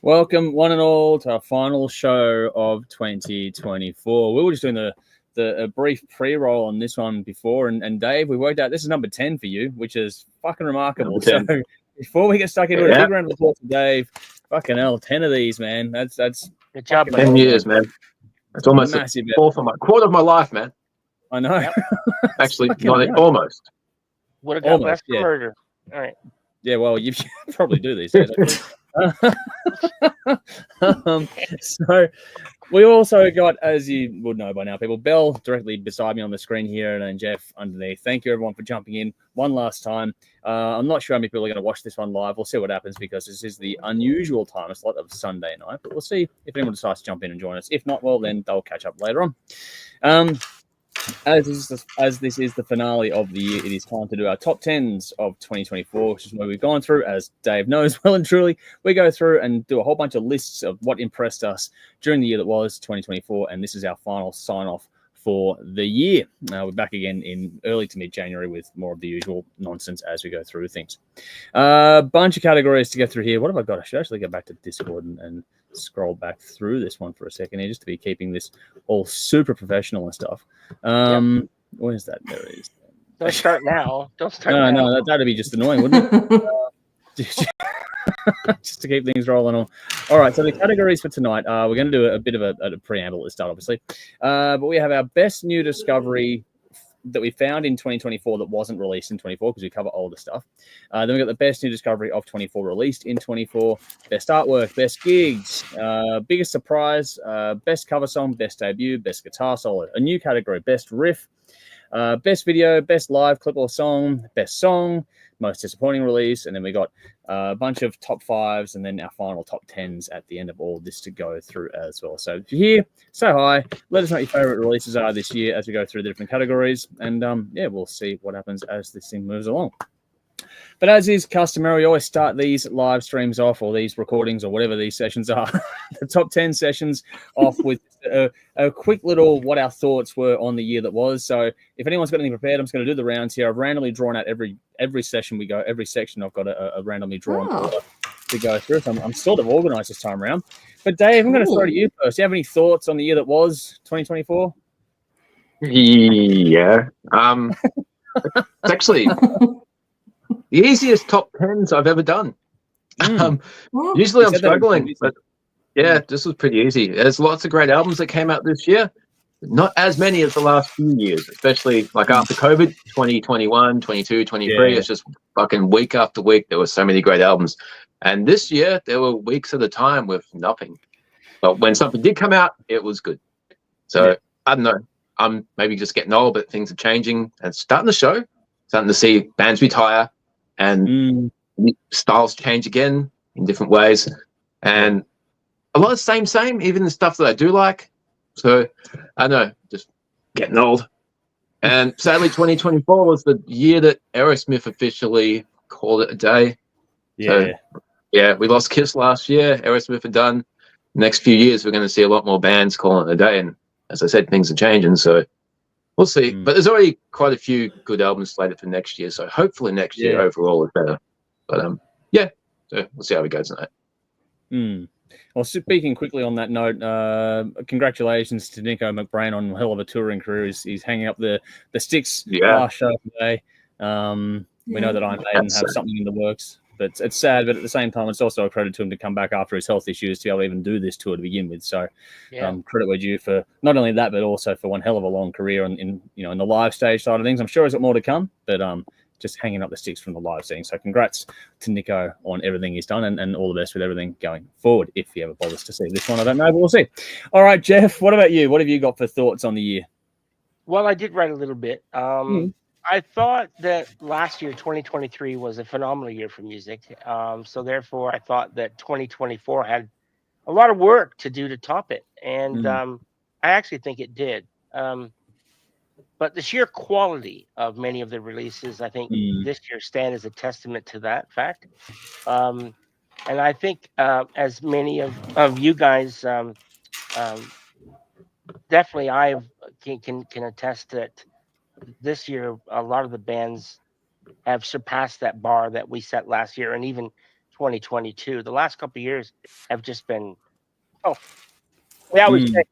Welcome, one and all, to our final show of 2024. We were just doing a brief pre-roll on this one before, and Dave, we worked out this is number 10 for you, which is fucking remarkable. So before we get stuck into it, a big round of applause to Dave. Fucking hell, 10 of these, man. That's good job. 10 years, man. That's almost massive, quarter of my life, man. I know. Yep. Actually, almost. Would have got less for murder. All right. Yeah, well, you probably do these days. So we also got, as you would know by now, people, Bell directly beside me on the screen here, and then Jeff underneath. Thank you, everyone, for jumping in one last time. I'm not sure how many people are going to watch this one live. We'll see what happens because this is the unusual time slot of Sunday night, but we'll see if anyone decides to jump in and join us. If not, well, then they'll catch up later on. As this is the finale of the year, it is time to do our top 10s of 2024, which is where we've gone through. As Dave knows well and truly, we go through and do a whole bunch of lists of what impressed us during the year that was 2024, and this is our final sign-off for the year. We're back again in early to mid-January with more of the usual nonsense as we go through things. Bunch of categories to get through here. What have I got? I should actually go back to Discord and scroll back through this one for a second here, just to be keeping this all super professional and stuff. Where's that? There it is. Don't start now. Don't start now. No, that'd be just annoying, wouldn't it? Just to keep things rolling on. All right, so the categories for tonight, we're going to do a bit of a preamble at the start, obviously. But we have our best new discovery that we found in 2024 that wasn't released in 24 because we cover older stuff. Then we got the best new discovery of 24 released in 24, best artwork, best gigs, biggest surprise, best cover song, best debut, best guitar solo, a new category, best riff, best video, best live clip or song, best song, most disappointing release, and then we got a bunch of top fives and then our final top 10s at the end of all this to go through as well. So if you're here, say hi, let us know what your favorite releases are this year as we go through the different categories, and we'll see what happens as this thing moves along. But as is customary, we always start these live streams off, or these recordings, or whatever these sessions are, the top 10 sessions off with a quick little what our thoughts were on the year that was. So if anyone's got anything prepared, I'm just going to do the rounds here. I've randomly drawn out every session we go, every section I've got a randomly drawn order to go through. So I'm sort of organized this time around. But Dave, I'm going to throw to you first. Do you have any thoughts on the year that was 2024? Yeah. It's actually the easiest top 10s I've ever done. Usually I'm struggling, but this was pretty easy. There's lots of great albums that came out this year. Not as many as the last few years, especially like after COVID, 2021, 22, 23. It's just fucking week after week. There were so many great albums. And this year, there were weeks at a time with nothing. But when something did come out, it was good. So I don't know. I'm maybe just getting old, but things are changing and starting to show. Starting to see bands retire and styles change again in different ways. And a lot of same, even the stuff that I do like. So I don't know, just getting old. And sadly, 2024 was the year that Aerosmith officially called it a day. So, we lost Kiss last year. Aerosmith are done. Next few years, we're going to see a lot more bands calling it a day. And as I said, things are changing. So we'll see. But there's already quite a few good albums slated for next year. So hopefully next year overall is better. But so we'll see how it goes tonight. Well, speaking quickly on that note, congratulations to Nico McBrain on a hell of a touring career. He's hanging up the sticks last show today. We know that Iron Maiden have something in the works, but it's sad. But at the same time, it's also a credit to him to come back after his health issues to be able to even do this tour to begin with. So credit we're due for not only that, but also for one hell of a long career in the live stage side of things. I'm sure he's got more to come, but just hanging up the sticks from the live scene. So congrats to Nico on everything he's done and all the best with everything going forward. If he ever bothers to see this one, I don't know, but we'll see. All right, Jeff, what about you? What have you got for thoughts on the year? Well, I did write a little bit. I thought that last year, 2023, was a phenomenal year for music. So therefore, I thought that 2024 had a lot of work to do to top it. And I actually think it did. But the sheer quality of many of the releases, I think this year stand as a testament to that fact. And I think as many of you guys definitely I can attest that this year a lot of the bands have surpassed that bar that we set last year, and even 2022. The last couple of years have just been, we always say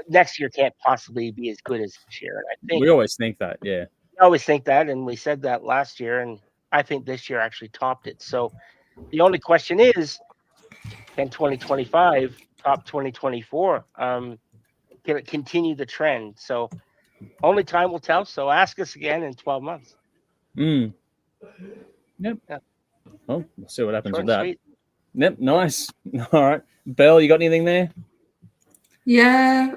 next year can't possibly be as good as this year. And I think we always think that, yeah. We always think that, and we said that last year, and I think this year actually topped it. So the only question is, can 2025 top 2024? Can it continue the trend? So only time will tell. So ask us again in 12 months. Yep. Yeah. Well, we'll see what happens Short with that. sweet. Yep, nice. All right. Belle, you got anything there? Yeah,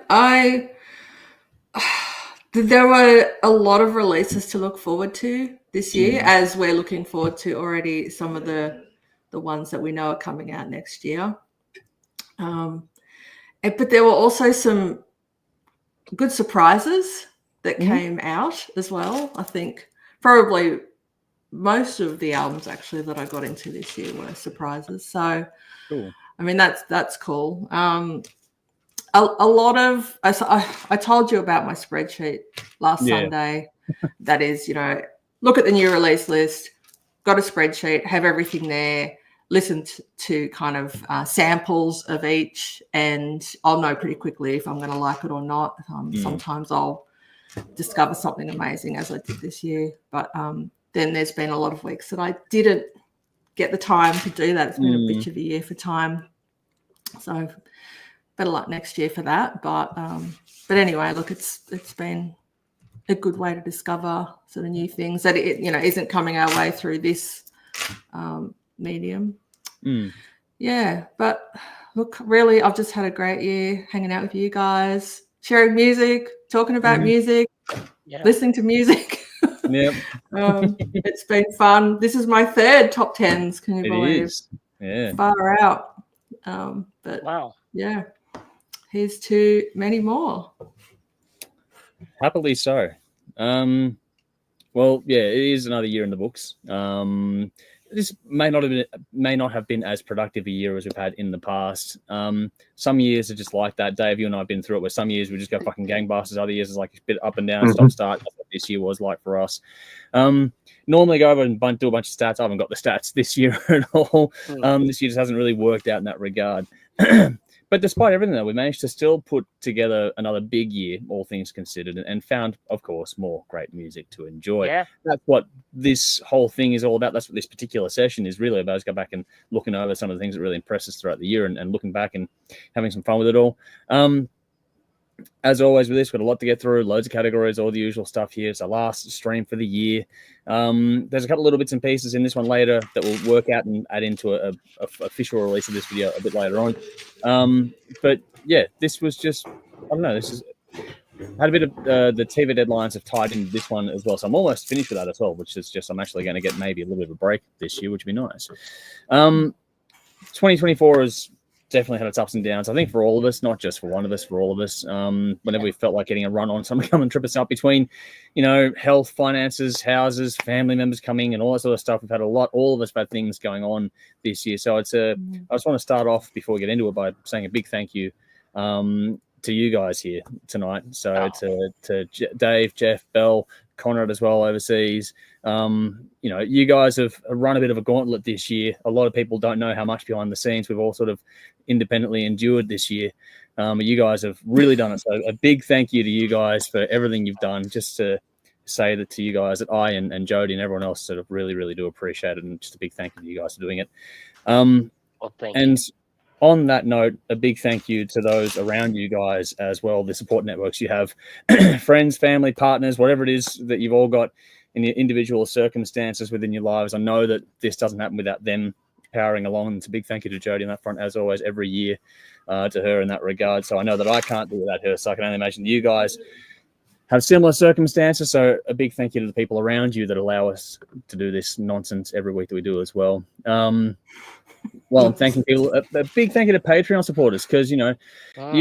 there were a lot of releases to look forward to this year, as we're looking forward to already some of the ones that we know are coming out next year. But there were also some good surprises that came out as well. I think probably most of the albums actually that I got into this year were surprises. So, cool. I mean, that's cool. A lot of, I told you about my spreadsheet last Sunday. That is, look at the new release list, got a spreadsheet, have everything there, listen to kind of samples of each, and I'll know pretty quickly if I'm going to like it or not. Sometimes I'll discover something amazing, as I did this year. But then there's been a lot of weeks that I didn't get the time to do that. It's been a bitch of a year for time. So better luck next year for that. But anyway, look, it's been a good way to discover sort of new things that it isn't coming our way through this medium. Yeah, but look, really, I've just had a great year hanging out with you guys, sharing music, talking about music, listening to music. Yep. It's been fun. This is my third top 10s. Can you believe? It is. Yeah. Far out. But wow. Yeah. Here's to many more. Happily so. Well, yeah, it is another year in the books. This may not have been as productive a year as we've had in the past. Some years are just like that. Dave, you and I have been through it, where some years we just go fucking gangbusters. Other years is like a bit up and down, stop, start. That's what this year was like for us. Normally go over and do a bunch of stats. I haven't got the stats this year at all. This year just hasn't really worked out in that regard. But despite everything, though, we managed to still put together another big year, all things considered, and found, of course, more great music to enjoy. Yeah. That's what this whole thing is all about. That's what this particular session is really about, is go back and looking over some of the things that really impressed us throughout the year and looking back and having some fun with it all. As always with this, we've got a lot to get through, loads of categories, all the usual stuff here. It's our last stream for the year. There's a couple of little bits and pieces in this one later that will work out and add into a official release of this video a bit later on. But yeah, this was just, I don't know, this is had a bit of the TV deadlines have tied into this one as well. So I'm almost finished with that as well, which is just, I'm actually going to get maybe a little bit of a break this year, which would be nice. 2024 is definitely had its ups and downs. I think for all of us, not just for one of us, for all of us. Whenever we felt like getting a run on, someone come and trip us up between, health, finances, houses, family members coming, and all that sort of stuff. We've had all of us had things going on this year. So I just want to start off before we get into it by saying a big thank you to you guys here tonight. So to Dave, Jeff, Belle, Conrad as well overseas. You guys have run a bit of a gauntlet this year. A lot of people don't know how much behind the scenes we've all sort of independently endured this year. But you guys have really done it. So a big thank you to you guys for everything you've done. Just to say that to you guys, that I and Jody and everyone else sort of really, really do appreciate it. And just a big thank you to you guys for doing it. Thank you. On that note, a big thank you to those around you guys as well, the support networks you have, friends, family, partners, whatever it is that you've all got in your individual circumstances within your lives. I know that this doesn't happen without them powering along. And it's a big thank you to Jody on that front, as always, every year to her in that regard. So I know that I can't do without her. So I can only imagine you guys have similar circumstances. So a big thank you to the people around you that allow us to do this nonsense every week that we do as well. Well, I'm thanking people. A big thank you to Patreon supporters, because, you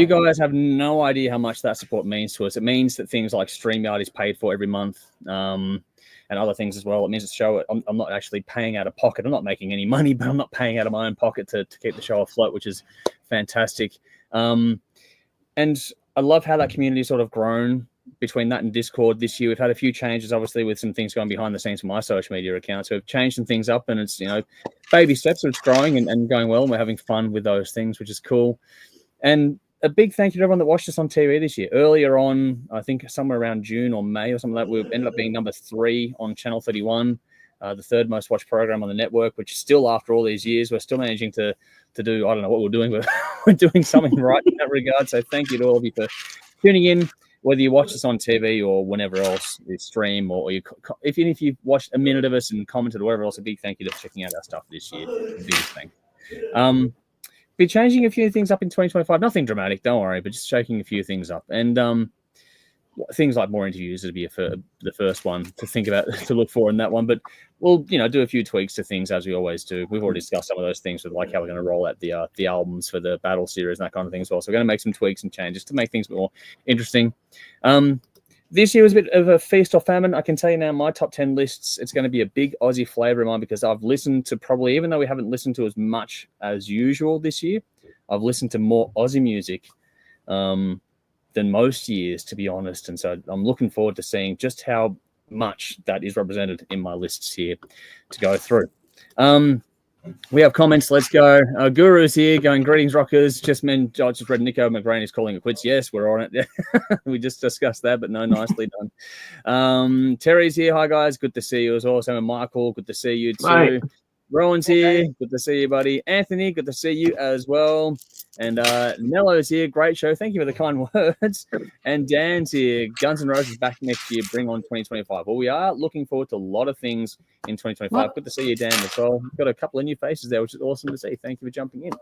guys have no idea how much that support means to us. It means that things like StreamYard is paid for every month, and other things as well. It means the show, I'm not actually paying out of pocket. I'm not making any money, but I'm not paying out of my own pocket to keep the show afloat, which is fantastic. And I love how that community sort of grown between that and Discord this year. We've had a few changes, obviously, with some things going behind the scenes for my social media accounts. So we've changed some things up, and it's, baby steps, so it's growing and going well, and we're having fun with those things, which is cool. And a big thank you to everyone that watched us on TV this year. Earlier on, I think somewhere around June or May or something like that, we ended up being number 3 on Channel 31, the 3rd most watched program on the network, which still, after all these years, we're still managing to do, I don't know what we're doing, but we're doing something right in that regard. So thank you to all of you for tuning in, whether you watch us on TV or whenever else you stream, or if you've watched a minute of us and commented or whatever else, a big thank you to checking out our stuff this year. Biggest thing. Be changing a few things up in 2025. Nothing dramatic, don't worry, but just shaking a few things up. And things like more interviews would be the first one to think about, to look for in that one. But we'll, do a few tweaks to things as we always do. We've already discussed some of those things with like how we're going to roll out the albums for the battle series and that kind of thing as well. So we're going to make some tweaks and changes to make things more interesting. This year was a bit of a feast or famine. I can tell you now, my top 10 lists, it's going to be a big Aussie flavor of mine, because I've listened to probably, even though we haven't listened to as much as usual this year, I've listened to more Aussie music than most years, to be honest. And so I'm looking forward to seeing just how much that is represented in my lists here to go through. We have comments. Let's go. Guru's here going, greetings, rockers. I just read Nico McGrain is calling it quits. Yes, we're on it. We just discussed that, but no, nicely done. Terry's here. Hi, guys. Good to see you as well. So, Michael, good to see you too. Bye. Rowan's here. Good to see you, buddy. Anthony, good to see you as well. And Nello's here. Great show. Thank you for the kind words. And Dan's here. Guns N' Roses back next year. Bring on 2025. Well, we are looking forward to a lot of things in 2025. Good to see you, Dan, as well. We've got a couple of new faces there, which is awesome to see. Thank you for jumping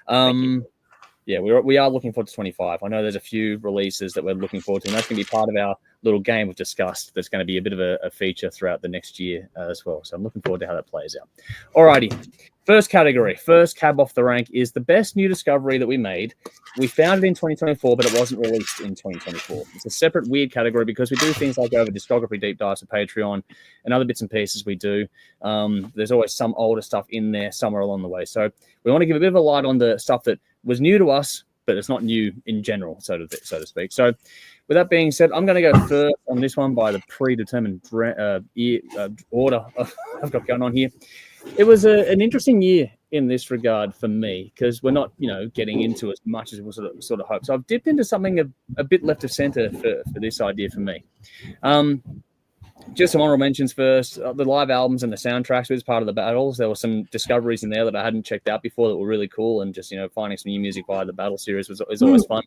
in. Yeah, we are looking forward to 25. I know there's a few releases that we're looking forward to, and that's going to be part of our little game we've discussed. That's going to be a bit of a feature throughout the next year as well. So I'm looking forward to how that plays out. Alrighty. First category, first cab off the rank, is the best new discovery that we made. We found it in 2024, but it wasn't released in 2024. It's a separate weird category because we do things like over discography deep dives for Patreon and other bits and pieces we do. There's always some older stuff in there somewhere along the way. So we want to give a bit of a light on the stuff that was new to us, but it's not new in general, so to speak. So with that being said, I'm going to go first on this one by the predetermined order I've got going on here. It was an interesting year in this regard for me, because we're not, getting into as much as we sort of hoped. So I've dipped into something a bit left of center for this idea for me. Just some honorable mentions first. The live albums and the soundtracks was part of the battles. There were some discoveries in there that I hadn't checked out before that were really cool, and just finding some new music via the battle series is always fun.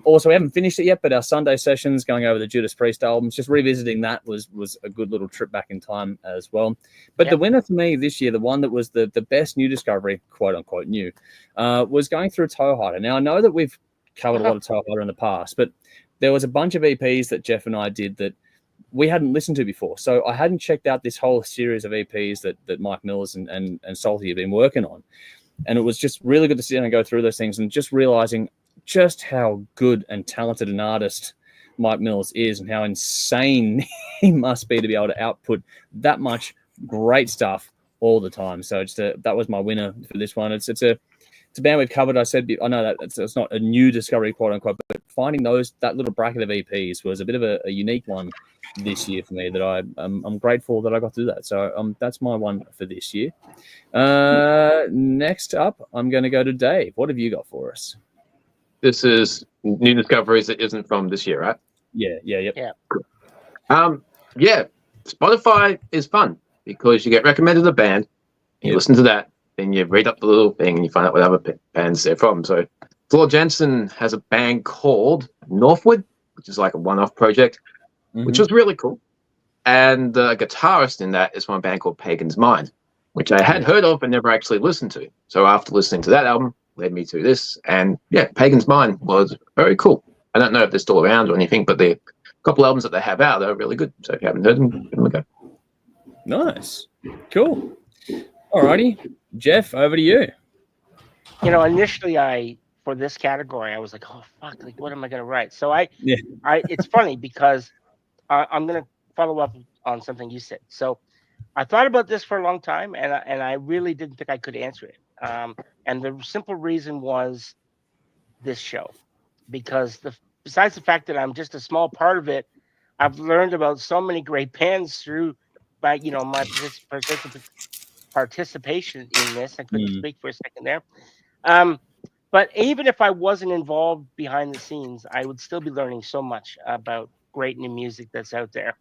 Also, we haven't finished it yet, but our Sunday sessions going over the Judas Priest albums, just revisiting that was a good little trip back in time as well. But the winner for me this year, the one that was the best new discovery, quote unquote new, was going through Toe Hider. Now I know that we've covered a lot of Toe Hider in the past, but there was a bunch of EPs that Jeff and I did that we hadn't listened to before. So I hadn't checked out this whole series of EPs that Mike Mills and Salty have been working on. And it was just really good to sit down and go through those things and just realizing just how good and talented an artist Mike Mills is, and how insane he must be to be able to output that much great stuff all the time. So that was my winner for this one. It's a band we've covered. I know that it's not a new discovery, quote unquote, but finding that little bracket of EPs was a bit of a unique one this year for me that I'm grateful that I got to do that. So that's my one for this year. Next up, I'm going to go to Dave. What have you got for us? This is new discoveries that isn't from this year, right? Yeah. Spotify is fun because you get recommended a band, you listen to that, then you read up the little thing and you find out what other bands they're from. So Floor Jensen has a band called Northwood, which is like a one-off project, which was really cool. And the guitarist in that is from a band called Pagan's Mind, which I had heard of but never actually listened to. So after listening to that album, led me to this. And Pagan's Mind was very cool. I don't know if they're still around or anything, but the couple albums that they have out are really good. So if you haven't heard them, give them a go. Nice. Cool. Alrighty. Jeff, over to you. Initially for this category, I was like, oh fuck, like what am I gonna write? So it's funny because I'm gonna follow up on something you said. So I thought about this for a long time, and I really didn't think I could answer it. And the simple reason was this show, because besides the fact that I'm just a small part of it, I've learned about so many great bands through my participation in this. I couldn't speak for a second there. But even if I wasn't involved behind the scenes, I would still be learning so much about great new music that's out there.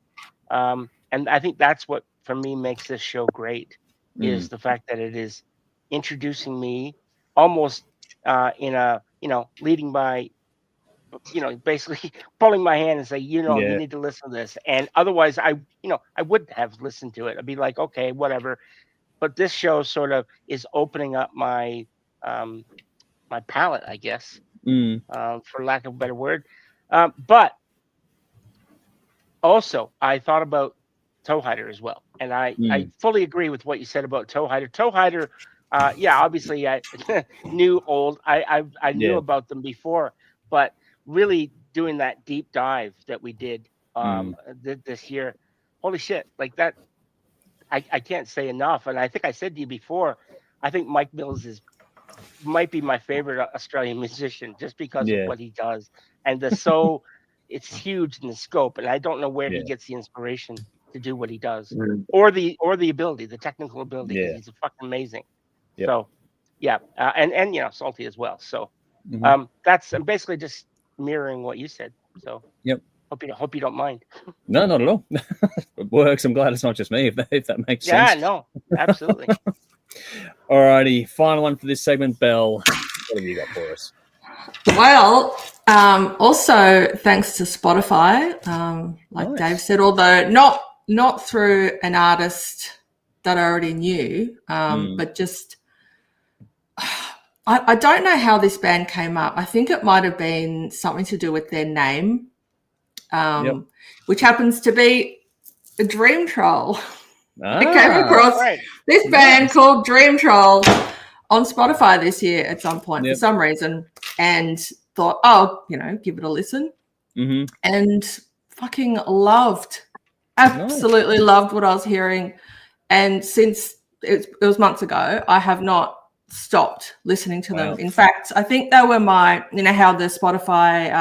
And I think that's what, for me, makes this show great, is the fact that it is introducing me almost in a, leading by, basically pulling my hand and say, you need to listen to this. And otherwise, I wouldn't have listened to it. I'd be like, okay, whatever. But this show sort of is opening up my my palate, I guess, for lack of a better word. But also, I thought about Toehider as well, and I fully agree with what you said about Toehider. Toehider, obviously, I knew old. I knew about them before, but really doing that deep dive that we did this year, holy shit! Like that, I can't say enough. And I think I said to you before, I think Mike Mills might be my favorite Australian musician, just because of what he does, and it's huge in the scope, and I don't know where he gets the inspiration to do what he does, or the ability, the technical ability. He's fucking amazing. So and Salty as well. So that's, I'm basically just mirroring what you said. So hope you don't mind. No, not at all. It works. I'm glad it's not just me, if that makes sense. Yeah, no, absolutely. Alrighty, final one for this segment. Belle, what have you got for us? Well, also thanks to Spotify, like nice. Dave said, although not through an artist that I already knew, but just I don't know how this band came up. I think it might have been something to do with their name, which happens to be a Dream Troll. I came across this band called Dream Troll on Spotify this year at some point for some reason, and thought, give it a listen, and fucking absolutely loved what I was hearing. And since it was months ago, I have not stopped listening to them. In fact, I think they were my, how the Spotify,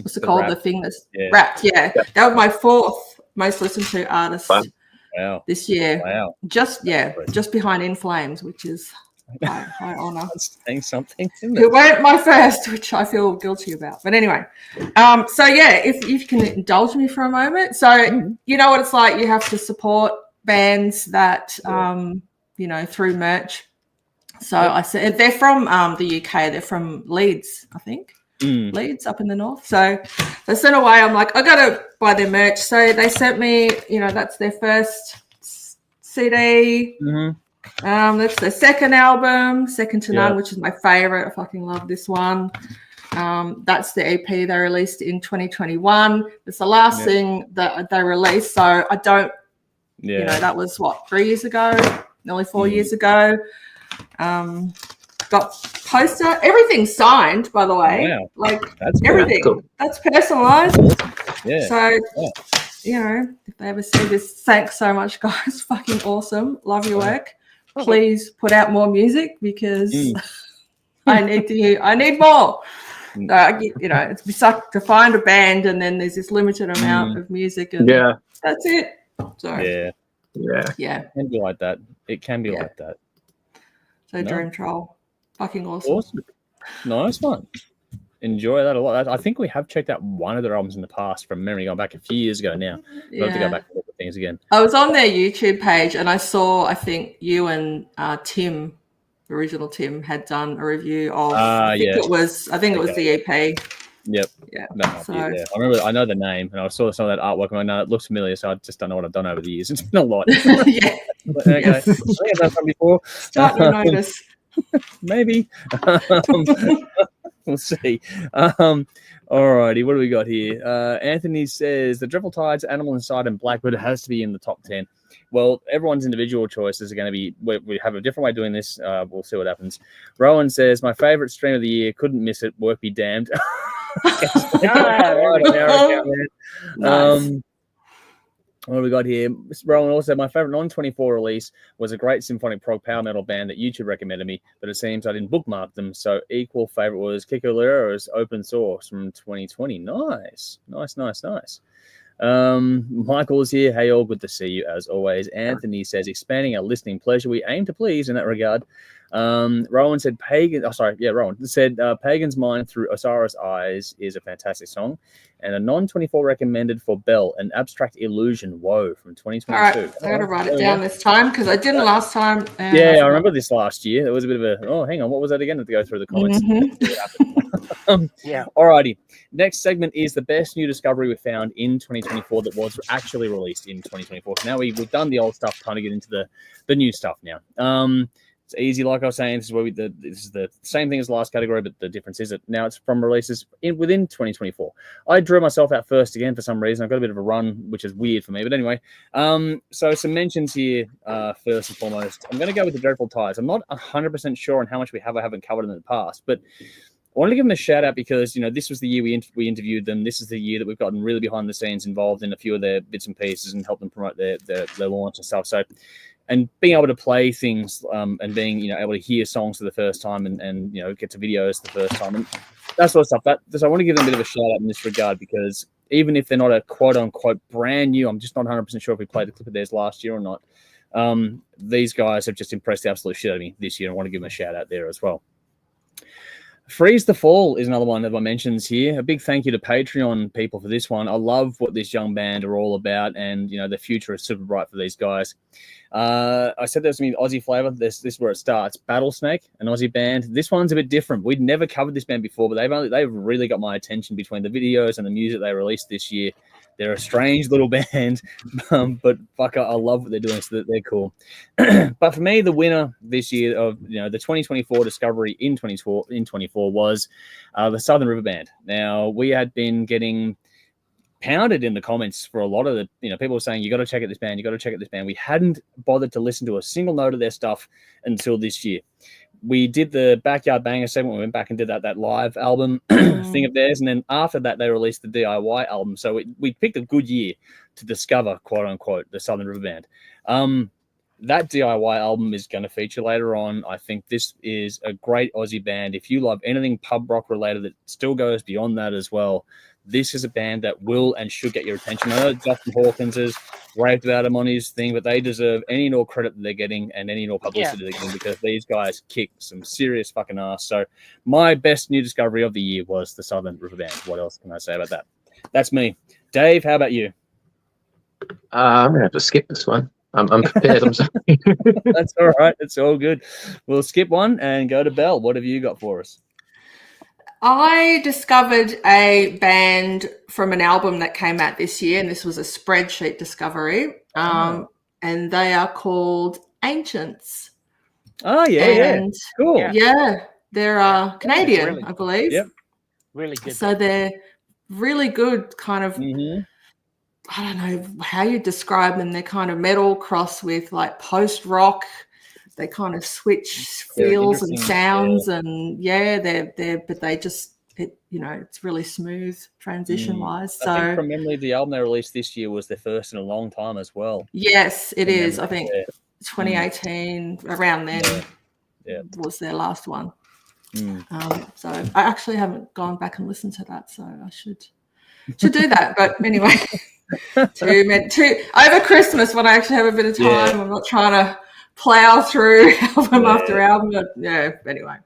what's it called? The thing that's Wrapped. Yeah, that was my 4th most listened to artist. Wow. This year. Wow. Just behind In Flames, which is high honor. That's saying something. It weren't my first, which I feel guilty about. But anyway, if you can indulge me for a moment. So you know what it's like. You have to support bands that through merch. So I said they're from the UK. They're from Leeds, I think. Leeds up in the north. So they sent away. I'm like, I gotta buy their merch. So they sent me, that's their first CD. That's their second album, Second to None, which is my favorite. I fucking love this one. That's the EP they released in 2021. It's the last thing that they released. So I don't, that was 3 years ago, nearly 4 years ago. Got poster, everything's signed, by the way. Wow. Like that's everything. Cool. That's personalized. Yeah. So if they ever see this, thanks so much, guys. Fucking awesome. Love your work. Please put out more music, because I need more. It's suck to find a band, and then there's this limited amount of music, and that's it. So it can be like that. It can be like that. So Dream Troll. Fucking awesome. Nice one. Enjoy that a lot. I think we have checked out one of their albums in the past from memory, going back a few years ago now. We'll have to go back and look at things again. I was on their YouTube page, and I saw, I think you and Tim, the original Tim, had done a review of I think it was the EP. Yep. Yeah. I know the name, and I saw some of that artwork, and I know it looks familiar, so I just don't know what I've done over the years. It's been a lot. Okay. Yes. I think I've done some before. Starting to notice. Maybe. We'll see. Alrighty, what do we got here? Anthony says the Dreadful Tides, Animal Inside, and Blackbird has to be in the top 10. Well, everyone's individual choices are going to be. We have a different way of doing this. We'll see what happens. Rowan says my favorite stream of the year. Couldn't miss it. Work be damned. What do we got here? Mr. Rowan also, my favorite non-24 release was a great symphonic prog power metal band that YouTube recommended me, but it seems I didn't bookmark them. So equal favorite was Kikolero's Open Source from 2020. Nice. Michael is here. Hey, all, good to see you as always. Anthony says, expanding our listening pleasure. We aim to please in that regard. Rowan said, Rowan said, Pagan's Mind Through Osiris' Eyes is a fantastic song. And a non-24 recommended for Bell, An Abstract Illusion, Whoa, from 2022. All right, I got to write it down this time because I didn't last time. I remember this last year. It was a bit of a, hang on, what was that again? I have to go through the comments. Yeah. Alrighty. Next segment is the best new discovery we found in 2024 that was actually released in 2024. Now we've done the old stuff, trying to get into the new stuff now. It's easy, like I was saying. This is where this is the same thing as the last category, but the difference is that now it's from releases within 2024. I drew myself out first again for some reason. I've got a bit of a run, which is weird for me. But anyway, so some mentions here first and foremost. I'm going to go with the Dreadful Ties. I'm not 100% sure on how much we have or haven't covered in the past, but I wanted to give them a shout out because, this was the year we interviewed them. This is the year that we've gotten really behind the scenes involved in a few of their bits and pieces and helped them promote their launch and stuff. So, and being able to play things and being, able to hear songs for the first time and get to videos the first time and that sort of stuff. So I want to give them a bit of a shout out in this regard because even if they're not a quote unquote brand new, I'm just not 100% sure if we played a clip of theirs last year or not. These guys have just impressed the absolute shit out of me this year. I want to give them a shout out there as well. Freeze the Fall is another one of my mentions here. A big thank you to Patreon people for this one. I love what this young band are all about, and the future is super bright for these guys. I said there's some Aussie flavor. This is where it starts. Battlesnake, an Aussie band. This one's a bit different. We'd never covered this band before, but they've really got my attention between the videos and the music they released this year. They're a strange little band, but fuck, I love what they're doing, so that they're cool. But for me, the winner this year of the 2024 discovery in 24 was the Southern River Band. Now, we had been getting pounded in the comments for a lot of the people were saying, you got to check out this band. We hadn't bothered to listen to a single note of their stuff until this year. We did the Backyard Banger segment. We went back and did that live album thing of theirs. And then after that, they released the DIY album. So we picked a good year to discover, quote unquote, the Southern River Band. That DIY album is going to feature later on. I think this is a great Aussie band. If you love anything pub rock related that still goes beyond that as well, this is a band that will and should get your attention. I know Justin Hawkins has raved about him on his thing, but they deserve any and all credit that they're getting and any and all publicity they're getting because these guys kick some serious fucking ass. So my best new discovery of the year was the Southern River Band. What else can I say about that? That's me. Dave, how about you? I'm going to have to skip this one. I'm prepared. I'm sorry. That's all right. It's all good. We'll skip one and go to Belle. What have you got for us? I discovered a band from an album that came out this year, and this was a spreadsheet discovery. And they are called Ancients. Oh, yeah. Cool. Yeah. They're Canadian, really, I believe. Yep. Really good. So they're really good kind of, I don't know how you describe them. They're kind of metal cross with like post-rock. They kind of switch feels and sounds, and but they just it's really smooth transition wise. So I think from memory, the album they released this year was their first in a long time as well. Yes, it is. I think 2018 around then was their last one. So I actually haven't gone back and listened to that, so I should do that. But anyway, over Christmas when I actually have a bit of time, I'm not trying to plow through album after album. But anyway,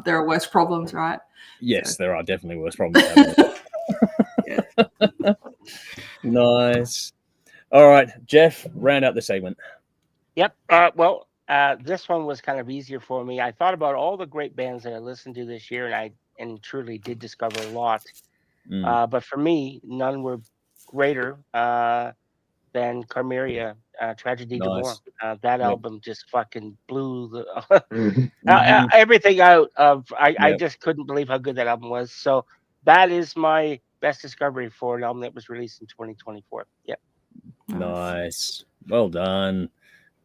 there are worse problems, right? Yes, there are definitely worse problems. Nice. All right, Jeff, round out the segment. Yep. This one was kind of easier for me. I thought about all the great bands that I listened to this year, and truly did discover a lot. But for me, none were greater than Carmeria, Tragedy de Mort. That album just fucking blew everything out of. I just couldn't believe how good that album was. So that is my best discovery for an album that was released in 2024. Yep. Nice. Well done.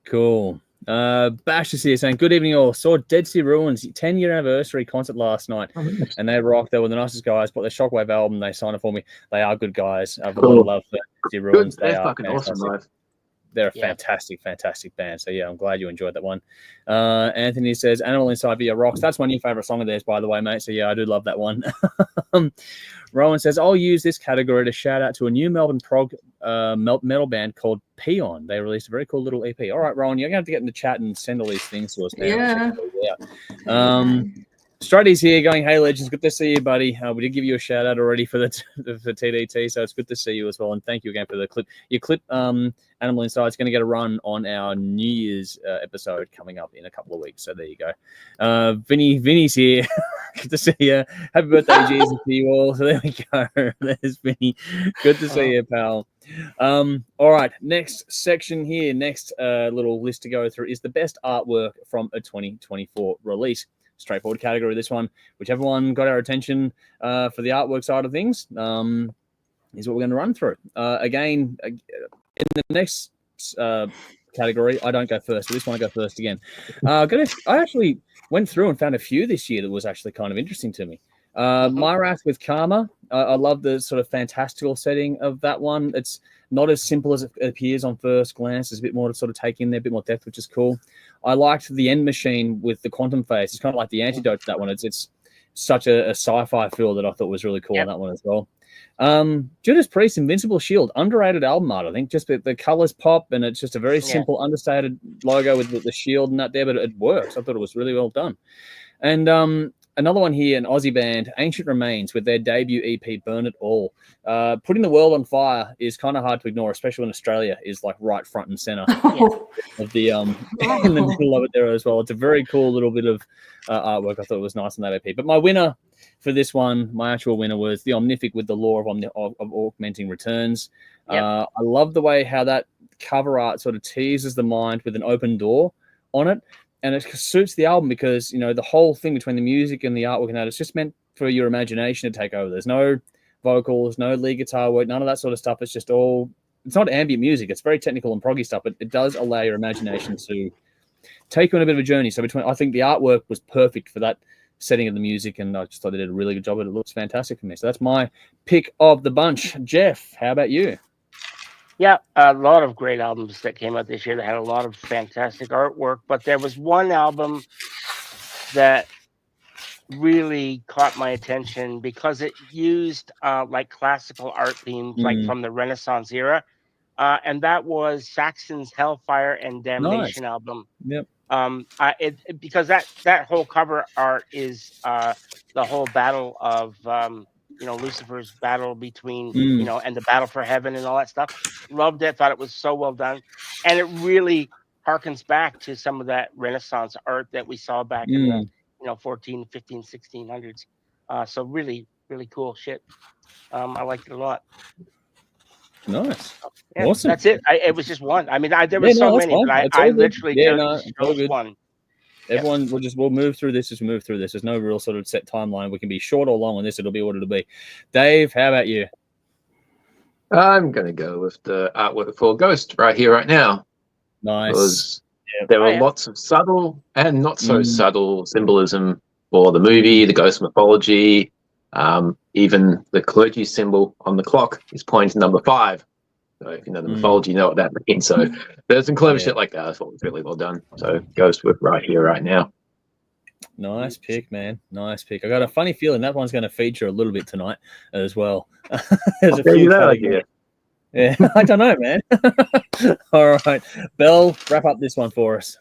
Cool. Bash is here saying, good evening all. Saw Dead Sea Ruins 10-year anniversary concert last night, and they rocked. They were the nicest guys. Bought their Shockwave album. They signed it for me. They are good guys. I have a lot of love for Dear Ruins. Good. They They're are fucking fantastic. awesome live. They're a fantastic, fantastic band. So, yeah, I'm glad you enjoyed that one. Anthony says, Animal Inside via Rocks. That's my new favorite song of theirs, by the way, mate. So, yeah, I do love that one. Rowan says, I'll use this category to shout out to a new Melbourne prog metal band called Peon. They released a very cool little EP. All right, Rowan, you're going to have to get in the chat and send all these things to us, man. Yeah. Struddy's here going, hey, Legends, good to see you, buddy. We did give you a shout out already for for TDT, so it's good to see you as well. And thank you again for the clip. Your clip, Animal Inside, is going to get a run on our New Year's episode coming up in a couple of weeks. So there you go. Vinny's here. Good to see you. Happy birthday, Jesus, to you all. So there we go. There's Vinny. Good to see you, pal. All right, next section here, next little list to go through is the best artwork from a 2024 release. Straightforward category, this one. Whichever one got our attention for the artwork side of things is what we're going to run through. Again, in the next category, I don't go first, but this one I go first again. I actually went through and found a few this year that was actually kind of interesting to me. My Wrath with Karma. I love the sort of fantastical setting of that one. It's not as simple as it appears on first glance. There's a bit more to sort of take in there, a bit more depth, which is cool. I liked the End Machine with the quantum phase. It's kind of like the antidote to that one. It's such a sci-fi feel that I thought was really cool on that one as well. Judas Priest, Invincible Shield, underrated album art, I think. Just the colors pop, and it's just a very simple, understated logo with the shield and that there, but it works. I thought it was really well done. And another one here, an Aussie band, Ancient Remains, with their debut EP, Burn It All. Putting the world on fire is kind of hard to ignore, especially when Australia is like right front and center of the in the middle of it there as well. It's a very cool little bit of artwork. I thought it was nice on that EP. But my winner for this one, my actual winner, was the Omnific with the Law of Augmenting Returns. I love the way how that cover art sort of teases the mind with an open door on it. And it suits the album because, the whole thing between the music and the artwork and that, it's just meant for your imagination to take over. There's no vocals, no lead guitar work, none of that sort of stuff. It's just it's not ambient music. It's very technical and proggy stuff, but it does allow your imagination to take you on a bit of a journey. So I think the artwork was perfect for that setting of the music, and I just thought they did a really good job. It looks fantastic for me. So that's my pick of the bunch. Jeff, how about you? Yeah, a lot of great albums that came out this year that had a lot of fantastic artwork, but there was one album that really caught my attention because it used like classical art themes, like from the Renaissance era, and that was Saxon's Hellfire and Damnation album. Yep. Because that whole cover art is the whole battle of Lucifer's battle between and the battle for heaven and all that stuff. Loved it. Thought it was so well done, and it really harkens back to some of that Renaissance art that we saw back in the 14, 15, 1600s. So really, really cool shit. I liked it a lot. Nice. Yeah, awesome. That's it. It was just one. I mean, there were so many, but I literally chose one. Everyone, we'll move through this as we move through this. There's no real sort of set timeline. We can be short or long on this. It'll be what it'll be. Dave, how about you? I'm going to go with the artwork for Ghost right here, right now. Nice. Because there were lots of subtle and not so subtle symbolism for the movie, the ghost mythology. Even the clergy symbol on the clock is pointing to number 5. So if you know the mythology, you know what that means. So there's some clever shit like that. I thought it was really well done. So Ghost with right here, right now. Nice pick, man. Nice pick. I got a funny feeling that one's going to feature a little bit tonight as well. There's a few. Yeah, I don't know, man. All right, Belle, wrap up this one for us.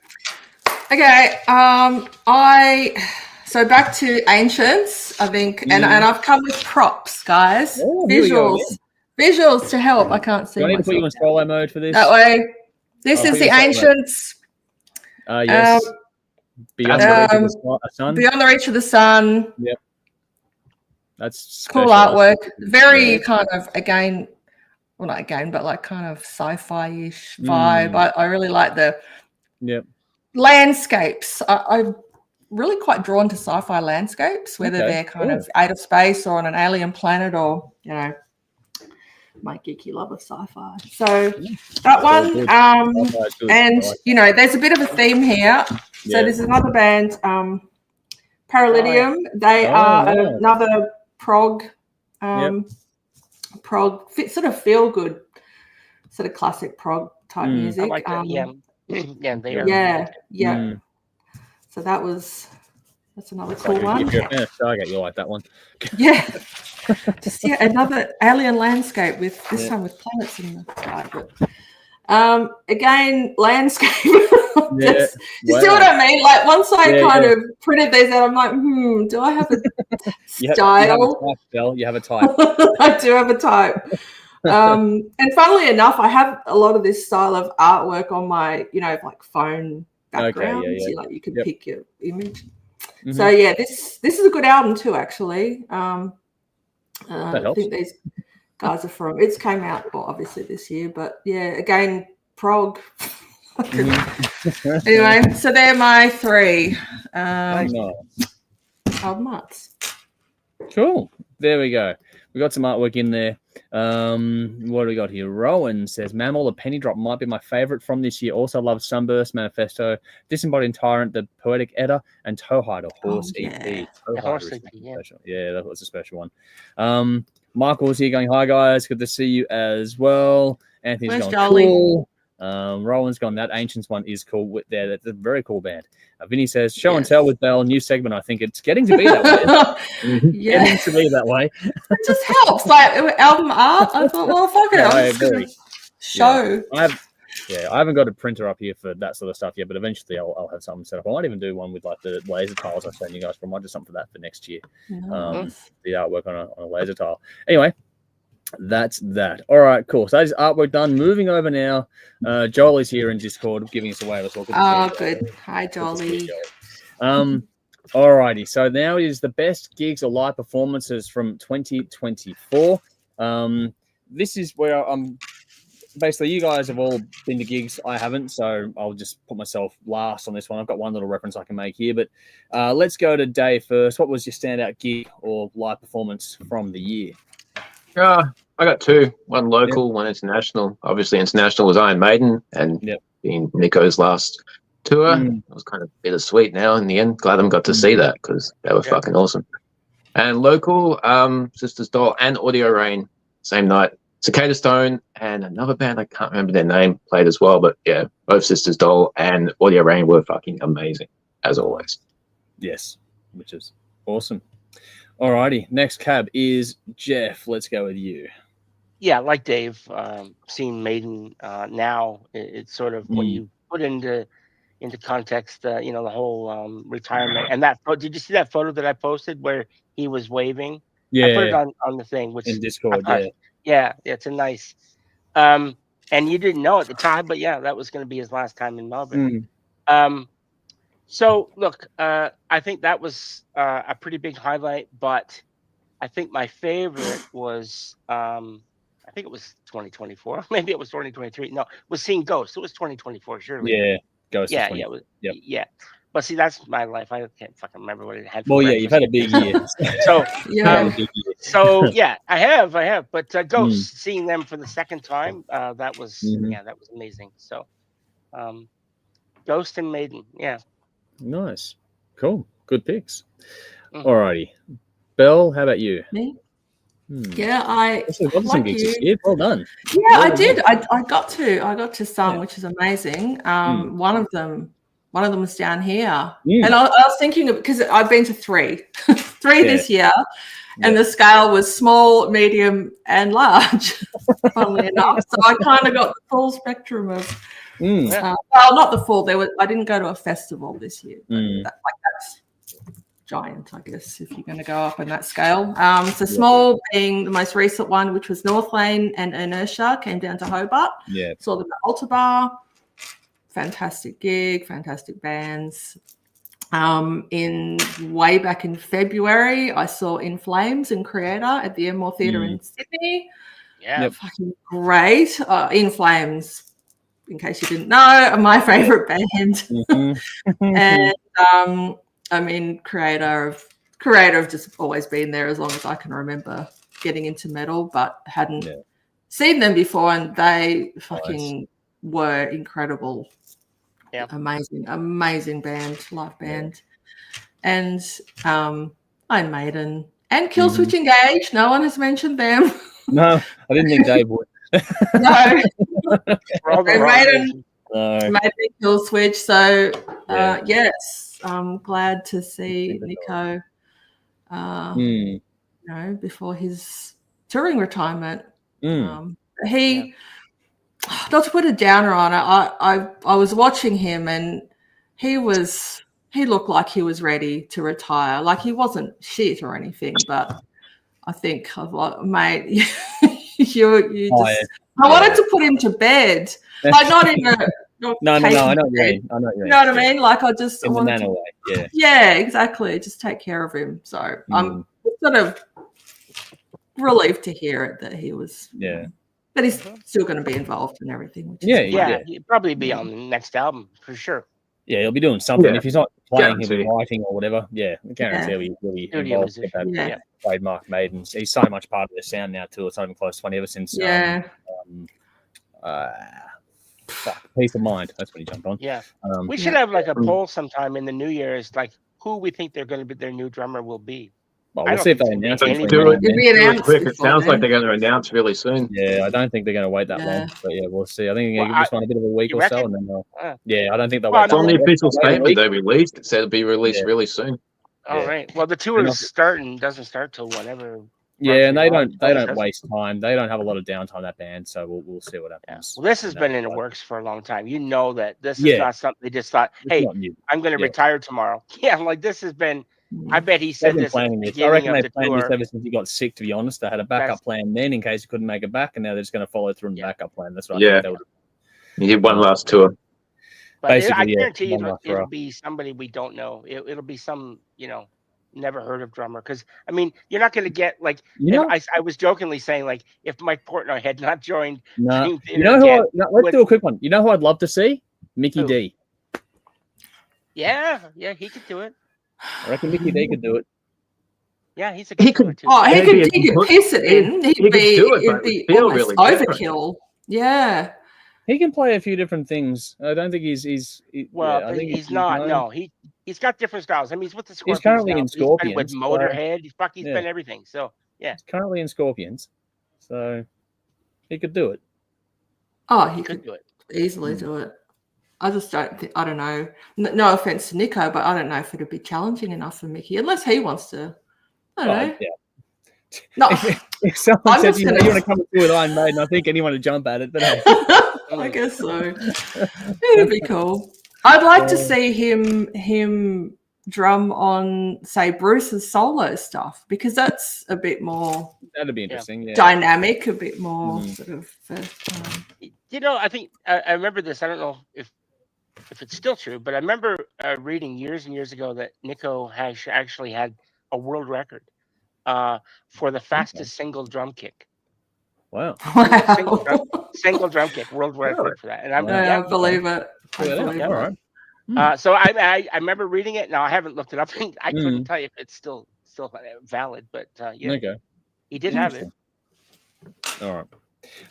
Okay. So back to Ancients, I think, and I've come with props, guys. Visuals to help. I can't see. Do I need to put you in solo mode for this? That way. This is the Ancients. Yes. Beyond the Reach of the Sun. Beyond the Reach of the Sun. Yep. That's cool artwork. Very kind of, not again, but like kind of sci-fi-ish vibe. I really like the landscapes. I'm really quite drawn to sci-fi landscapes, whether they're kind of out of space or on an alien planet or, my geeky love of sci-fi. So that one, and there's a bit of a theme here. So this is another band, Paralydium. They are another prog, sort of feel good sort of classic prog type music. I like that. Yeah, they are. Yeah. So that's another cool like one. If you're a fan of Stargate, you'll like that one. Yeah. Just another alien landscape with this time with planets in the sky. But again, landscape. You see what I mean? Like once I kind of printed these out, I'm like, do I have a style? You have a type. I do have a type. And funnily enough, I have a lot of this style of artwork on my, like phone backgrounds. Okay, You can pick your image. So yeah, this is a good album too, actually. That helps. I think these guys are from. It's came out obviously this year, but yeah, again, prog. Anyway, so they're my 3 albums. Cool. There we go. We got some artwork in there. What do we got here? Rowan says, Mammal, the Penny Drop might be my favorite from this year. Also love Sunburst, Manifesto, Disembodied Tyrant, The Poetic Edda, and Towhide, or Horse EP. Horse EP, yeah, that was a special one. Michael's here going, hi guys, good to see you as well. Anthony's Where's going, Jolly? cool. Rowan's gone, that Ancients one is cool. That's a very cool band. Vinny says, show and tell with Bell, new segment. I think it's getting to be that way. Getting to be that way. It just helps. Like album art, I thought, well, fuck it. I'm just gonna show. I haven't got a printer up here for that sort of stuff yet, but eventually I'll have something set up. I might even do one with like the laser tiles I've shown you guys, but I might do something for that for next year. Nice. The artwork on a laser tile. Anyway, that's that. All right, cool. So that is artwork done. Moving over now. Joel is here in Discord giving us away. Good. Hi, Jolly. All righty. So now is the best gigs or live performances from 2024. This is where I'm basically, you guys have all been to gigs. I haven't, so I'll just put myself last on this one. I've got one little reference I can make here, but let's go to Dave first. What was your standout gig or live performance from the year? I got 2. One local, one international. Obviously, international was Iron Maiden, and being Nico's last tour, it was kind of bittersweet now in the end. Glad I got to see that because they were fucking awesome. And local, Sisters Doll and Audio Rain, same night. Cicada Stone and another band, I can't remember their name, played as well. But yeah, both Sisters Doll and Audio Rain were fucking amazing, as always. Yes, which is awesome. Alrighty, next cab is Jeff. Let's go with you. Yeah, like Dave, seeing Maiden now, it's sort of when you put into context, the whole retirement and that. Did you see that photo that I posted where he was waving? Yeah, I put it on the thing, which in Discord. Yeah, it's a nice. And you didn't know at the time, but yeah, that was going to be his last time in Melbourne. So look, I think that was a pretty big highlight, but I think my favorite was I think it was 2024. Maybe it was 2023. No, it was seeing Ghost. It was 2024, surely. Yeah, Ghost. Yeah. But see, that's my life. I can't fucking remember what it had. Well, yeah, you've had a big year. So I have. But Ghost, seeing them for the second time, that was that was amazing. So, Ghost and Maiden, Nice, cool, good picks. Alrighty, Belle, how about you? Me? Yeah, I like you. Well done. Yeah, I did. I got to some, which is amazing. One of them was down here, and I was thinking because I've been to three this year, and the scale was small, medium, and large. Funnily enough, so I kind of got the full spectrum of. Well, not the full. I didn't go to a festival this year. That's giant, I guess, if you're going to go up in that scale. So small being the most recent one, which was North Lane and Inertia, came down to Hobart. Yeah, saw them at Alta Bar. Fantastic gig, fantastic bands. Way back in February, I saw In Flames and Creator at the Enmore Theatre in Sydney. Yeah, fucking great. In Flames, in case you didn't know, are my favorite band. And I mean, Creator have just always been there as long as I can remember getting into metal, but hadn't seen them before, and they fucking were incredible. Yeah, amazing band, live band. And Iron Maiden and Killswitch Engage. No one has mentioned them. No, I didn't think Dave would. No, For all the They wrong made reasons. made the kill switch. So yes, I'm glad to see Nico. You know, before his touring retirement, he. Not to put a downer on it, I was watching him and he looked like he was ready to retire. Like he wasn't shit or anything, but I think I've like, mate, you just. I wanted to put him to bed, like not in a. No, I know what you mean. You know what I mean? Like I wanted to. Way, yeah, exactly. Just take care of him. So I'm sort of relieved to hear it that he was. Yeah. But he's still going to be involved in everything. Which is he'd probably be on the next album for sure. Yeah, he'll be doing something. If he's not playing, he'll be Guarantee. writing or whatever. Yeah, I guarantee he'll be involved with that trademark made. And he's so much part of the sound now too. It's not even close to funny ever since. Peace of Mind. That's what he jumped on. Yeah, we should have like a poll sometime in the new year. Is like who we think they're going to be. Their new drummer will be. Well, we'll see if they announce it. It sounds like they're going to announce really soon. Yeah, I don't think they're going to wait that long. But yeah, we'll see. I think they're going to give this one a bit of a week or so, and then they'll. I don't think they'll wait. It's on the official statement they released. It said it'll be released really soon. All right. Well, the tour doesn't start till whenever. Yeah, and they don't waste time. They don't have a lot of downtime, that band. So we'll see what happens. Well, this has been in the works for a long time. You know that this is not something they just thought. Hey, I'm going to retire tomorrow. Yeah, like this has been. I bet he said this. I reckon they planned this ever since he got sick. To be honest, they had a backup plan then in case he couldn't make it back, and now they're just going to follow through on the backup plan. That's what I think they would. He did one last tour. But I guarantee you, it'll be somebody we don't know. It'll be some never heard of drummer. Because I mean, you're not going to get like. I was jokingly saying like if Mike Portnoy had not joined. No, let's do a quick one. You know who I'd love to see? Mickey D. Yeah, he could do it. I reckon Mickey D could do it. Yeah, he could too. Oh, he could piss it in. He'd be almost overkill. Yeah. He can play a few different things. I don't think he's I think he's not. No, he's got different styles. I mean, he's with the Scorpions. He's currently in Scorpions. He's been with Motorhead. He's been everything. So yeah. He's currently in Scorpions. So he could do it. Oh, he could do it. Easily do it. I just I don't know. No offense to Nico, but I don't know if it'd be challenging enough for Mickey, unless he wants to. I don't know. Yeah. No. If someone says you want to come through with Iron Maiden, I think anyone would jump at it. But I guess so. It'd be cool. I'd like to see him drum on, say, Bruce's solo stuff, because that's a bit more. That'd be interesting. Yeah. Dynamic, a bit more sort of. I think I remember this. I don't know if it's still true, but I remember reading years and years ago that Nico has actually had a world record for the fastest single drum kick. Wow. Single drum kick, world record for that. And I believe it. All right. So I remember reading it. Now I haven't looked it up. I couldn't tell you if it's still valid, but he did have it. All right.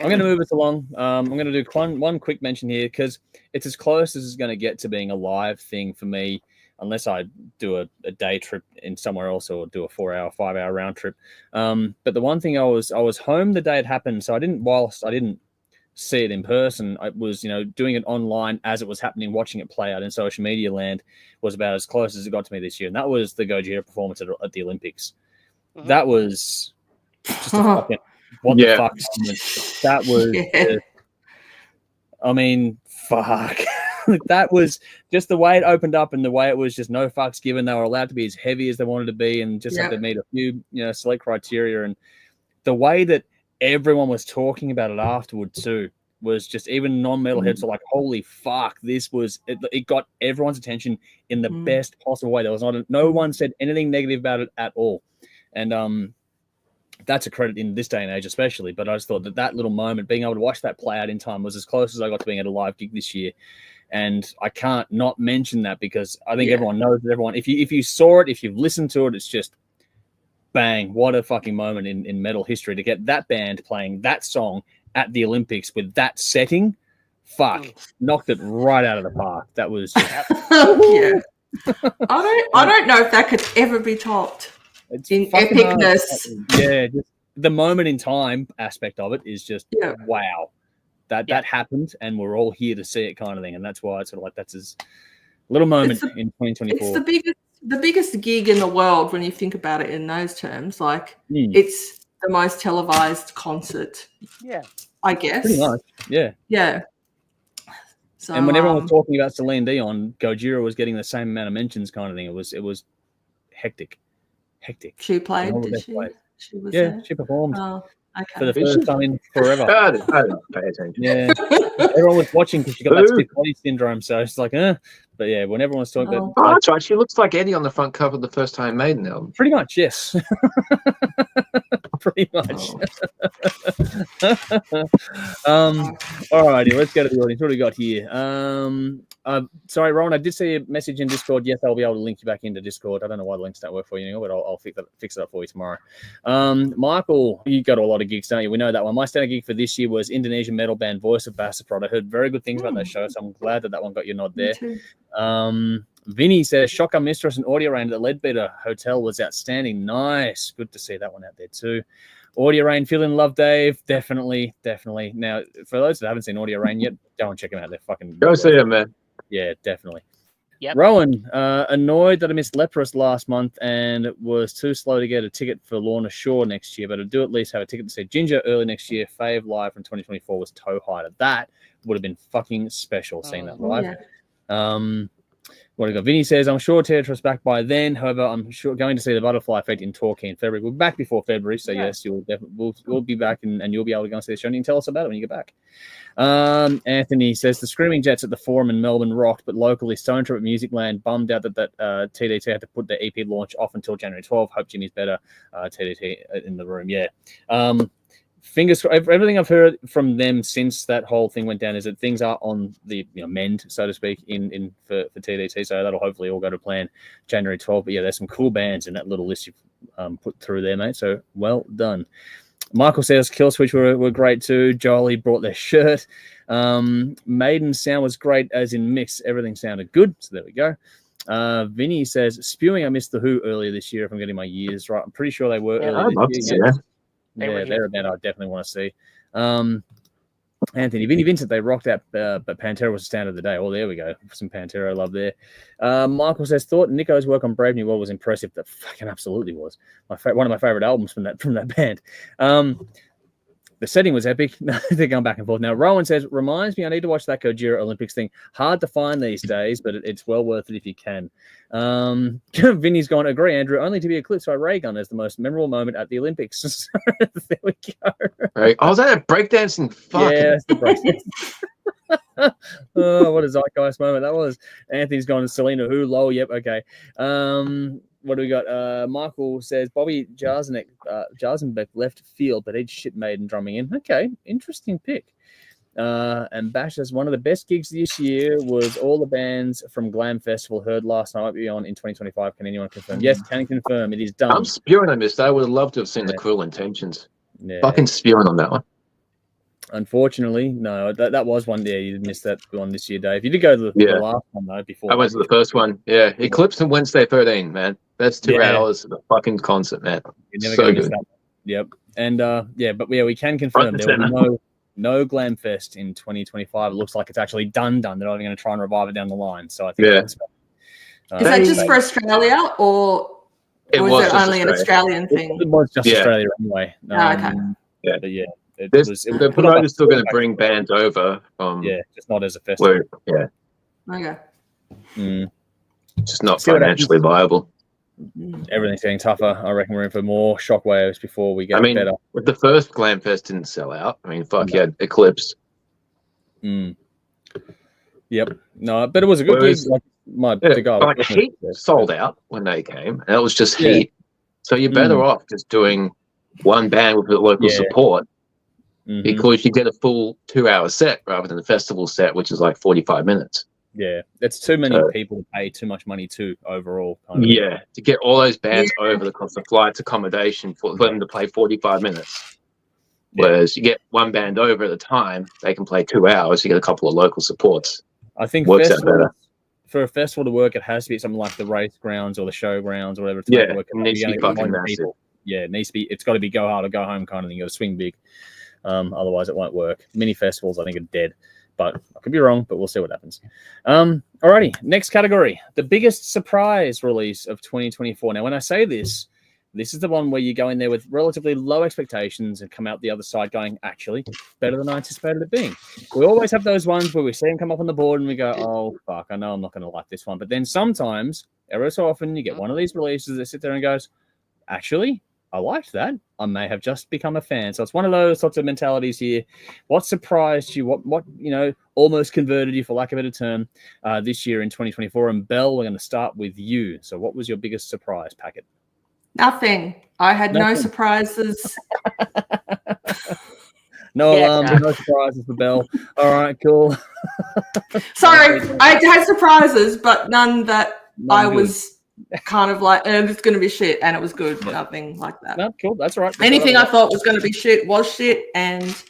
I'm going to move us along. I'm going to do one quick mention here because it's as close as it's going to get to being a live thing for me, unless I do a day trip in somewhere else or do a 4-hour, 5-hour round trip. But the one thing I was home the day it happened, so whilst I didn't see it in person, I was doing it online as it was happening, watching it play out in social media land was about as close as it got to me this year, and that was the Gojira performance at the Olympics. That was just a fucking. What the fuck? That was, I mean, fuck. That was just the way it opened up and the way it was just no fucks given. They were allowed to be as heavy as they wanted to be and just had to meet a few, select criteria. And the way that everyone was talking about it afterward too was just even non-metalheads are like, holy fuck, this was, it got everyone's attention in the best possible way. There was no one said anything negative about it at all. And, that's a credit in this day and age, especially. But I just thought that little moment, being able to watch that play out in time, was as close as I got to being at a live gig this year. And I can't not mention that because I think everyone knows that everyone. If you saw it, if you've listened to it, it's just bang! What a fucking moment in metal history to get that band playing that song at the Olympics with that setting. Fuck, knocked it right out of the park. That was just, I don't know if that could ever be topped. It's in epicness. Just the moment in time aspect of it is just wow. that happened, and we're all here to see it, kind of thing. And that's why it's sort of like that's his little moment in 2024. It's the biggest gig in the world when you think about it in those terms. Like it's the most televised concert. Yeah, I guess. Pretty much. Yeah. Yeah. So, and when everyone was talking about Celine Dion, Gojira was getting the same amount of mentions, kind of thing. It was hectic. She played, did she? She was there? She performed okay. for the first time in forever. I didn't pay attention. Yeah, everyone was watching because she got that stiff body syndrome. So it's like, But yeah, when everyone's talking about, that's right. She looks like Eddie on the front cover of the First Time Maiden album. Pretty much, yes. Pretty much. All righty, let's go to the audience. What do we got here? Sorry, Ron, I did see a message in Discord. Yes, I'll be able to link you back into Discord. I don't know why the links don't work for you anymore, but I'll fix it up for you tomorrow. Michael, you got a lot of gigs, don't you? We know that one. My standard gig for this year was Indonesian metal band Voice of Bassprod. I heard very good things about that show, so I'm glad that one got your nod there. Vinny says Shotgun Mistress and Audio Rain at the Leadbeater Hotel was outstanding. Nice. Good to see that one out there too. Audio Rain, feeling love, Dave. Definitely. Now, for those that haven't seen Audio Rain yet, go and check them out. They're fucking go see them, man. Yeah, definitely. Yep. Rowan, annoyed that I missed Leprous last month and was too slow to get a ticket for Lorna Shore next year, but I do at least have a ticket to see Ginger early next year. Fave live from 2024 was Toe Hider. That would have been fucking special seeing that live. Yeah. What do we got? Vinny says, I'm sure Tetra's back by then. However, I'm sure going to see the Butterfly Effect in Torquay in February. We'll be back before February, so yes, we'll be back and you'll be able to go and see the show and you can tell us about it when you get back. Anthony says, the Screaming Jets at the Forum in Melbourne rocked, but locally Stone Trip Musicland bummed out that TDT had to put their EP launch off until January 12th. Hope Jimmy's better. TDT in the room, yeah. Fingers crossed. Everything I've heard from them since that whole thing went down is that things are on the mend, so to speak, in for TDT. So that'll hopefully all go to plan January 12th. But yeah, there's some cool bands in that little list you've put through there, mate. So well done. Michael says Killswitch were great too. Jolie brought their shirt. Maiden's sound was great, as in mix. Everything sounded good. So there we go. Vinny says Spewing. I missed the Who earlier this year. If I'm getting my years right, I'm pretty sure they were earlier this year. Yeah, they're a band I definitely want to see. Anthony, Vinny Vincent, they rocked out, but Pantera was the standard of the day. Oh, there we go. Some Pantera love there. Michael says, thought Nico's work on Brave New World was impressive. That fucking absolutely was. One of my favorite albums from that band. The setting was epic. They're going back and forth. Now, Rowan says, reminds me, I need to watch that Gojira Olympics thing. Hard to find these days, but it's well worth it if you can. Vinny's gone, agree, Andrew, only to be eclipsed by Ray Gun as the most memorable moment at the Olympics. So, there we go. Right. Oh, was that a breakdancing? Fuck. Yeah, that's the breakdance. Oh, what a zeitgeist moment that was. Anthony's gone to Selena Who, lol, yep, okay. What do we got? Michael says Bobby Jarzenbeck left field, but he'd shit Maiden drumming in. Okay, interesting pick. And Bash says one of the best gigs this year was all the bands from Glam Festival heard last night. Might be on in 2025. Can anyone confirm? Yes, can confirm. It is done. I'm spewing on this. I would have loved to have seen the Cruel Intentions. Yeah. Fucking spewing on that one. Unfortunately, no. That was one day you missed that one this year, Dave. You did go to the last one though. Before I went to the first one. Yeah, Eclipse on Wednesday 13, man. That's 2 hours of the fucking concert, man. You're never so good. That. Yep. And we can confirm there will be no Glam Fest in 2025. It looks like it's actually done. They're not even going to try and revive it down the line. So I think that's is that just for Australia or was it only an Australian thing? It was just Australia anyway. Okay. But yeah. The promoter's still going to bring bands over. Just not as a festival. Okay. Just not financially viable. Everything's getting tougher. I reckon we're in for more shockwaves before we get better. With the first Glam Fest didn't sell out. I mean, fuck, you had Eclipse. Yep. No, but it was a good gig. Heat sold out when they came, and it was just Heat. So you're better off just doing one band with the local support because you get a full 2-hour set rather than the festival set, which is like 45 minutes. Yeah, that's too many people to pay too much money to overall. To get all those bands over the cost of flights, accommodation for them to play 45 minutes. Whereas you get one band over at a time, they can play 2 hours. You get a couple of local supports. I think works out better. For a festival to work, it has to be something like the race grounds or the show grounds or whatever. It needs to be fucking massive. Yeah, it needs to be. It's got to be go hard or go home kind of thing. You got to swing big. Otherwise, it won't work. Mini festivals, I think, are dead. But I could be wrong, but we'll see what happens. Alrighty, next category. The biggest surprise release of 2024. Now, when I say this is the one where you go in there with relatively low expectations and come out the other side going, actually, better than I anticipated it being. We always have those ones where we see them come up on the board and we go, oh, fuck, I know I'm not going to like this one. But then sometimes, ever so often, you get one of these releases that sit there and goes, actually, I liked that. I may have just become a fan. So it's one of those sorts of mentalities here. What surprised you? What almost converted you, for lack of a better term, this year in 2024? And Belle, we're going to start with you. So what was your biggest surprise, Packet? Nothing. I had no surprises. No alarms, no surprises for Belle. All right, cool. Sorry, I had surprises, but none that I was kind of like, it's going to be shit, and it was good. Yeah. Nothing like that. No, cool. That's all right. Anything I thought was going to be shit was shit, and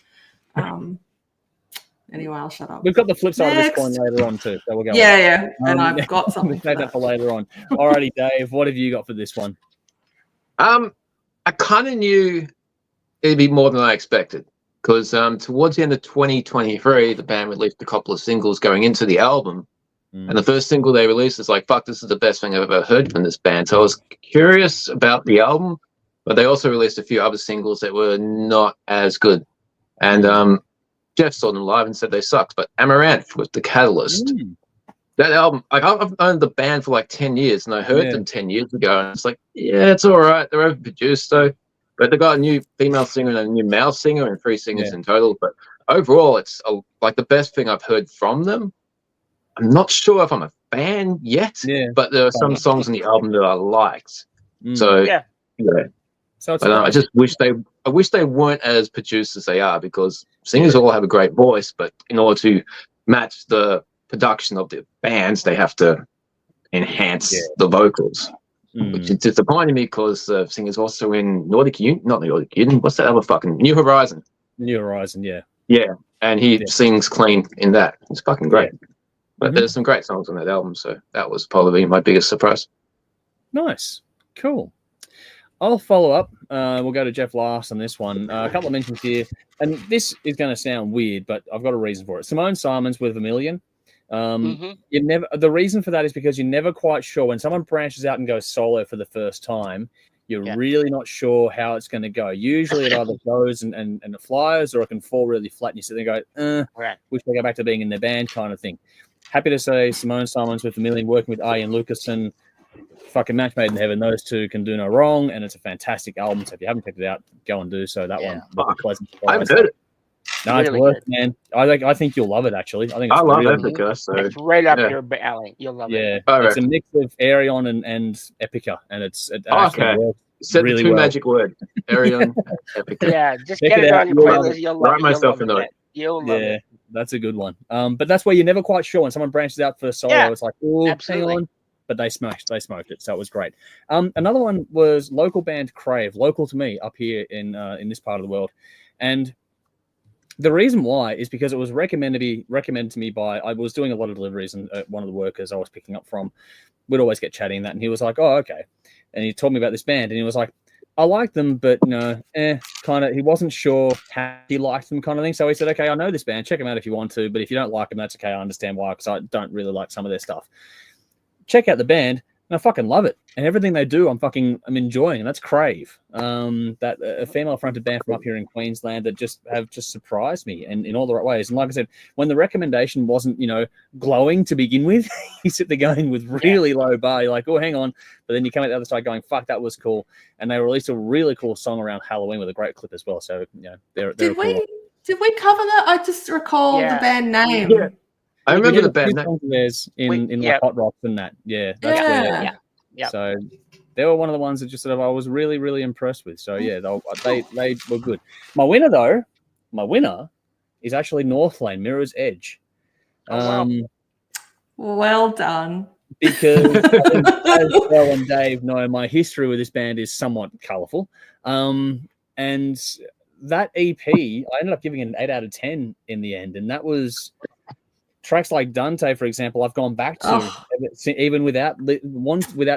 anyway, I'll shut up. We've got the flip side of this coin later on too, so we'll go. Yeah, and I've got something. Save that for later on. Alrighty, Dave, what have you got for this one? I kind of knew it'd be more than I expected, because towards the end of 2023, the band released a couple of singles going into the album. And the first single they released is like, fuck, this is the best thing I've ever heard from this band. So I was curious about the album, but they also released a few other singles that were not as good. And Jeff saw them live and said they sucked. But Amaranth was the catalyst. That album, like, I've known the band for like 10 years, and I heard them 10 years ago, and it's like, yeah, it's all right. They're overproduced, though. But they got a new female singer and a new male singer and 3 singers in total. But overall, it's like the best thing I've heard from them. I'm not sure if I'm a fan yet, but there are some songs on the album that I liked. So yeah. So but, I just wish they weren't as produced as they are, because singers all have a great voice, but in order to match the production of the bands, they have to enhance the vocals, which is disappointing me, because the singer's also in not Nordic Union. What's that other fucking New Horizon? New Horizon, yeah, and he sings clean in that. It's fucking great. But there's some great songs on that album, so that was probably my biggest surprise. Nice, cool. I'll follow up. We'll go to Jeff last on this one. A couple of mentions here, and this is going to sound weird, but I've got a reason for it. Simone Simons with Vermilion. You never. The reason for that is because you're never quite sure when someone branches out and goes solo for the first time. You're really not sure how it's going to go. Usually, it either goes and it flies, or it can fall really flat, and you sit there and go, wish they go back to being in their band, kind of thing. Happy to say Simone Simons with Vermilion, working with Ian Lucassen, fucking match made in heaven. Those two can do no wrong, and it's a fantastic album. So if you haven't checked it out, go and do so. That one was a pleasant surprise. I haven't heard it. No, it's worth it, man. I think you'll love it. Actually, I think it's love really Epica. So it's right up your alley. You'll love it. It's a mix of Arion and Epica, and it actually works. Said really the 2 well. magic word, Arion, Epica. Yeah, just get it on your playlist. You'll love it. Myself a note. You'll love it. That's a good one. But that's where you're never quite sure when someone branches out for a solo. It's like, oh, hang on. But they smoked it, so it was great. Another one was local band Crave, local to me up here in this part of the world, and the reason why is because it was recommended to me by, I was doing a lot of deliveries, and one of the workers I was picking up from would always get chatting that, and he was like, oh, okay, and he told me about this band, and he was like, I like them, but kind of, he wasn't sure how he liked them, kind of thing. So he said, okay, I know this band, check them out if you want to, but if you don't like them, that's okay. I understand why, because I don't really like some of their stuff. Check out the band, and I fucking love it. And everything they do, I'm enjoying, and that's Crave. That a female-fronted band from up here in Queensland that just surprised me and in all the right ways. And like I said, when the recommendation wasn't, glowing to begin with, you sit there going with really low bar. You're like, oh, hang on. But then you come out the other side going, fuck, that was cool. And they released a really cool song around Halloween with a great clip as well. So, they're did cool. we cover that? I just recall the band name. Yeah. I remember the band in like Hot Rocks and that. Yeah. That's where. Yeah. So they were one of the ones that just I was really, really impressed with. So yeah, they were good. My winner is actually North Lane, Mirror's Edge. Well done. Because as Belle and Dave know, my history with this band is somewhat colourful. And that EP, I ended up giving it an 8 out of 10 in the end, and that was tracks like Dante, for example, I've gone back to even without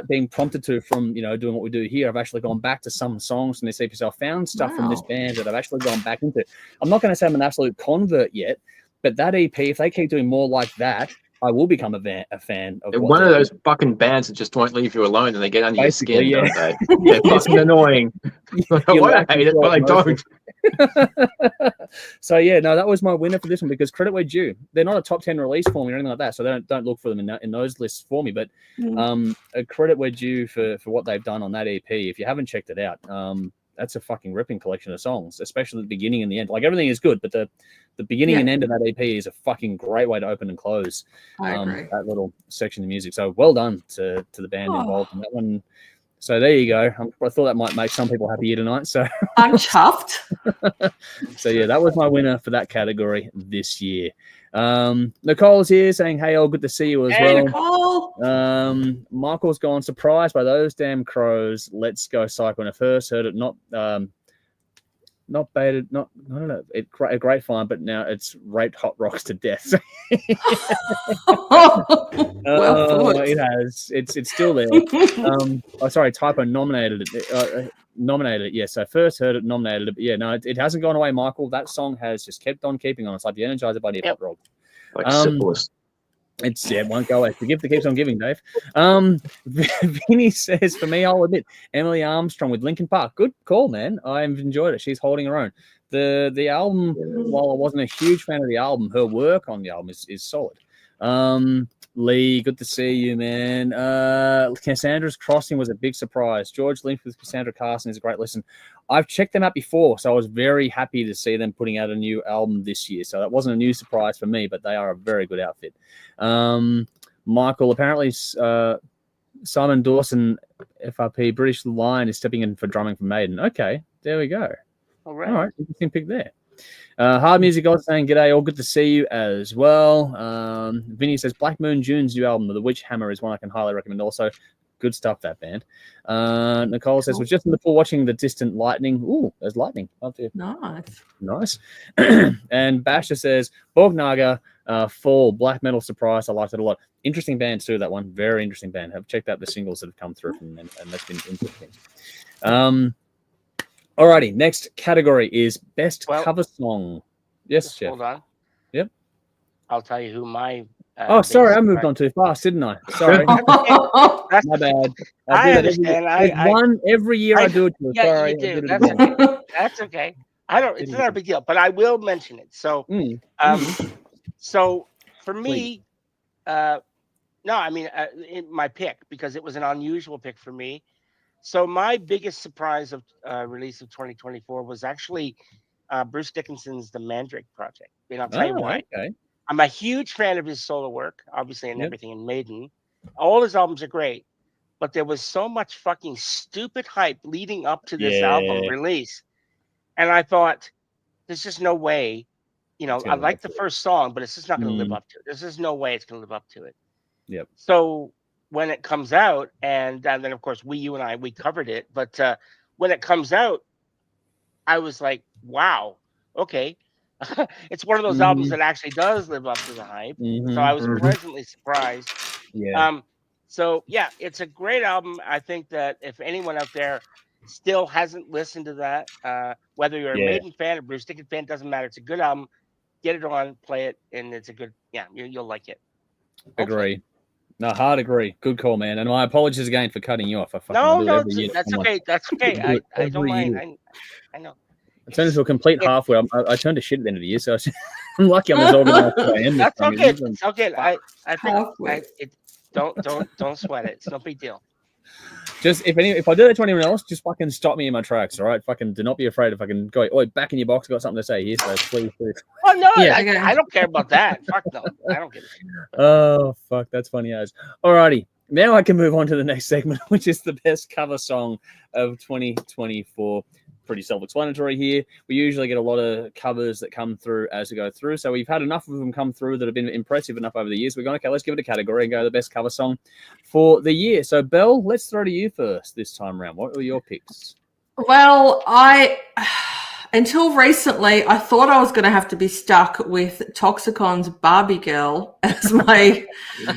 being prompted to from doing what we do here. I've actually gone back to some songs from this EP. So I found stuff from this band that I've actually gone back into. I'm not going to say I'm an absolute convert yet, but that EP, if they keep doing more like that, I will become a fan of one of those fucking bands that just won't leave you alone, and they get under your skin, don't they? They're fucking annoying. I want to hate it, but I don't. So yeah, no, that was my winner for this one because credit where due. They're not a top 10 release for me or anything like that, so don't look for them in those lists for me. But a credit where due for what they've done on that EP. If you haven't checked it out, that's a fucking ripping collection of songs, especially the beginning and the end. Like everything is good, but the beginning and end of that EP is a fucking great way to open and close that little section of music. So well done to the band involved in that one. So there you go. I thought that might make some people happy here tonight. So I'm chuffed. So yeah, that was my winner for that category this year. Nicole's here saying, "Hey, all good to see you as well." Nicole. Michael's gone surprised by those damn crows. Let's go psych. When I first heard it, not baited, I don't know, a great find, but now it's raped Hot Rocks to death. It has. It's still there. Typo nominated it. Yeah, so first heard it, nominated it, but yeah, no, it hasn't gone away, Michael. That song has just kept on keeping on. It's like the Energizer Bunny of Hot Rock. Like syphilis. It won't go away. It's the gift that keeps on giving, Dave. Vinny says, for me, I'll admit, Emily Armstrong with Linkin Park. Good call, man. I've enjoyed it. She's holding her own. The album, while I wasn't a huge fan of the album, her work on the album is solid. Lee, good to see you, man. Cassandra's Crossing was a big surprise. George Lynch with Cassandra Carson is a great listen. I've checked them out before, so I was very happy to see them putting out a new album this year. So that wasn't a new surprise for me, but they are a very good outfit. Michael, apparently Simon Dawson, FRP, British Lion, is stepping in for drumming for Maiden. Okay, there we go. All right, interesting pick there. Hard Music God saying, "G'day, all good to see you as well." Vinny says, "Black Moon June's new album, The Witch Hammer, is one I can highly recommend. Also, good stuff, that band." Nicole says, "Was just in the pool watching The Distant Lightning." Ooh, there's lightning up there. Nice. And Basher says, "Borgnaga, Fall, black metal surprise. I liked it a lot. Interesting band too. That one, very interesting band. Have checked out the singles that have come through from them, and that's been interesting." Alrighty, next category is best cover song. Yes, Chef. Hold on. Yep. I'll tell you who my. Sorry, I moved on too fast, didn't I? Sorry. My bad. I understand. Every year I do it. Sorry. You do. That's okay. That's okay. It's not a big deal, but I will mention it. So, so for me, my pick, because it was an unusual pick for me. So my biggest surprise of release of 2024 was actually Bruce Dickinson's The Mandrake Project. And I'll tell you why. Okay. I'm a huge fan of his solo work, obviously, and everything in Maiden. All his albums are great, but there was so much fucking stupid hype leading up to this album release. And I thought, there's just no way, I like the first song, but it's just not going to live up to it. There's just no way it's going to live up to it. Yep. So when it comes out, and then of course you and I covered it, but when it comes out, I was like, wow, okay. It's one of those albums that actually does live up to the hype. So I was pleasantly surprised. So yeah, it's a great album. I think that if anyone out there still hasn't listened to that, whether you're a Maiden fan or Bruce Dickinson fan, doesn't matter. It's a good album. Get it on, play it, and it's a good, you'll like it. Agree. No, hard agree. Good call, man. And my apologies again for cutting you off. No, that's okay. That's okay. I don't mind. I know. I turned into a complete halfway. I turned to shit at the end of the year, so I'm lucky I'm as organized as I am. That's okay. It's okay. I think don't sweat it. It's no big deal. Just if I do that to anyone else, just fucking stop me in my tracks, all right? Fucking do not be afraid if I can go, back in your box, I've got something to say here, so please. Oh, no, I don't care about that. Fuck no. I don't give a shit. Oh, fuck, that's funny as. All righty. Now I can move on to the next segment, which is the best cover song of 2024. Pretty self-explanatory here. We usually get a lot of covers that come through as we go through. So we've had enough of them come through that have been impressive enough over the years. We're going, okay, let's give it a category and go to the best cover song for the year. So, Belle, let's throw to you first this time around. What are your picks? Well, until recently, I thought I was going to have to be stuck with Toxicon's Barbie Girl as my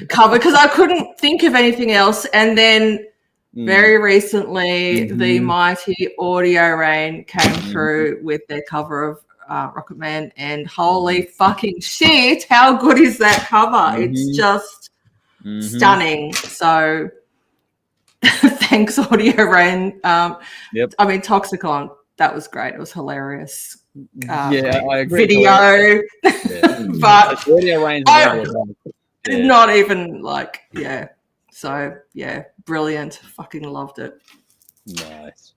cover because I couldn't think of anything else. And then very recently, the mighty Audio Rain came through with their cover of Rocket Man, and holy fucking shit, how good is that cover? It's just stunning. So thanks, Audio Rain. I mean, Toxicon. That was great. It was hilarious. I agree. Video, but Audio Range not even like, So brilliant. Fucking loved it. Nice.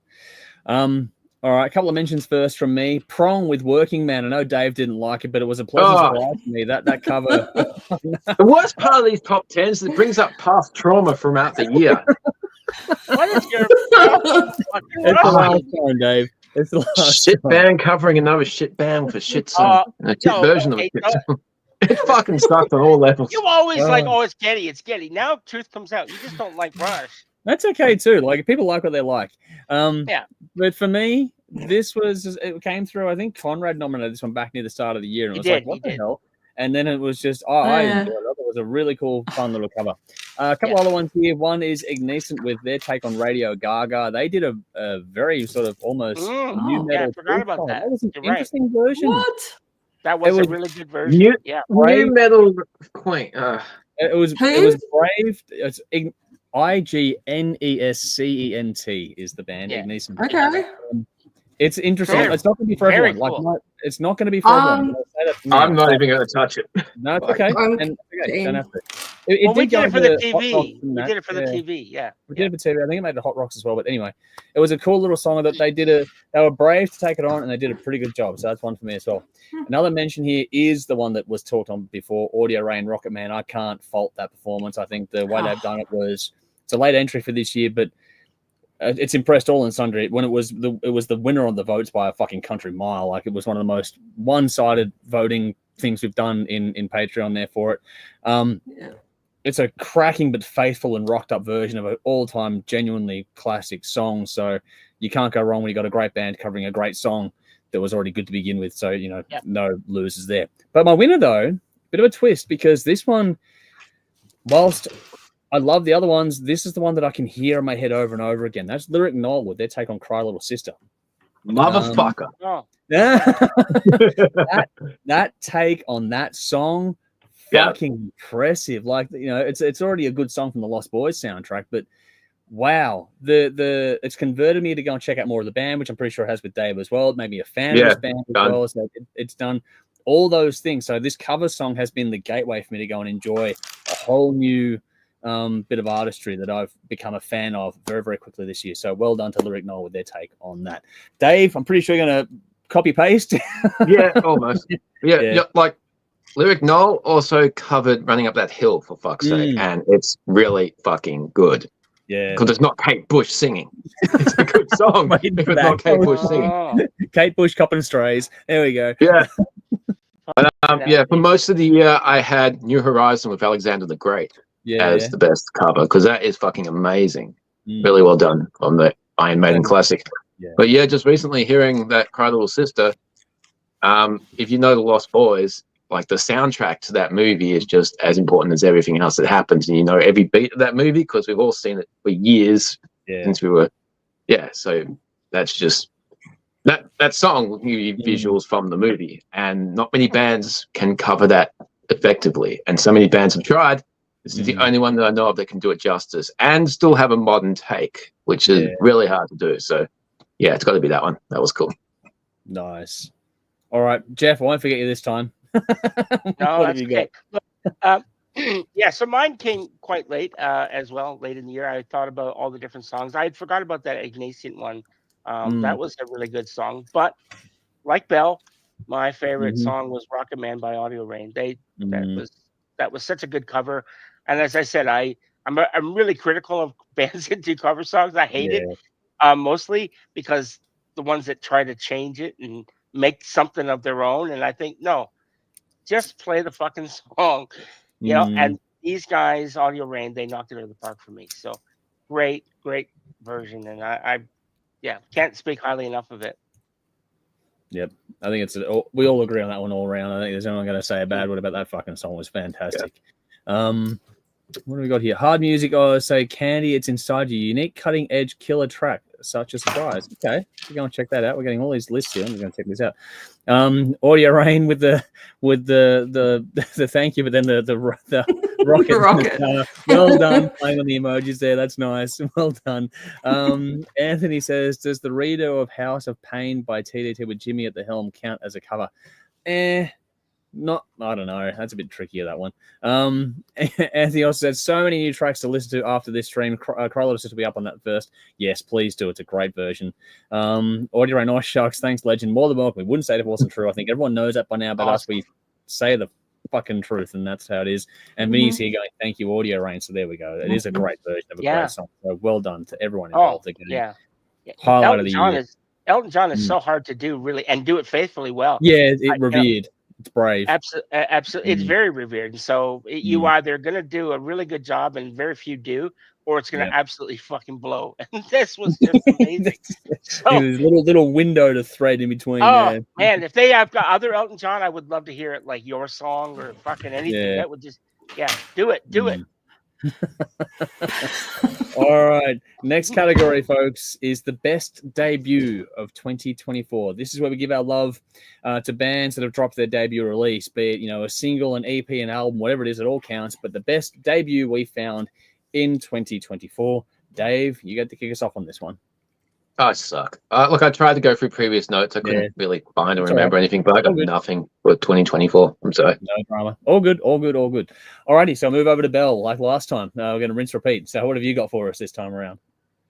All right, a couple of mentions first from me. Prong with Working Man. I know Dave didn't like it, but it was a pleasant surprise to me. That cover. The worst part of these top tens is it brings up past trauma throughout the year. What is your? It's the last time, Dave. It's the last shit time. band covering another shit band for shit song. A shit version of it. It fucking sucks on all levels. You always it's Getty. It's Getty. Now truth comes out. You just don't like Rush. That's okay too. Like people like what they like. But for me, it came through. I think Conrad nominated this one back near the start of the year, and I was like, "What the hell?" And then it was just, I enjoyed it. It was a really cool, fun little cover. A couple other ones here. One is Ignition with their take on Radio Gaga. They did a very sort of almost new metal. I forgot about that. That was an interesting version. What? That was a really good version. New metal queen. It was Brave. It's IGNESCENT is the band. Ignition. Okay. It's interesting. It's not going to be for everyone. Cool. It's not going to be for everyone. I'm not even going to touch it. No, it's okay. Don't have to. We did it for the TV. We did it for the TV. Yeah. We did it for TV. I think it made the Hot Rocks as well. But anyway, it was a cool little song that they did. They were brave to take it on, and they did a pretty good job. So that's one for me as well. Another mention here is the one that was talked on before, Audio Rain, Rocket Man. I can't fault that performance. I think the way they've done it it's a late entry for this year, but it's impressed all and sundry. When it was the winner on the votes by a fucking country mile. Like it was one of the most one-sided voting things we've done in Patreon there for it. It's a cracking but faithful and rocked up version of an all-time genuinely classic song. So you can't go wrong when you got a great band covering a great song that was already good to begin with. So no losers there. But my winner though, bit of a twist, because this one, whilst I love the other ones, this is the one that I can hear in my head over and over again. That's Lyric Knoll with their take on Cry Little Sister. Motherfucker. That take on that song, fucking impressive. Like, it's already a good song from the Lost Boys soundtrack, but wow, it's converted me to go and check out more of the band, which I'm pretty sure it has with Dave as well. It made me a fan of this band as well. So it's done all those things. So this cover song has been the gateway for me to go and enjoy a whole new bit of artistry that I've become a fan of very, very quickly this year. So well done to Lyric Knoll with their take on that. Dave, I'm pretty sure you're going to copy paste. Yeah, almost. Yeah, like Lyric Knoll also covered Running Up That Hill, for fuck's sake, and it's really fucking good. Yeah, because it's not Kate Bush singing. It's a good song. If it's not Kate Bush singing. Kate Bush, Coppin' Strays. There we go. Yeah. For most of the year, I had New Horizon with Alexander the Great as the best cover, because that is fucking amazing. Really well done on the Iron Maiden classic. Yeah. But just recently hearing that Cry Little Sister, if you know the Lost Boys, like the soundtrack to that movie is just as important as everything else that happens, and you know every beat of that movie because we've all seen it for years since we were. So that's just that song will give you visuals from the movie, and not many bands can cover that effectively, and so many bands have tried. This is the only one that I know of that can do it justice and still have a modern take, which is really hard to do. So it's got to be that one. That was cool. Nice. All right, Jeff, I won't forget you this time. No, that's okay. Look, so mine came quite late as well, late in the year. I thought about all the different songs. I had forgot about that Ignatian one. That was a really good song. But like Bell, my favorite song was Rocket Man by Audio Rain. That was such a good cover. And as I said, I'm really critical of bands that do cover songs. I hate it mostly because the ones that try to change it and make something of their own. And I think, no, just play the fucking song, you know. And these guys, Audio Rain, they knocked it out of the park for me. So great version. And I can't speak highly enough of it. Yep. I think we all agree on that one all around. I think there's no one going to say a bad word about that fucking song. It was fantastic. Yeah. What do we got here? Hard music. Oh, say Candy, It's Inside You. Unique, cutting edge, killer track. Such a surprise. Okay, we're going to check that out. We're getting all these lists here. I'm going to check this out. Audio Rain with the thank you, but then the rocket. Well done, playing on the emojis there. That's nice. Well done. Anthony says, does the reader of House of Pain by TDT with Jimmy at the helm count as a cover? Not, I don't know. That's a bit trickier, that one. Anthony also said, so many new tracks to listen to after this stream. Cryologist will be up on that first. Yes, please do. It's a great version. Audio Rain, Nice Sharks. Thanks, legend. More than welcome. We wouldn't say it if it wasn't true. I think everyone knows that by now, but us, we say the fucking truth, and that's how it is. And Vinny's here going, thank you, Audio Rain. So there we go. It is a great version of a great song. So well done to everyone involved. Again. Highlight of the year. Elton John is so hard to do, really, and do it faithfully well. Yeah, revered. It's brave. Absolutely. It's very revered. And so you either going to do a really good job, and very few do, or it's going to absolutely fucking blow. And this was just amazing. So, there's a little window to thread in between. Oh, man. If they have got other Elton John, I would love to hear it, like Your Song or fucking anything. That would just, do it. Do it. All right. Next category, folks, is the best debut of 2024. This is where we give our love to bands that have dropped their debut release, be it, a single, an EP, an album, whatever it is, it all counts. But the best debut we found in 2024. Dave, you get to kick us off on this one. I suck. Look, I tried to go through previous notes. I couldn't really find or remember anything, but I got nothing for 2024. I'm sorry. No drama. All good. Alrighty, so move over to Belle like last time. We're going to rinse, repeat. So what have you got for us this time around?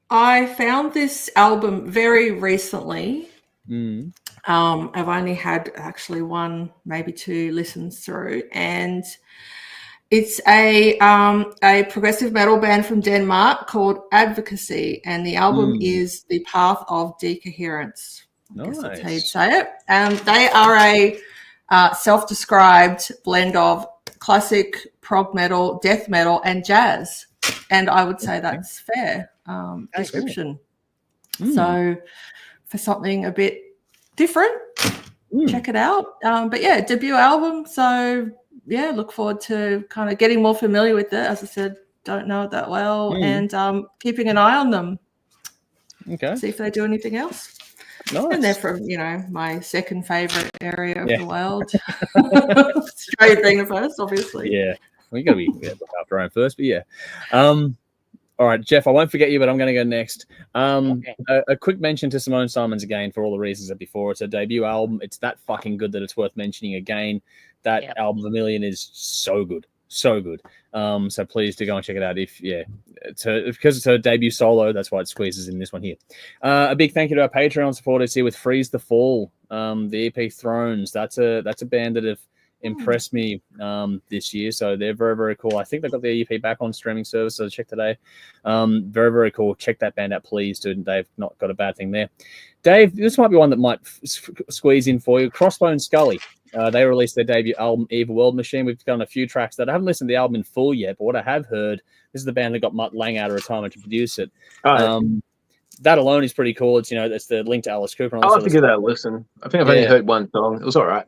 I found this album very recently. I've only had actually one, maybe two listens through, and it's a progressive metal band from Denmark called Advocacy, and the album is The Path of Decoherence. I guess that's how you'd say it. They are a self-described blend of classic prog metal, death metal, and jazz, and I would say that's fair description. So for something a bit different, check it out. But yeah, debut album, so yeah, look forward to kind of getting more familiar with it. As I said, don't know it that well, and keeping an audience on them. Okay. See if they do anything else. Nice. And they're from, my second favorite area of the world. Australia being the first, obviously. Yeah. We got to be look after our own first, but yeah. All right, Jeff, I won't forget you, but I'm going to go next. A quick mention to Simone Simons again for all the reasons that before. It's a debut album. It's that fucking good that it's worth mentioning again. That album, Vermilion, is so good. So good. So please do go and check it out. Because it's her debut solo, that's why it squeezes in this one here. A big thank you to our Patreon supporters here with Freeze the Fall, the EP Thrones. That's a band that have impressed me this year, so they're very, very cool. I think they've got their EP back on streaming service, so check today. Very, very cool. Check that band out, please, dude. They've not got a bad thing there. Dave, this might be one that might squeeze in for you. Crossbone Scully. They released their debut album, Evil World Machine. We've done a few tracks that I haven't listened to the album in full yet, but what I have heard, this is the band that got Mutt Lang out of retirement to produce it. That alone is pretty cool. It's it's the link to Alice Cooper. I'll have to give that a listen. I think I've only heard one song. It was all right.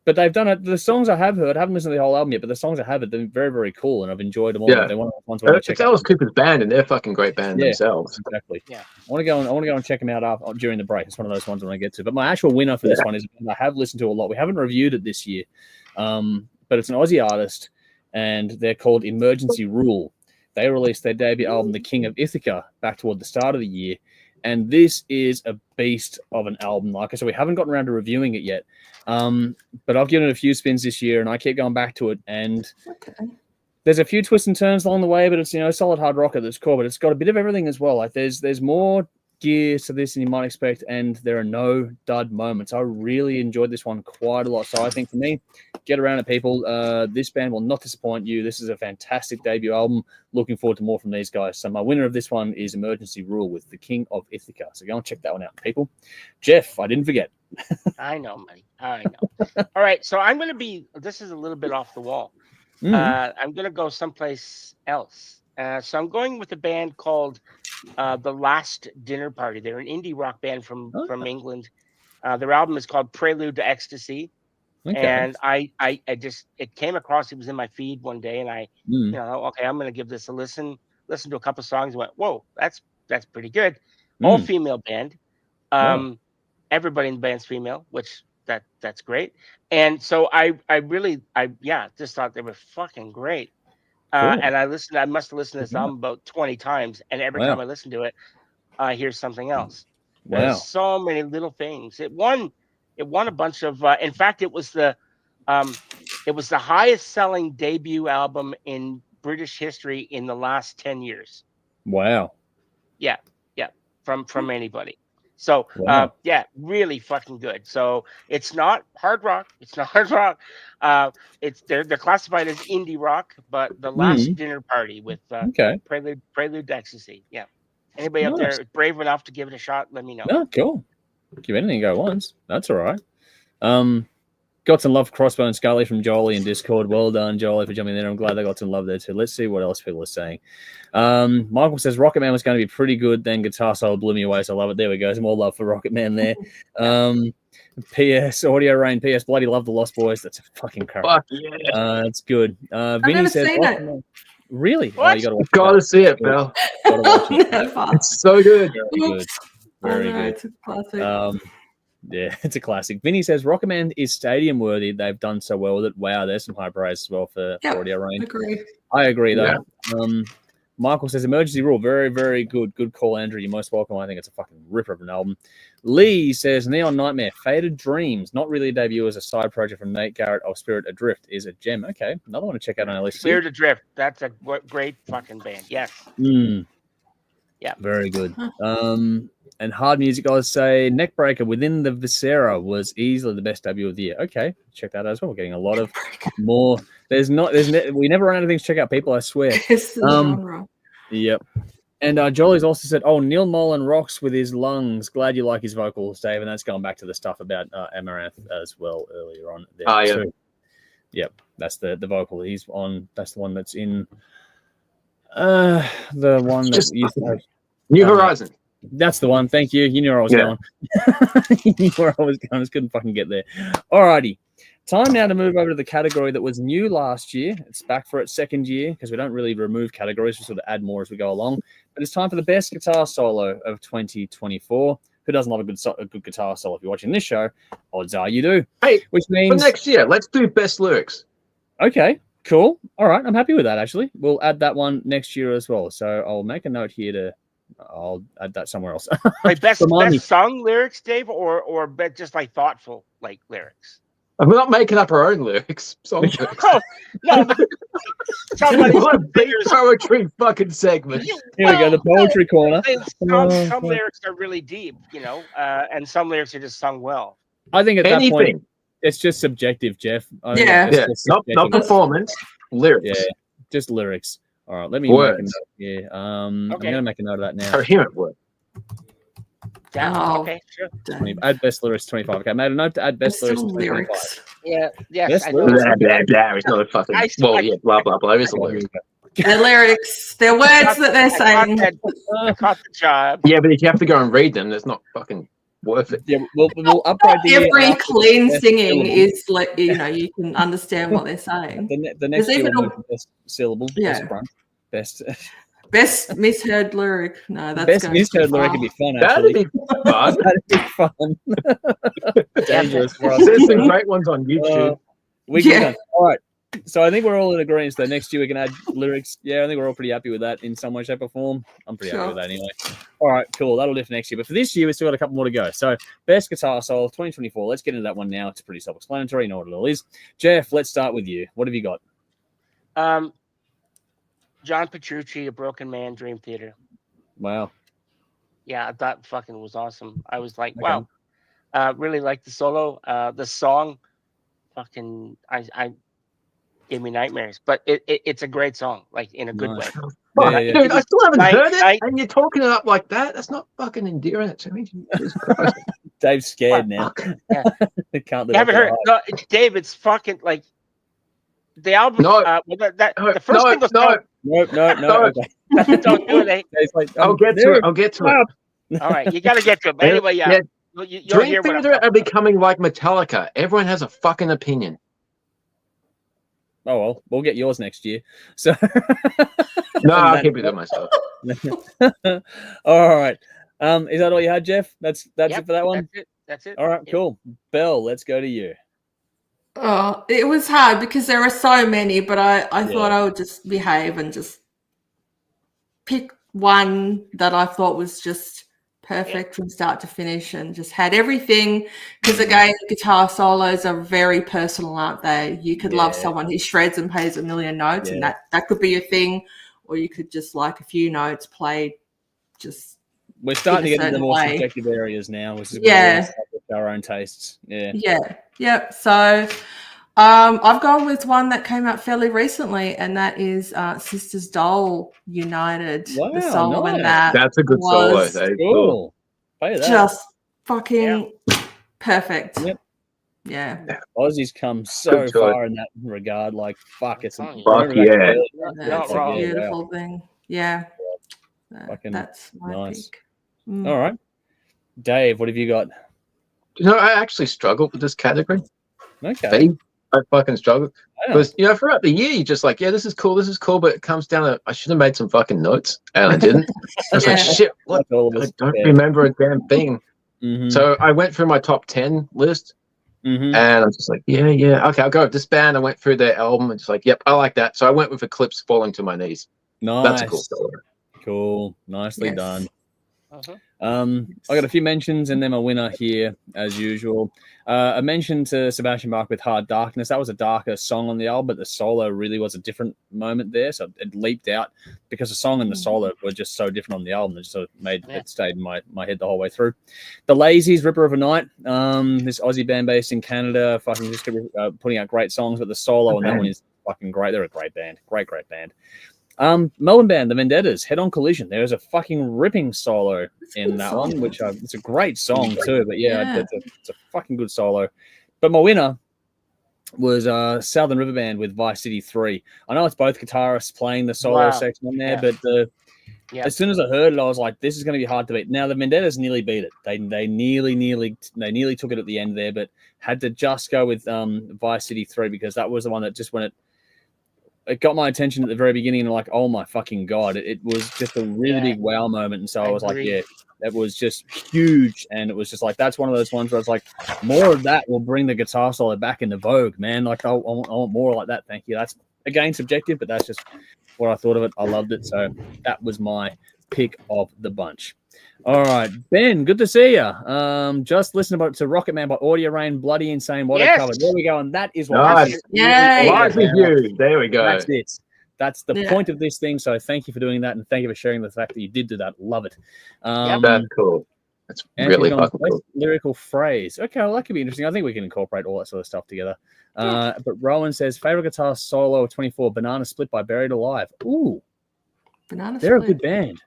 But they've done it. The songs I have heard, I haven't listened to the whole album yet, but the songs I have, they're very, very cool, and I've enjoyed them all. Yeah. They're one of the ones I it's Alice Cooper's band, and they're a fucking great band themselves. Exactly. Yeah. I want to go and check them out during the break. It's one of those ones I want to get to. But my actual winner for this one is I have listened to a lot. We haven't reviewed it this year, but it's an Aussie artist, and they're called Emergency Rule. They released their debut album, The King of Ithaca, back toward the start of the year. And this is a beast of an album. Like I said, we haven't gotten around to reviewing it yet. But I've given it a few spins this year, and I keep going back to it. And there's a few twists and turns along the way, but it's solid hard rock at its core. But it's got a bit of everything as well. Like there's more gear to this than you might expect, and there are no dud moments. I really enjoyed this one quite a lot. So I think for me, get around it, people. This band will not disappoint you. This is a fantastic debut album. Looking forward to more from these guys. So my winner of this one is Emergency Rule with The King of Ithaca. So go and check that one out, people. Jeff, I didn't forget. I know, buddy. I know. All right, so I'm going to this is a little bit off the wall. I'm going to go someplace else. So I'm going with a band called The Last Dinner Party. They're an indie rock band from England. Their album is called Prelude to Ecstasy. Okay. And I just, it came across, it was in my feed one day, and I, okay, I'm going to give this a listen to a couple songs, and went, whoa, that's pretty good. All female band. Everybody in the band's female, which that's great. And so I just thought they were fucking great. Cool. And I must have listened to this album about 20 times, and every time I listen to it, I hear something else. Wow. There's so many little things. It won a bunch of, in fact, it was the highest selling debut album in British history in the last 10 years. Wow. Yeah. From anybody. So really fucking good. So it's not hard rock. They're classified as indie rock, but the Last Dinner Party with Prelude to Ecstasy. Yeah. Anybody out there brave enough to give it a shot, let me know. No, cool. Give anything a go once. That's all right. Got some love, Crossbow and Scully from Jolie in Discord. Well done, Jolie, for jumping in. I'm glad they got some love there too. Let's see what else people are saying. Michael says Rocket Man was going to be pretty good, then guitar solo blew me away, so I love it. There we go. Some more love for Rocket Man there. P.S. Audio Rain. P.S. Bloody love the Lost Boys. That's a fucking crap. Fuck yeah. That's good. Vinny says, really? What? You gotta see it, Bill. It's so good. Very good. Very good. It's a classic. Yeah, it's a classic. Vinny says Rocket Man is stadium worthy. They've done so well with it. Wow, there's some high praise as well for Audio Rain. I agree though. Yeah. Michael says Emergency Rule, very, very good. Good call, Andrew. You're most welcome. I think it's a fucking ripper of an album. Lee says Neon Nightmare, Faded Dreams, not really a debut as a side project from Nate Garrett of Spirit Adrift, is a gem. Okay, another one to check out on our list. Spirit Adrift, that's a great fucking band. Yes. Yeah. Very good. And hard music, I would say Neckbreaker Within the Viscera was easily the best debut of the year. Okay, check that out as well. We're getting a lot of more. We never run out of things to check out, people, I swear. Yep. And Jolie's also said, Neil Mullen rocks with his lungs. Glad you like his vocals, Dave. And that's going back to the stuff about Amaranth as well earlier on there too. Yep, that's the vocal he's on. That's the one that's in the one that used to have New Horizon. That's the one. Thank you. You knew where I was going. You knew where I was going. I just couldn't fucking get there. Alrighty. Time now to move over to the category that was new last year. It's back for its second year because we don't really remove categories. We sort of add more as we go along. But it's time for the best guitar solo of 2024. Who doesn't love a good guitar solo? If you're watching this show, odds are you do. Hey, which means for next year, let's do best lyrics. Okay, cool. All right, I'm happy with that, actually. We'll add that one next year as well. So I'll make a note here I'll add that somewhere else. Like best song lyrics, Dave, or just like thoughtful like lyrics? We're not making up our own lyrics. Song lyrics. No. What a big poetry fucking segment. Here we go, the poetry corner. Some lyrics are really deep, and some lyrics are just sung well. I think at that point, it's just subjective, Jeff. Not performance, lyrics. Yeah, just lyrics. All right, let me make a note here. I'm going to make a note of that now. Coherent word. Okay, sure. Add best lyrics 25. Okay, I made a note to add best lyrics 25. Yeah, best lyrics. Blah. It's not a fucking. Blah blah blah. It's a lyric. Their lyrics, their words that they're saying. I caught the job. Yeah, but if you have to go and read them, that's not fucking worth it. Yeah, we'll upgrade every clean singing is like you can understand what they're saying. The next best syllable. Best misheard lyric. No, that's best misheard lyric would be fun. That'd be fun. That'd be fun. Dangerous for us. There's some great ones on YouTube. All right. So I think we're all in agreement that next year we can add lyrics. Yeah, I think we're all pretty happy with that in some way, shape, or form. I'm pretty happy with that anyway. All right, cool. That'll do for next year. But for this year, we've still got a couple more to go. So best guitar solo 2024. Let's get into that one now. It's pretty self-explanatory. You know what it all is. Jeff, let's start with you. What have you got? John Petrucci, A Broken Man, Dream Theater. Wow. Yeah, that fucking was awesome. I was like, wow. Really liked the solo. The song, fucking, I gave me nightmares. But it's a great song, like in a good way. Yeah. Dude, I still haven't heard it, and you're talking it up like that. That's not fucking endearing to me. Dave's scared now. Yeah. Can't you haven't heard? No, Dave, it's fucking like the album. The first thing was No. Okay. Don't do it. I'll get to it. All right, you got to get to it. But anyway, You'll hear Dream what Theater are becoming like Metallica. Everyone has a fucking opinion. Oh well, we'll get yours next year. So no, I'll keep it to myself. All right. Is that all you had, Jeff? That's it for that one. That's it. All right, cool. Belle, let's go to you. Oh, it was hard because there are so many, but I thought I would just behave and just pick one that I thought was just perfect from start to finish and just had everything. Because again, guitar solos are very personal, aren't they? You could love someone who shreds and plays a million notes, and that could be your thing, or you could just like a few notes played just. We're starting to get into the more subjective areas now, which is our own tastes. Yep. So I've gone with one that came out fairly recently, and that is Sisters Dole United. Wow, the solo in that's a good solo. That is cool. Just fucking perfect. Yep. Yeah. Aussies come so far in that regard. Like, fuck, it's a beautiful thing. Yeah. That's my pick. All right. Dave, what have you got? You know, I actually struggled with this category. Okay. I fucking struggled. Because, you know, throughout the year, you're just like, yeah, this is cool, but it comes down to, I should have made some fucking notes, and I didn't. I was like, shit, what? I don't remember a damn thing. So I went through my top 10 list, and I'm just like, okay, I'll go with this band. I went through their album, and just like, yep, I like that. So I went with Eclipse Falling to My Knees. Nice. That's a cool story. Cool. Nicely done. I got a few mentions and then a winner here as usual. A mention to Sebastian Bach with Hard Darkness. That was a darker song on the album, but the solo really was a different moment there. So it leaped out because the song and the solo were just so different on the album. It sort of made it stayed in my head the whole way through. The Lazies, Ripper of a Night. This Aussie band based in Canada, fucking just putting out great songs, but the solo on that one is fucking great. They're a great band. Great band. Melbourne band, the Vendettas, Head On Collision. There's a fucking ripping solo in that one, which it's a great song too. But it's a fucking good solo. But my winner was Southern River Band with Vice City 3. I know it's both guitarists playing the solo section on there, but as soon as I heard it, I was like, this is going to be hard to beat. Now the Vendettas nearly beat it. They nearly took it at the end there, but had to just go with Vice City 3 because that was the one that just when it got my attention at the very beginning, and like, oh my fucking god, it was just a really big wow moment. And so I was like, that was just huge. And it was just like, that's one of those ones where it's like, more of that will bring the guitar solo back into vogue, man. Like, I want more like that. Thank you. That's again subjective, but that's just what I thought of it. I loved it. So that was my pick of the bunch. All right, Ben, good to see you. Just listen to Rocket Man by Audio Rain, Bloody Insane, what I covered. There we go, and that is what nice. Live review. There we go. That's it. That's the point of this thing. So thank you for doing that, and thank you for sharing the fact that you did do that. Love it. That's cool. That's really fucking cool. Lyrical phrase. Okay, well, that could be interesting. I think we can incorporate all that sort of stuff together. But Rowan says, favorite guitar solo of 24, Banana Split by Buried Alive. Ooh. They're a good band.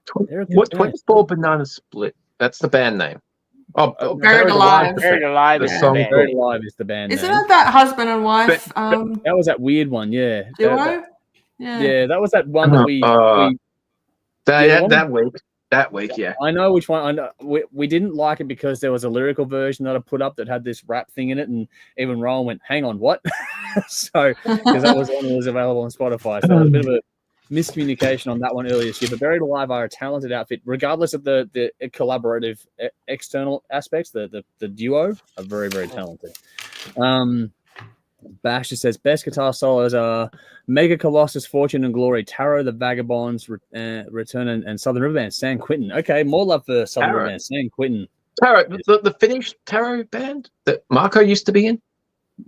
What 24 Banana Split? That's the band name. Buried Alive. Buried Alive is the band. Buried Alive is the band. Isn't it that husband and wife? That was that weird one, yeah. Duo? Yeah, that was that one that we that week, yeah. I know which one. I know we didn't like it because there was a lyrical version that I put up that had this rap thing in it, and even Rowan went, "Hang on, what?" So because that was one that was available on Spotify, so a bit of a miscommunication on that one earlier this year. But Buried Alive are a talented outfit, regardless of the collaborative external aspects. The duo are very, very talented. Bash says best guitar solos are Mega Colossus, Fortune and Glory, Tarot, the Vagabonds, Return, and Southern River Band, San Quentin. Okay, more love for Southern River Band, San Quentin. Tarot, the Finnish Tarot band that Marco used to be in.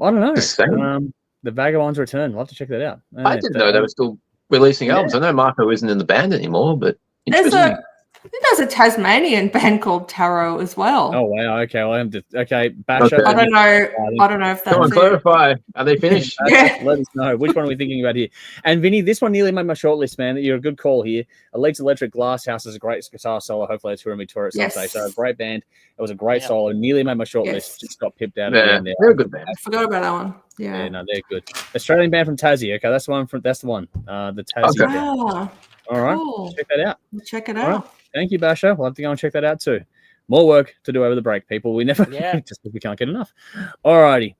I don't know. The Vagabonds Return. I'll have to check that out. I didn't know they were still releasing albums. I know Marco isn't in the band anymore, but there's a Tasmanian band called Tarot as well. Oh wow! Okay, well, Bash. I don't know if that's. Come on, clarify. Are they finished? Let us know. Which one are we thinking about here? And Vinny, this one nearly made my shortlist, man. You're a good call here. Elite's Electric Glass House is a great guitar solo. Hopefully, it's touring Victoria someday. So a great band. It was a great solo. Nearly made my shortlist. Just got pipped out. They're a good band. I forgot about that one. Yeah, no, they're good. Australian band from Tassie. Okay, that's the one. The Tassie band. All right, check that out. Check it out. Right. Thank you, Basha. We'll have to go and check that out too. more work to do over the break, people. We never, just we can't get enough. Alrighty.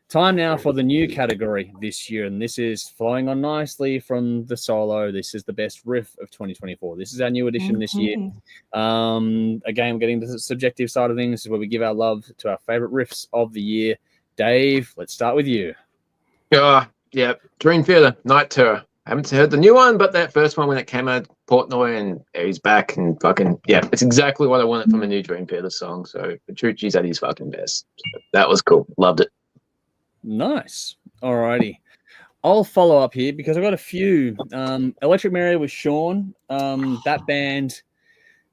Time now for the new category this year, and this is flowing on nicely from the solo. This is the best riff of 2024. This is our new edition this year. Again, we're getting to the subjective side of things. This is where we give our love to our favorite riffs of the year. Dave, let's start with you. Yeah, Dream Theater, Night Terror. I haven't heard the new one, but that first one when it came out, Portnoy, and he's back and fucking, it's exactly what I wanted from a new Dream Theater song. So Petrucci's at his fucking best. So that was cool. Loved it. Nice. Alrighty. I'll follow up here because I've got a few. Electric Mary with Sean. That band,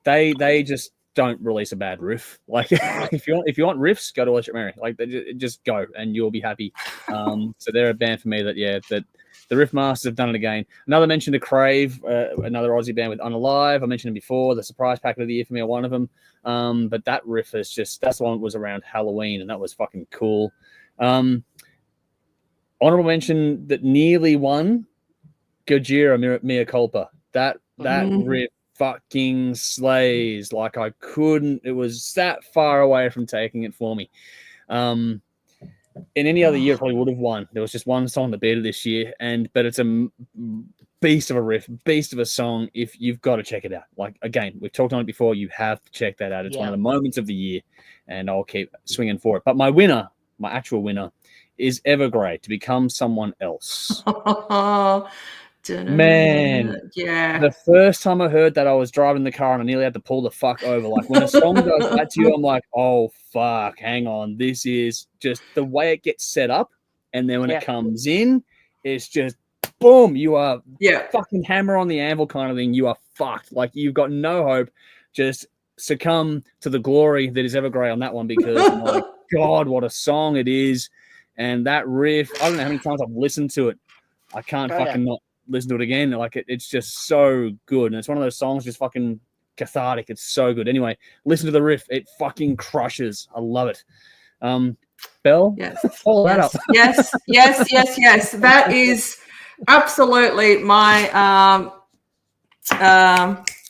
they just don't release a bad riff. Like if you want riffs, go to Electric Mary. Like just go and you'll be happy. So they're a band for me that the Riff Masters have done it again. Another mention to Crave, another Aussie band with Unalive. I mentioned them before. The surprise packet of the year for me are one of them. But that riff is that's the one that was around Halloween, and that was fucking cool. Honorable mention that nearly won, Gojira Mea Culpa. That riff fucking slays. Like I couldn't. It was that far away from taking it for me. In any other year, I probably would have won. There was just one song that beat it this year, but it's a beast of a riff, beast of a song. If you've got to check it out, like again, we've talked on it before. You have to check that out. It's one of the moments of the year, and I'll keep swinging for it. But my winner, my actual winner, is Evergrey, To Become Someone Else. Man, the first time I heard that, I was driving the car and I nearly had to pull the fuck over. Like when a song does that to you, I'm like, oh fuck, hang on. This is just the way it gets set up, and then when it comes in, it's just boom, you are fucking hammer on the anvil kind of thing. You are fucked. Like you've got no hope. Just succumb to the glory that is Evergrey on that one, because my God, what a song it is. And that riff, I don't know how many times I've listened to it. I can't not listen to it again. Like it's just so good. And it's one of those songs just fucking cathartic. It's so good. Anyway, listen to the riff. It fucking crushes. I love it. Belle? Follow that up. Yes. That is absolutely my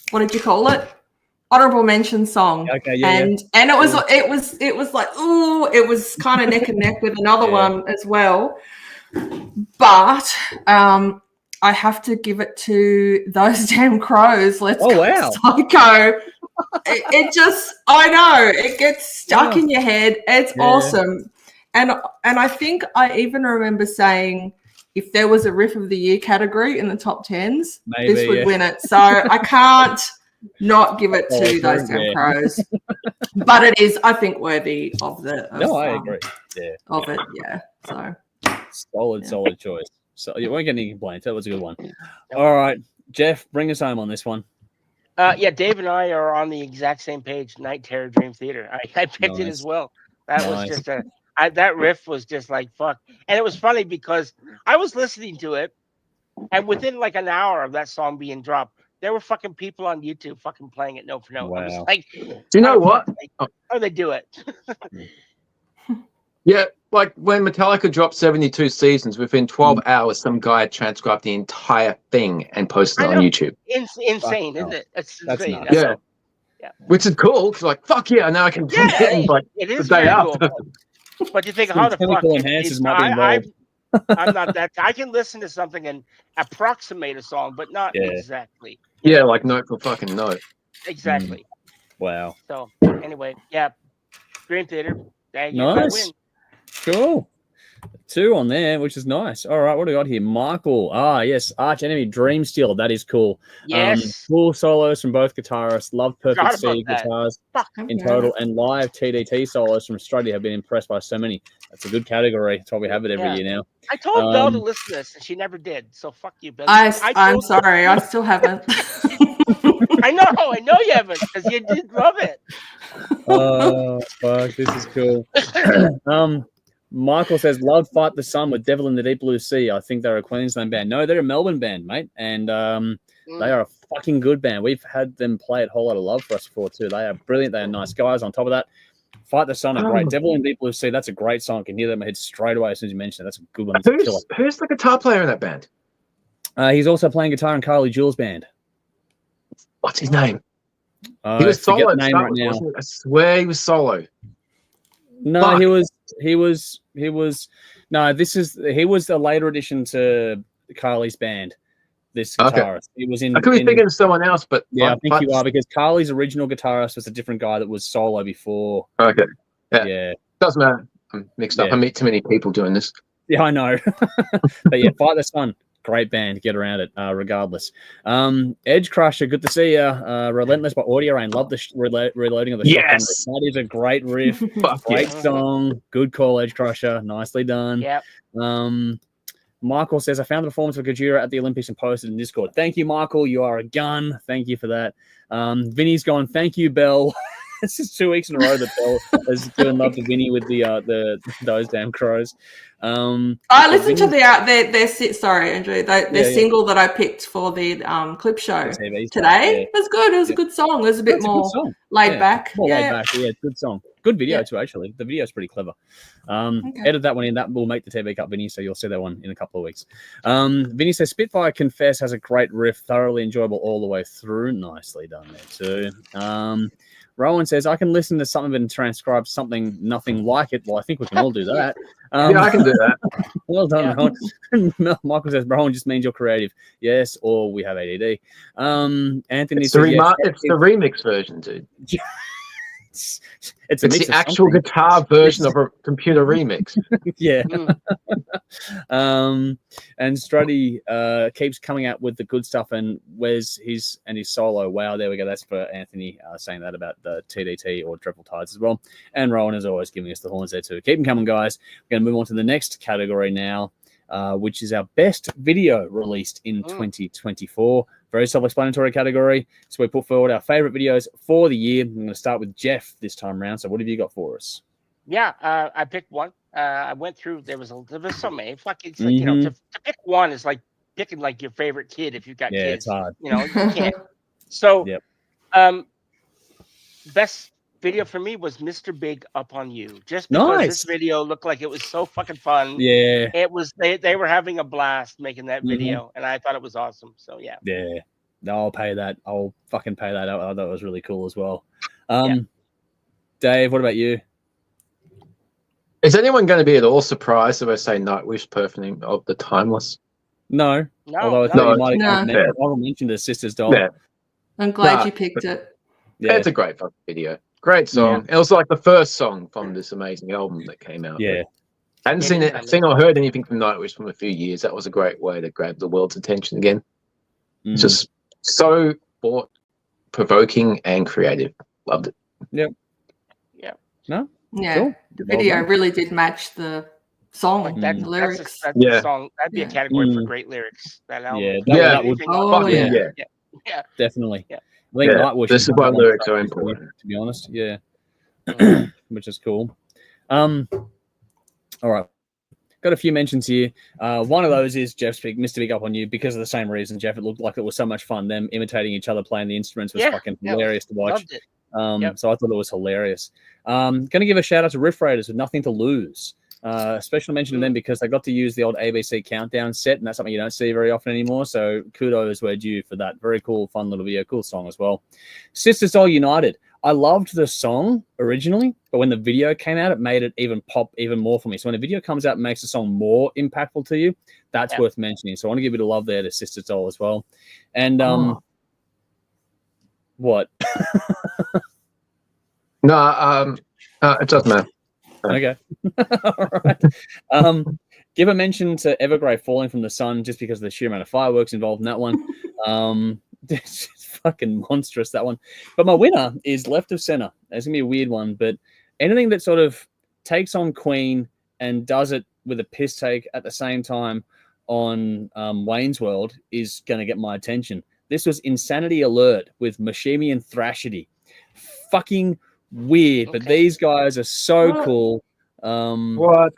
what did you call it? Honorable mention song. Okay, and it was like, ooh, it was kind of neck and neck with another one as well. But I have to give it to Those Damn Crows. Let's go Psycho. It just, I know, it gets stuck in your head. It's awesome. And I think I even remember saying, if there was a riff of the year category in the top 10s, this would win it. So I can't not give it to Those Damn Crows. But it is, I think, worthy of the I agree. Of it, So solid choice. So you won't get any complaints. That was a good one. All right, Jeff, bring us home on this one. Dave and I are on the exact same page. Night Terror, Dream Theater. I picked it as well. That was just that riff was just like fuck. And it was funny because I was listening to it, and within like an hour of that song being dropped, there were fucking people on YouTube fucking playing it note for note. Wow. I was like, do you know what? How they do it? Like when Metallica dropped 72 seasons, within 12 hours, some guy had transcribed the entire thing and posted it on YouTube. Insane, isn't it? That's insane. Yeah. Which is cool. It's like, fuck yeah, now I can do it like the day after. Cool. But you think, how the fuck? I'm not that. I can listen to something and approximate a song, but not exactly. Yeah, like note for fucking note. Exactly. Wow. So anyway, Dream Theater. Nice. Win. Cool. 2 on there, which is nice. All right, what do we got here? Michael. Yes. Arch Enemy, Dream Stealer. That is cool. Yes. Full solos from both guitarists. Love Perfect C guitars in total. And live TDT solos from Australia have been impressed by so many. That's a good category. That's why we have it every year now. I told Belle to listen to this, and she never did. So fuck you, Belle. I'm sorry. I still haven't. I know you haven't, because you did love it. Oh, fuck. This is cool. Michael says, love Fight the Sun with Devil in the Deep Blue Sea. I think they're a Queensland band. No, they're a Melbourne band, mate. And they are a fucking good band. We've had them play at Whole Lot of Love for us before, too. They are brilliant. They are nice guys. On top of that, Fight the Sun are great. Devil in the Deep Blue Sea, that's a great song. I can hear that in my head straight away as soon as you mention it. That's a good one. Who's the guitar player in that band? He's also playing guitar in Carly Jewell's band. What's his name? He was forget solo the name right now. wasn't it? I swear he was solo. No, Fuck. he was. No, he was a later addition to Carly's band. This guitarist. He was in. I could be thinking of someone else, but yeah, I think you are, because Carly's original guitarist was a different guy that was solo before. Okay. Yeah. Doesn't matter. I'm mixed up. I meet too many people doing this. Yeah, I know. But yeah, Fight the Sun. Great band. Get around it, regardless. Edge Crusher, good to see you. Relentless by Audio Rain. Love the reloading of the shotgun riff. That is a great riff. Great song. Good call, Edge Crusher. Nicely done. Yep. Michael says, I found the performance of Gojira at the Olympics and posted in Discord. Thank you, Michael. You are a gun. Thank you for that. Vinny's gone, thank you, Bell. This is 2 weeks in a row that Bell has given love to Vinny with the those damn crows. I listened to their sorry, Andrew, their single that I picked for the clip show today. It was good. It was a good song. It was a bit more laid back. More laid back. Yeah, good song. Good video too, actually. The video is pretty clever. Edit that one in. That will make the TV Cup, Vinny, so you'll see that one in a couple of weeks. Vinny says, Spitfire Confess has a great riff, thoroughly enjoyable all the way through. Nicely done there too. Rowan says, I can listen to something and transcribe something, nothing like it. Well, I think we can all do that. Yeah, I can do that. Well done, Rowan. Michael says, Rowan just means you're creative. Yes, or we have ADD. Anthony it's says, it's the remix version, dude. It's the actual guitar version of a computer remix. Yeah. And Struddy keeps coming out with the good stuff, and Wes his solo. Wow, there we go. That's for Anthony saying that about the TDT or Triple Tides as well. And Rowan is always giving us the horns there too. Keep them coming, guys. We're going to move on to the next category now, which is our best video released in 2024. Very self-explanatory category. So we put forward our favorite videos for the year. I'm going to start with Jeff this time around. So what have you got for us? Yeah, I picked one. I went through. There was so many. Fucking, like, you know, to pick one is like picking like your favorite kid if you've got kids. It's hard. You know, you can't. So, best video for me was Mr. Big Up on You. Just because this video looked like it was so fucking fun. Yeah. It was. They were having a blast making that video, and I thought it was awesome. So yeah. Yeah. No, I'll pay that. I'll fucking pay that. I thought it was really cool as well. Dave, what about you? Is anyone going to be at all surprised if I say Nightwish Perfume of the Timeless? No. Although I thought you might have mentioned the Sisters Doll. Yeah. I'm glad you picked it. Yeah, it's a great fucking video. Great song. It was like the first song from this amazing album that came out. Yeah. I hadn't seen or heard anything from Nightwish from a few years. That was a great way to grab the world's attention again. It's just so thought-provoking and creative. Loved it. Yep. Yeah. No? Yeah. Cool. The video really did match the song, the lyrics. That's the song. That'd be a category for great lyrics. That album. That would. Yeah. Definitely. Yeah. I think Nightwish. This is why lyrics are important. To be honest, which is cool. All right, got a few mentions here. One of those is Jeff's pick, Mr. Big Up on You, because of the same reason, Jeff. It looked like it was so much fun. Them imitating each other, playing the instruments was fucking hilarious to watch. Loved it. So I thought it was hilarious. Going to give a shout out to Riff Raiders with Nothing to Lose. Special mention to them because they got to use the old ABC countdown set, and that's something you don't see very often anymore. So kudos were due for that. Very cool, fun little video, cool song as well. Sisters All United. I loved the song originally, but when the video came out, it made it even pop even more for me. So when a video comes out and makes the song more impactful to you, that's worth mentioning. So I want to give it a love there to Sisters Doll as well. And what? No, it doesn't matter. Okay. All right. Give a mention to Evergrey falling from the sun just because of the sheer amount of fireworks involved in that one. It's fucking monstrous, that one. But my winner is Left of Center. It's going to be a weird one, but anything that sort of takes on Queen and does it with a piss take at the same time on Wayne's World is going to get my attention. This was Insanity Alert with Mashimi and Thrashity. Fucking weird, but these guys are so cool. What?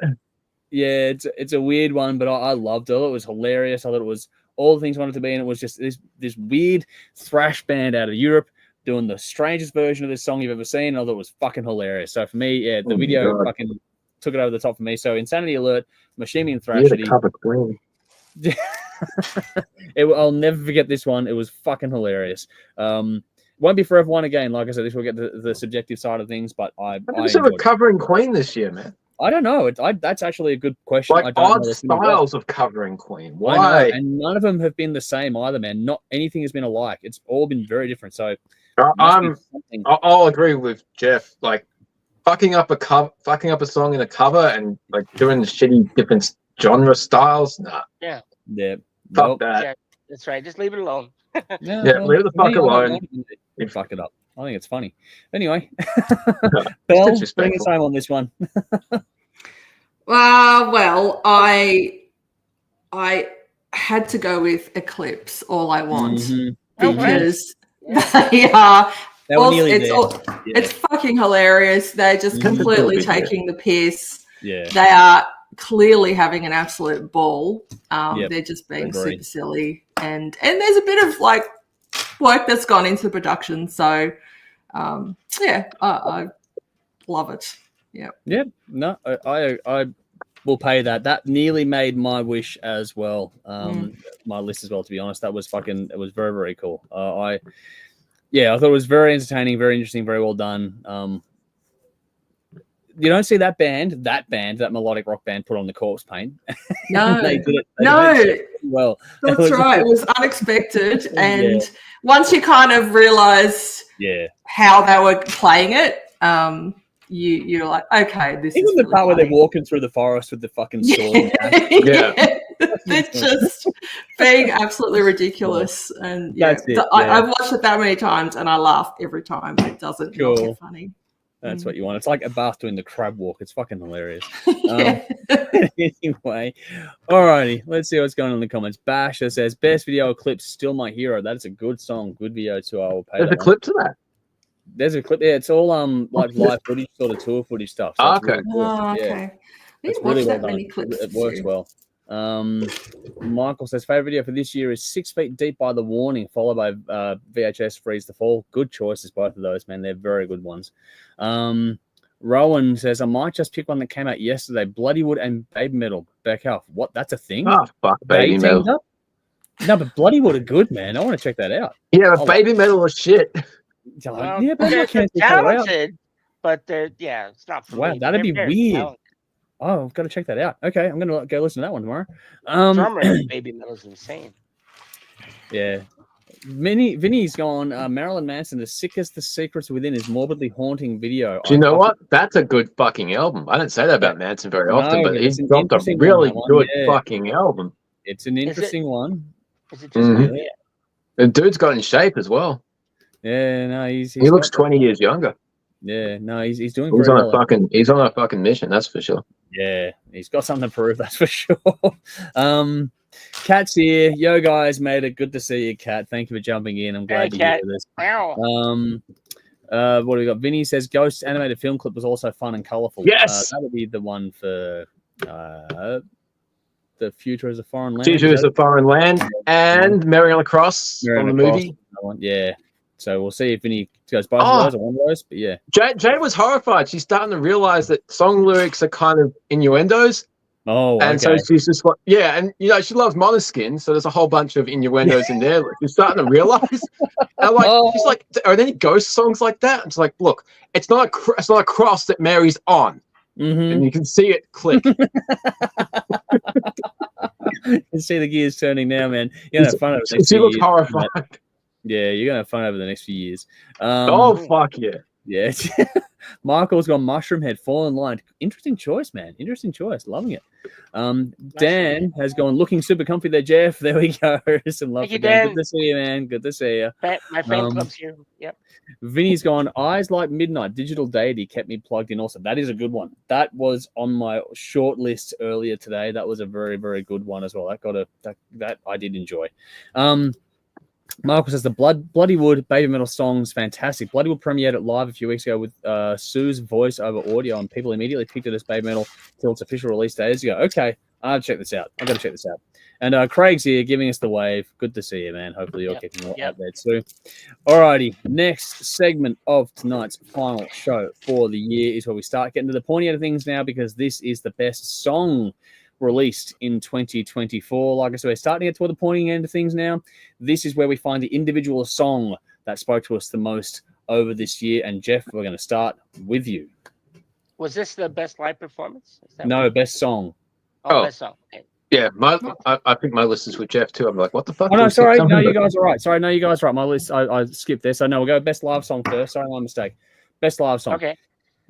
Yeah, it's a weird one, but I loved it. It was hilarious. I thought it was all the things I wanted to be, and it was just this weird thrash band out of Europe doing the strangest version of this song you've ever seen. I thought it was fucking hilarious. So for me, the video fucking took it over the top for me. So Insanity Alert, Mashimi and Thrashity. I'll never forget this one. It was fucking hilarious. won't be for everyone again. Like I said, this will get the subjective side of things, but I enjoyed covering Queen this year, man. I don't know. That's actually a good question. Like I don't odd know styles of covering Queen. Why? I know, and none of them have been the same either, man. Not anything has been alike. It's all been very different. So I'll agree with Jeff. Like fucking up a song in a cover and like doing the shitty different genre styles. Nah. Yeah. Fuck that. Yeah, that's right. Just leave it alone. Leave the fuck alone. Fuck it up. I think it's funny. Anyway, Belle, bring us home on this one. Well, I had to go with Eclipse, All I Want, because they are. It's fucking hilarious. They're just completely taking the piss. Yeah, they are clearly having an absolute ball. They're just being super silly, and there's a bit of like work that's gone into the production. So, I love it. Yeah. No, I will pay that. That nearly made my wish as well. My list as well. To be honest, it was very, very cool. I thought it was very entertaining, very interesting, very well done. You don't see that melodic rock band, put on the corpse paint. No, they did it well. That's right. It was unexpected, and once you kind of realised how they were playing it, you're like, okay, this even is the really part funny. where they're walking through the forest with the fucking sword. They're just being absolutely ridiculous, and I've watched it that many times, and I laugh every time. It doesn't get funny. That's what you want. It's like a bath doing the crab walk. It's fucking hilarious. Anyway, alrighty. Let's see what's going on in the comments. Basher says, best video Eclipse, still my hero. That is a good song. Good video too. I will pay. There's a clip to that. There's a clip. Yeah, it's all like live footage, sort of tour footage stuff. So okay. Really cool. Okay. It's really well done. It works well. Michael says favorite video for this year is 6 Feet Deep by The Warning, followed by VHS Freeze the Fall. Good choices, both of those, man. They're very good ones. Rowan says I might just pick one that came out yesterday, Bloodywood and Baby Metal. Back off. What? That's a thing? Oh fuck, Baby Metal. No, but Bloodywood are good, man. I want to check that out. Yeah, but Baby Metal is shit. Well, they're talented, but it's not for me. Wow, that'd be weird. Talented. Oh, I've got to check that out. Okay, I'm going to go listen to that one tomorrow. Drummer in Baby Metal's insane. Yeah. Vinny's gone, Marilyn Manson, as sick as the secrets within his morbidly haunting video. Do you know what? That's a good fucking album. I don't say that about Manson very often, but he's dropped a really good fucking album. It's an interesting one. Is it just The dude's got in shape as well. Yeah, no, he looks 20 years younger. Yeah, no, he's doing he's very on well. He's on a fucking mission, that's for sure. Yeah, he's got something to prove, that's for sure. Kat's here. Yo, guys, made it. Good to see you, Kat. Thank you for jumping in. I'm glad you're here with us. Wow. What do we got? Vinny says Ghost animated film clip was also fun and colorful. Yes, that would be the one for The Future is a Foreign Land. Future is a Foreign Land and Mary on the Cross from the movie. Yeah. So we'll see if Vinny goes both of those or one of those. But yeah. Jade was horrified. She's starting to realize that song lyrics are kind of innuendos. Oh, and so she's just like, and she loves Måneskin, so there's a whole bunch of innuendos in there. She's starting to realize. She's like, are there any ghost songs like that? It's like, look, it's not a cross that Mary's on, and you can see it click. You can see the gears turning now, man. You're gonna have fun over the next She few looks years, horrified. Yeah, you're gonna have fun over the next few years. Fuck yeah. Yeah. Michael's got Mushroom Head, Fall in Line. Interesting choice, man. Interesting choice. Loving it. Dan has gone looking super comfy there, Jeff. There we go. Some love for Dan. Good to see you, man. Good to see you. My fan club's here. Yep. Vinny's gone, Eyes Like Midnight, Digital Deity kept me plugged in also. That is a good one. That was on my short list earlier today. That was a very, very good one as well. That I did enjoy. Marcus says the Bloodywood Baby Metal song's fantastic. Bloodywood premiered it live a few weeks ago with Sue's voice over audio, and people immediately picked it as Baby Metal till its official release days ago. Okay, I'll check this out. I've got to check this out. And Craig's here giving us the wave. Good to see you, man. Hopefully you're keeping it out there too. Alrighty, next segment of tonight's final show for the year is where we start getting to the pointy end of things now, because this is the best song released in 2024. Like I said, we're starting to get toward the pointing end of things now. This is where we find the individual song that spoke to us the most over this year? And Jeff, we're going to start with you. Was this the best live performance? No, best song. Oh, best song. Okay. Yeah, I think my list is with Jeff too. I'm like, what the fuck? Oh no, sorry, no, you guys are right. Sorry, no, you guys are right. My list, I skipped this. So no, we'll go best live song first. Sorry, my mistake. Best live song. Okay.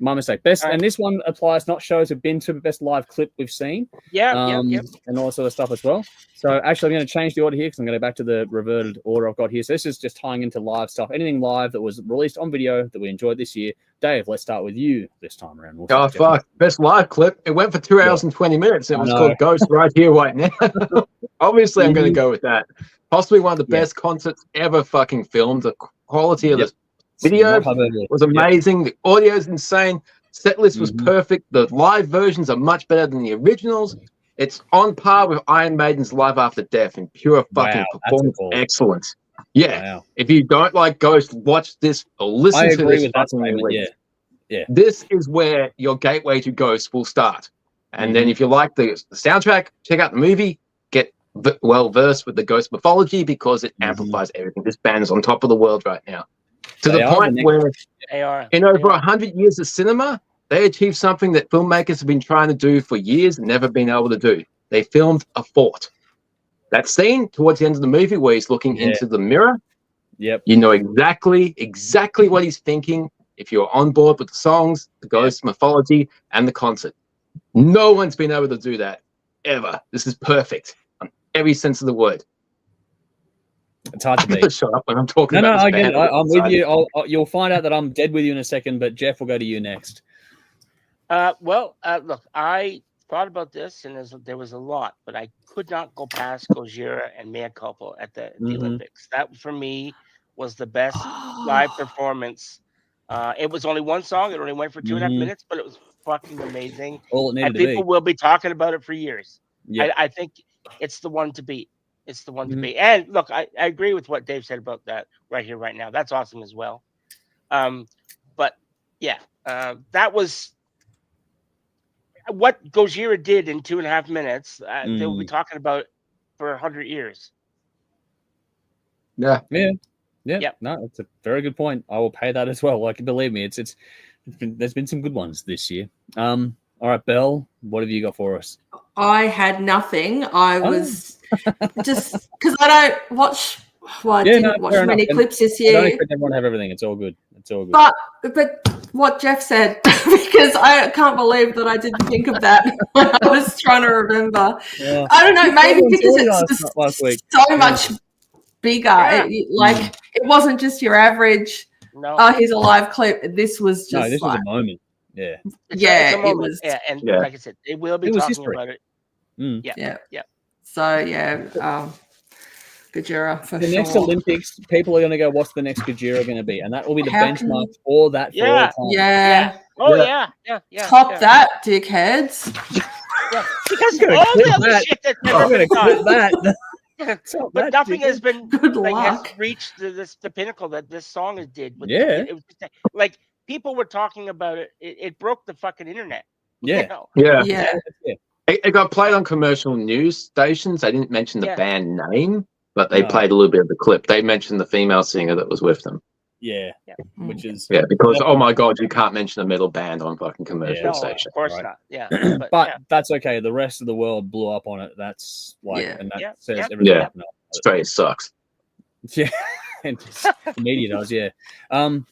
My mistake. Best, right. And this one applies not shows we've been to, but best live clip we've seen. Yeah, and all that sort of stuff as well. So actually, I'm going to change the order here because I'm going to go back to the reverted order I've got here. So this is just tying into live stuff. Anything live that was released on video that we enjoyed this year. Dave, let's start with you this time around. Oh fuck! Best live clip. It went for 2 hours and 20 minutes. It was called Ghost Right Here, Right Now. Obviously, I'm going to go with that. Possibly one of the best concerts ever fucking filmed. The quality of the video was amazing. The audio is insane. Set list was perfect. The live versions are much better than the originals. It's on par with Iron Maiden's Live After Death in pure fucking performance excellence. Yeah. Wow. If you don't like Ghost, watch this or listen to this. Yeah. This is where your gateway to Ghost will start. And then if you like the soundtrack, check out the movie. Get well versed with the Ghost mythology because it amplifies everything. This band is on top of the world right now. To the point where in over 100 years of cinema, they achieved something that filmmakers have been trying to do for years and never been able to do. They filmed a fort. That scene towards the end of the movie where he's looking into the mirror, you know exactly what he's thinking if you're on board with the songs, the Ghost mythology, and the concert. No one's been able to do that, ever. This is perfect on every sense of the word. It's hard to beat. Shut up when I'm talking about No, this I get band. it. I'm with you. You'll find out that I'm dead with you in a second, but Jeff, will go to you next. Look, I thought about this, and there was a lot, but I could not go past Gojira and Mea Culpa at the Olympics. That, for me, was the best live performance. It was only one song. It only went for 2.5 minutes, but it was fucking amazing. All it needed and people will be talking about it for years. Yep. I think it's the one to beat. It's the one to beat. And look, I agree with what Dave said about that right here, right now. That's awesome as well. But yeah, that was what Gojira did in 2.5 minutes. They will be talking about for 100 years. Yeah. No, it's a very good point. I will pay that as well. Like, believe me, there's been some good ones this year. All right, Belle, what have you got for us? I had nothing. I was just because I don't watch. Well, I didn't watch many clips this year. I don't expect everyone to have everything. It's all good. But what Jeff said, because I can't believe that I didn't think of that when I was trying to remember. Yeah. I don't know, maybe because it's just so much bigger. Yeah. It wasn't just your average. No. Oh, here's a live clip. This was just this was a moment. Yeah. It was. Yeah, and like I said, they will be talking history. About it. Yeah. So Gojira for the next Olympics, people are going to go, what's the next Gojira going to be? And that will be the benchmark for that for all time. Yeah. Oh, yeah. Top that, dickheads. Yeah, because all the other shit that's never been done. But nothing has been has reached the pinnacle that this song did. It was like people were talking about it. It broke the fucking internet. Yeah. It got played on commercial news stations. They didn't mention the band name, but they played a little bit of the clip. They mentioned the female singer that was with them. Yeah. Which is because oh my god, you can't mention a metal band on fucking commercial station. Of course not. Yeah. But that's okay. The rest of the world blew up on it. That's and that says everything. Yeah. Australia sucks. Yeah. And the media does, I'm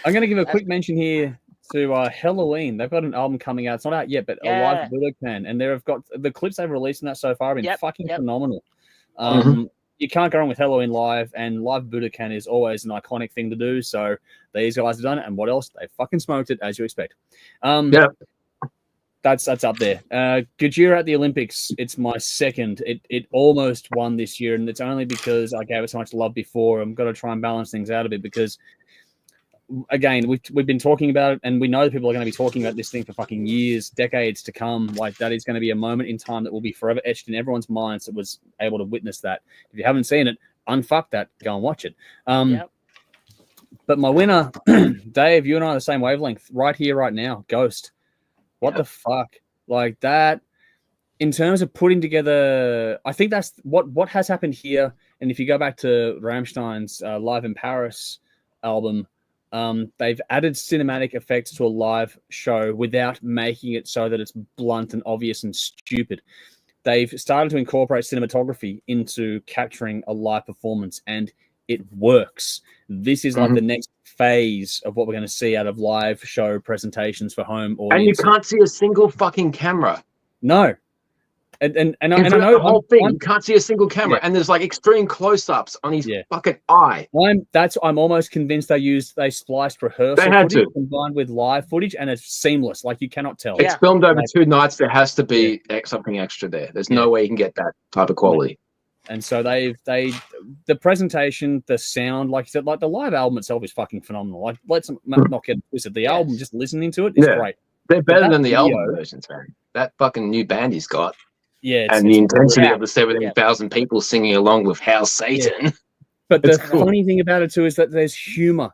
going to give a quick mention here to Halloween. They've got an album coming out. It's not out yet, but a live Budokan, and they've got the clips they've released in that so far have been fucking phenomenal. You can't go wrong with Halloween live, and live Budokan is always an iconic thing to do. So these guys have done it, and what else? They fucking smoked it, as you expect. That's up there. Gojira at the Olympics, it's my second. It almost won this year, and it's only because I gave it so much love before. I'm going to try and balance things out a bit because, again, we've been talking about it, and we know that people are going to be talking about this thing for fucking years, decades to come. Like, that is going to be a moment in time that will be forever etched in everyone's minds that was able to witness that. If you haven't seen it, unfuck that. Go and watch it. But my winner, Dave, you and I are the same wavelength. Right here, right now, Ghost. What the fuck? Like that, in terms of putting together, I think that's what has happened here. And if you go back to Rammstein's Live in Paris album. They've added cinematic effects to a live show without making it so that it's blunt and obvious and stupid. They've started to incorporate cinematography into capturing a live performance, and it works. This is like the next phase of what we're going to see out of live show presentations for home audiences. And you can't see a single fucking camera. No. And I know the whole thing, you can't see a single camera, and there's like extreme close-ups on his fucking eye. I'm almost convinced they spliced rehearsal footage combined with live footage, and it's seamless. Like you cannot tell. It's filmed over 2 nights. There has to be something extra there. There's no way you can get that type of quality. And so the presentation, the sound, like you said, like the live album itself is fucking phenomenal. Like let's not get twisted. The album, just listening to it, is great. They're better than the album versions, man. That fucking new band he's got. Yeah, and the intensity of the 17,000 people singing along with Hail Satan. Yeah. But the funny thing about it too is that there's humor.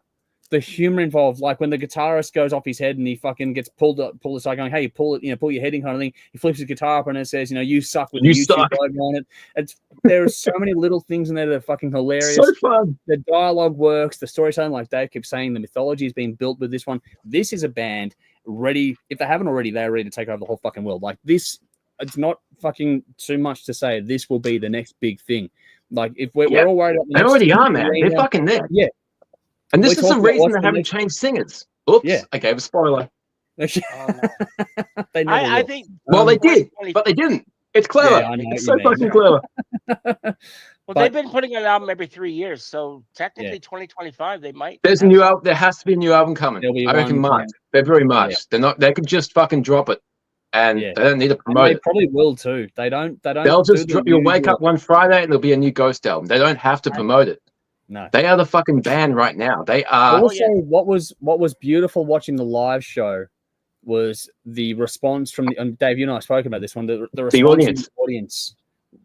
The humor involved, like when the guitarist goes off his head and he fucking gets pulled aside, going, "Hey, pull your head in," kind of thing. He flips his guitar up and it says, "You suck," with the YouTube logo on it. There are so many little things in there that are fucking hilarious. So fun. The dialogue works. The storytelling, like Dave keeps saying, the mythology is being built with this one. This is a band ready. If they haven't already, they're ready to take over the whole fucking world. Like this. It's not fucking too much to say this will be the next big thing. Like if we're all worried about they already are, man. They're fucking there. Yeah. And this is the reason they haven't changed singers. Oops. I gave a spoiler. They I think. Well, they did, but they didn't. It's clever. Yeah, it's so fucking clever. Well, they've been putting an album every 3 years, so technically 2025 they might. There's a new album. There has to be a new album coming. I reckon March, February, March. Yeah. They're not. They could just fucking drop it. And they don't need to promote it. They probably will too. They don't. They'll just you'll wake up one Friday and there'll be a new Ghost album. They don't have to promote it. No, they are the fucking band right now. They are. Also, what was beautiful watching the live show was the response from the. And Dave, you and I spoke about this one. The response from the audience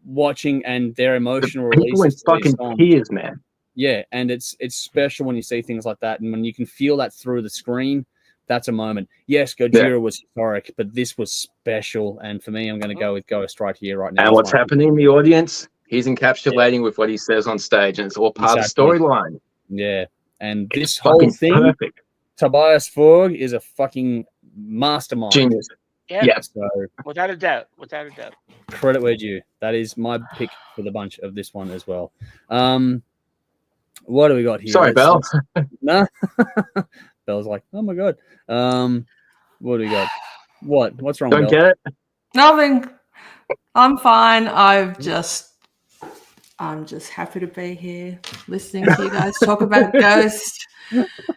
watching and their emotional release. People in fucking tears, man. Yeah, and it's special when you see things like that, and when you can feel that through the screen. That's a moment. Yes, Gojira was historic, but this was special. And for me, I'm going to go with Ghost right here, right now. And what's happening in the audience? He's encapsulating with what he says on stage, and it's all part of the storyline. Yeah. And this whole thing, perfect. Tobias Forge is a fucking mastermind. Genius. Yeah. So, without a doubt. Credit where due. That is my pick for the bunch of this one as well. What do we got here? Sorry, Belle. No. Bell's like, oh my god. What do we got? What's wrong? Don't Belle? get it. Nothing. I'm fine. I'm just happy to be here, listening to you guys talk about Ghost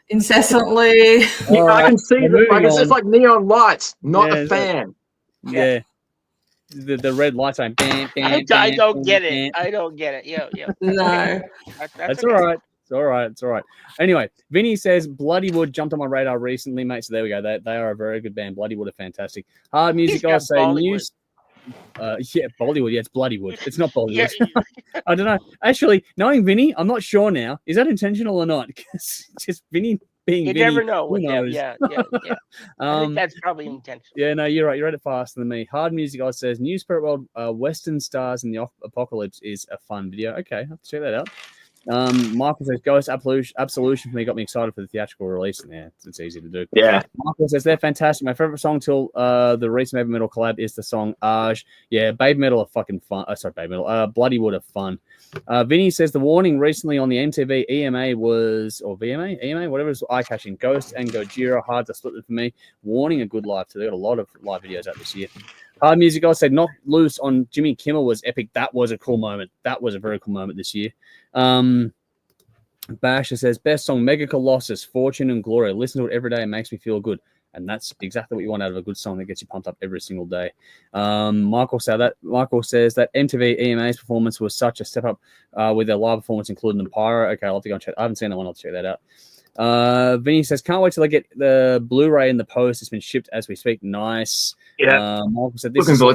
incessantly. I can see that. Like, it's just like neon lights. Not a fan. Yeah. The red lights on. I don't get it. I don't get it. Yeah. No. That's all right. It's all right. Anyway, Vinny says Bloodywood jumped on my radar recently, mate. So there we go. They are a very good band. Bloodywood are fantastic. Hard music guys say news. Bollywood. Yeah, it's Bloodywood. It's not Bollywood. I don't know. Actually, knowing Vinny, I'm not sure now. Is that intentional or not? Because just Vinny being Vinny. You never know. Yeah. I think that's probably intentional. Yeah, no, you're right. You read it faster than me. Hard music guys says New Spirit World, Western Stars in the Apocalypse is a fun video. Okay, I'll have to check that out. Michael says Ghost Absolution for me got me excited for the theatrical release. Yeah, it's easy to do. Yeah. Michael says they're fantastic. My favorite song till the recent Baby Metal collab is the song Arj. Yeah, Baby Metal are fucking fun. Baby Metal. Bloodywood are fun. Vinny says the warning recently on the MTV EMA was, or VMA, EMA, whatever it was, eye catching. Ghost and Gojira hard to split it for me. Warning a good live too. They got a lot of live videos out this year. Hard music guys said Knock Loose on Jimmy Kimmel was epic. That was a cool moment. That was a very cool moment this year. Basher says best song Mega Colossus, Fortune and Glory. Listen to it every day. It makes me feel good. And that's exactly what you want out of a good song that gets you pumped up every single day. Michael says that MTV EMA's performance was such a step up with their live performance, including the Pyro. Okay, I'll have to go and check. I haven't seen that one. I'll check that out. Vinny says, can't wait till I get the Blu-ray in the post. It's been shipped as we speak. Nice. Yeah. Michael said, this is cool.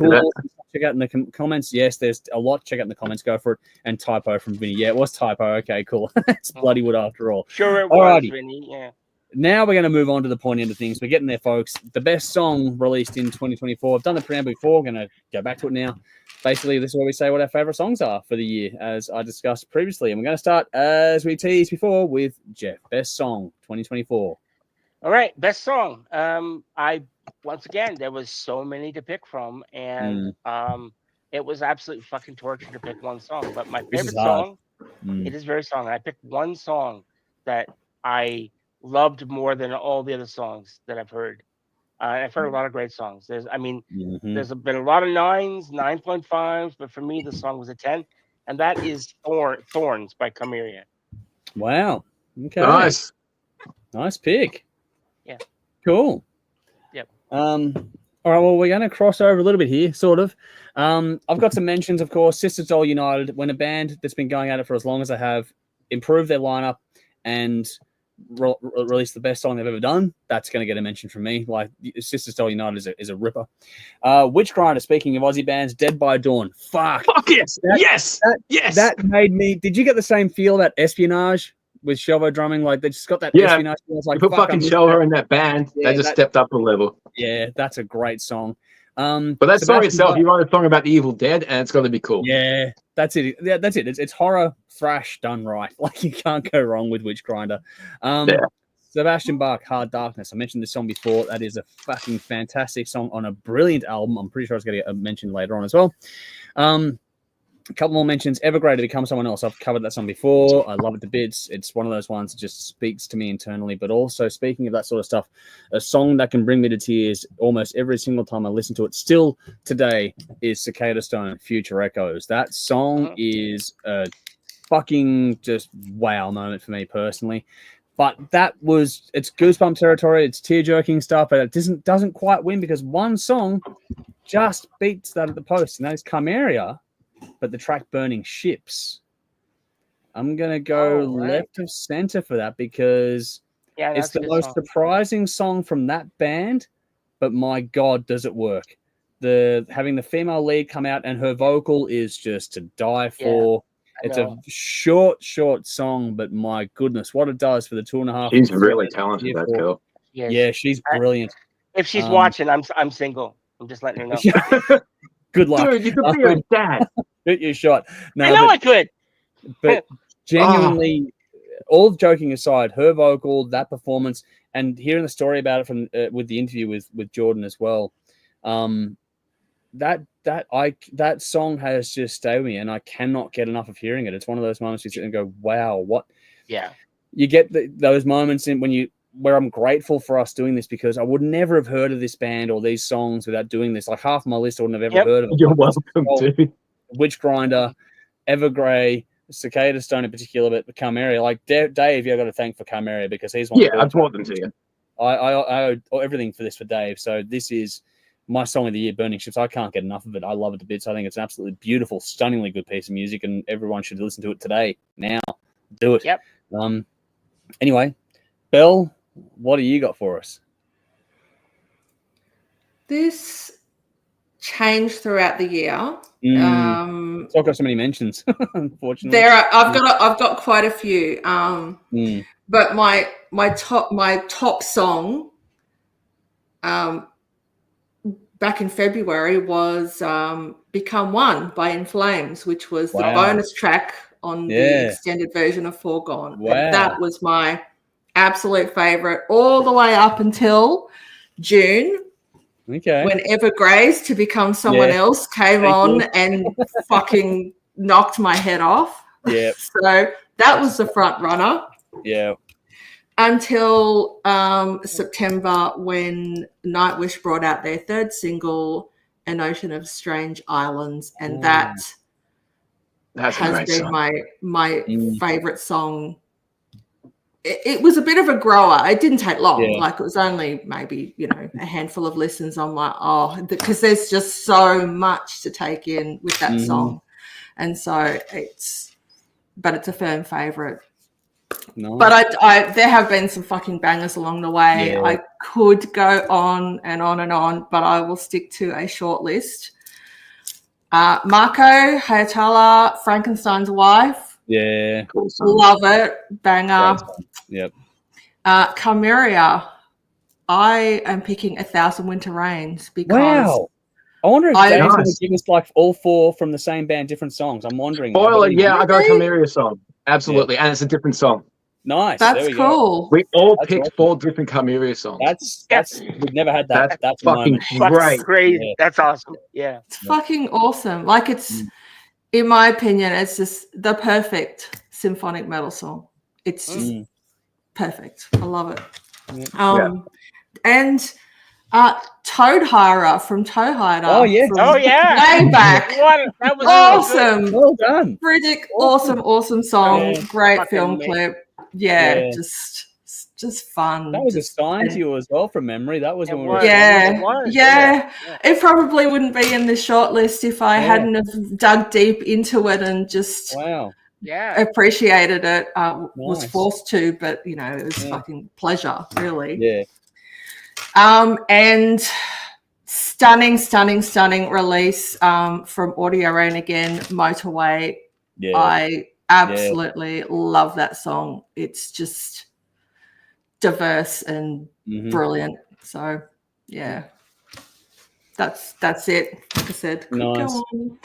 Check out in the comments. Yes, there's a lot. Check out in the comments. Go for it. And typo from Vinny. Yeah, it was typo. Okay, cool. It's Bloodywood after all. Sure it was, Vinny. Yeah. Now we're going to move on to the point end of things. We're getting there, folks. The best song released in 2024. I've done the preamble before. We're going to go back to it now. basically, this is where we say what our favorite songs are for the year, as I discussed previously. And we're going to start, as we teased before, with Jeff. Best song 2024. All right, best song. Once again, there was so many to pick from, and it was absolutely fucking torture to pick one song. But my favorite song, it is very song. I picked one song that I loved more than all the other songs that I've heard. I've heard a lot of great songs. There's been a lot of 9s, 9.5s, but for me, the song was a 10, and that is Thorns by Cameria. Wow. Okay. Nice pick. Yeah. Cool. Yep. All right. Well, we're going to cross over a little bit here, sort of. I've got some mentions, of course. Sisters Doll United. When a band that's been going at it for as long as they have improved their lineup and release the best song they've ever done, that's going to get a mention from me. Like, Sisters Doll United is a ripper. Witch Grinder, speaking of Aussie bands, Dead by Dawn. Fuck yes. Yes. That made me. Did you get the same feel about Espionage with Shelvo drumming? Like, they just got that Espionage feel. It's like, you put fucking Shelvo in that band. They just stepped up a level. Yeah, that's a great song. But that song itself, you write a song about the Evil Dead, and it's going to be cool. Yeah, that's it. Yeah, that's it. It's horror thrash done right. Like, you can't go wrong with Witch Grinder. Sebastian Bach, Hard Darkness. I mentioned this song before. That is a fucking fantastic song on a brilliant album. I'm pretty sure it's going to get mentioned later on as well. A couple more mentions. Evergrey, To Become Someone Else. I've covered that song before. I love it to bits. It's one of those ones that just speaks to me internally. But also, speaking of that sort of stuff, a song that can bring me to tears almost every single time I listen to it still today is Cicada Stone, Future Echoes. That song is a fucking just wow moment for me personally. But it's goosebump territory. It's tear-jerking stuff, but it doesn't quite win because one song just beats that at the post, and that is Chimeria. But the track Burning Ships, I'm going to go left of center for that because it's the most surprising song from that band, but my God, does it work. Having the female lead come out and her vocal is just to die for. It's a short song, but my goodness, what it does for the 2.5. She's really talented, that girl. Yeah, she's brilliant. If she's watching, I'm single. I'm just letting her know. Good luck. Dude, you could be her dad. Shoot your shot. No, I know I could. But genuinely, all joking aside, her vocal, that performance, and hearing the story about it from with the interview with Jordan as well, that song has just stayed with me, and I cannot get enough of hearing it. It's one of those moments you sit and go, "Wow, what?" Yeah, you get those moments where I'm grateful for us doing this because I would never have heard of this band or these songs without doing this. Like half of my list I wouldn't have ever heard of. You're welcome, dude. Witch Grinder, Evergrey, Cicada Stone in particular, but Chimeria. Like Dave, you've got to thank for Chimeria because he's one. Yeah, I brought them to you. I owe everything for this for Dave. So this is my song of the year, Burning Ships. I can't get enough of it. I love it to bits. I think it's an absolutely beautiful, stunningly good piece of music, and everyone should listen to it today. Now, do it. Yep. Anyway, Belle, what do you got for us? This changed throughout the year. It's not got so many mentions, unfortunately. I've got quite a few. But my top song back in February was Become One by In Flames, which was the bonus track on the extended version of Foregone. Wow. That was my absolute favorite all the way up until June. Okay. When Evergrey's To Become Someone Else came on and fucking knocked my head off. Yeah. So that was the front runner. Yeah. Until September when Nightwish brought out their third single, An Ocean of Strange Islands, and that's has been my favorite song. It was a bit of a grower. It didn't take long. Yeah. Like it was only maybe, a handful of listens. I'm like, because there's just so much to take in with that song. And so it's a firm favorite. No. But there have been some fucking bangers along the way. Yeah. I could go on and on and on, but I will stick to a short list. Marco Hayatala, Frankenstein's Wife. Yeah. Cool song. Love it. Banger. Yep. Chimeria. I am picking 1,000 Winter Rains because I wonder if Dave's going to Nice. give us like all 4 from the same band, different songs. I'm wondering. Spoiler, yeah, I got a Cameria song. Absolutely. And it's a different song. Nice. That's there we cool. Go. We all That's picked awesome. 4 different Cameria songs. That's we've never had that. That's a fucking moment. great. That's crazy. Yeah. That's awesome. Yeah. It's fucking awesome. Like it's, in my opinion, it's just the perfect symphonic metal song. It's just perfect. I love it. And Toad Hirer from Toe Hider. Oh, yeah. Way back. That was awesome. Well done. Riddick, awesome song. Yeah. Great film clip. Yeah. Just fun. That was assigned to you as well from memory. That was when we were yeah. It probably wouldn't be in the short list if I hadn't have dug deep into it and just appreciated it. Was forced to, but you know, it was fucking pleasure, really. Yeah. And stunning release from Audio Rain again, Motorway. Yeah. I absolutely love that song. It's just diverse and brilliant. So yeah, that's it. Like I said, nice. Go on.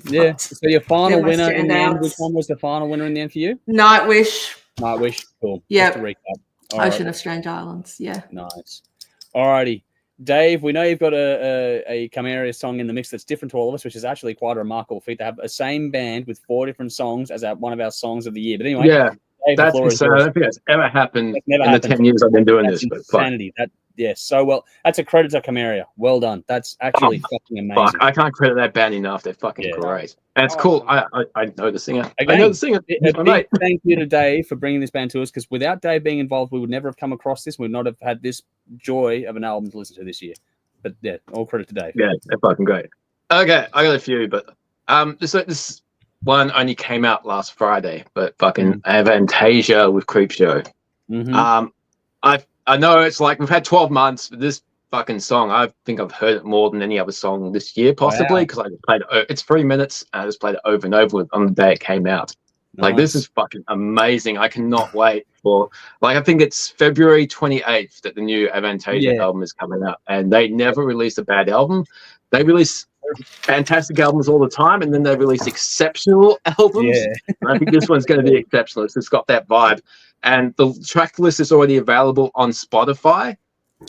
Yeah. So your final winner in the end, standouts. which one was the final winner in the end for you? Nightwish. Cool. Yeah. Just to recap. Ocean of Strange Islands. Yeah. Nice. Alrighty. Dave, we know you've got a Cameria song in the mix that's different to all of us, which is actually quite a remarkable feat to have a same band with 4 different songs as one of our songs of the year. But anyway, Dave, that's insane. I don't think that's ever happened in the 10 years I've been doing this. Insanity. So well. That's a credit to Cameria. Well done. That's actually fucking amazing. Fuck, I can't credit that band enough. They're fucking great. And it's cool. I know the singer. Again, I know the singer. A big thank you to Dave for bringing this band to us, because without Dave being involved, we would never have come across this. We would not have had this joy of an album to listen to this year. But yeah, all credit to Dave. Yeah, they're fucking great. Okay, I got a few, but this one only came out last Friday, but fucking Avantasia with Creepshow. I know it's like we've had 12 months, but this fucking song, I think I've heard it more than any other song this year, possibly, because I just played it. It's 3 minutes, and I just played it over and over on the day it came out. Nice. Like, this is fucking amazing. I cannot wait for, like, I think it's February 28th that the new Avantasia album is coming out, and they never release a bad album. They release fantastic albums all the time, and then they release exceptional albums. And I think this one's going to be exceptional. It's got that vibe. And the track list is already available on Spotify.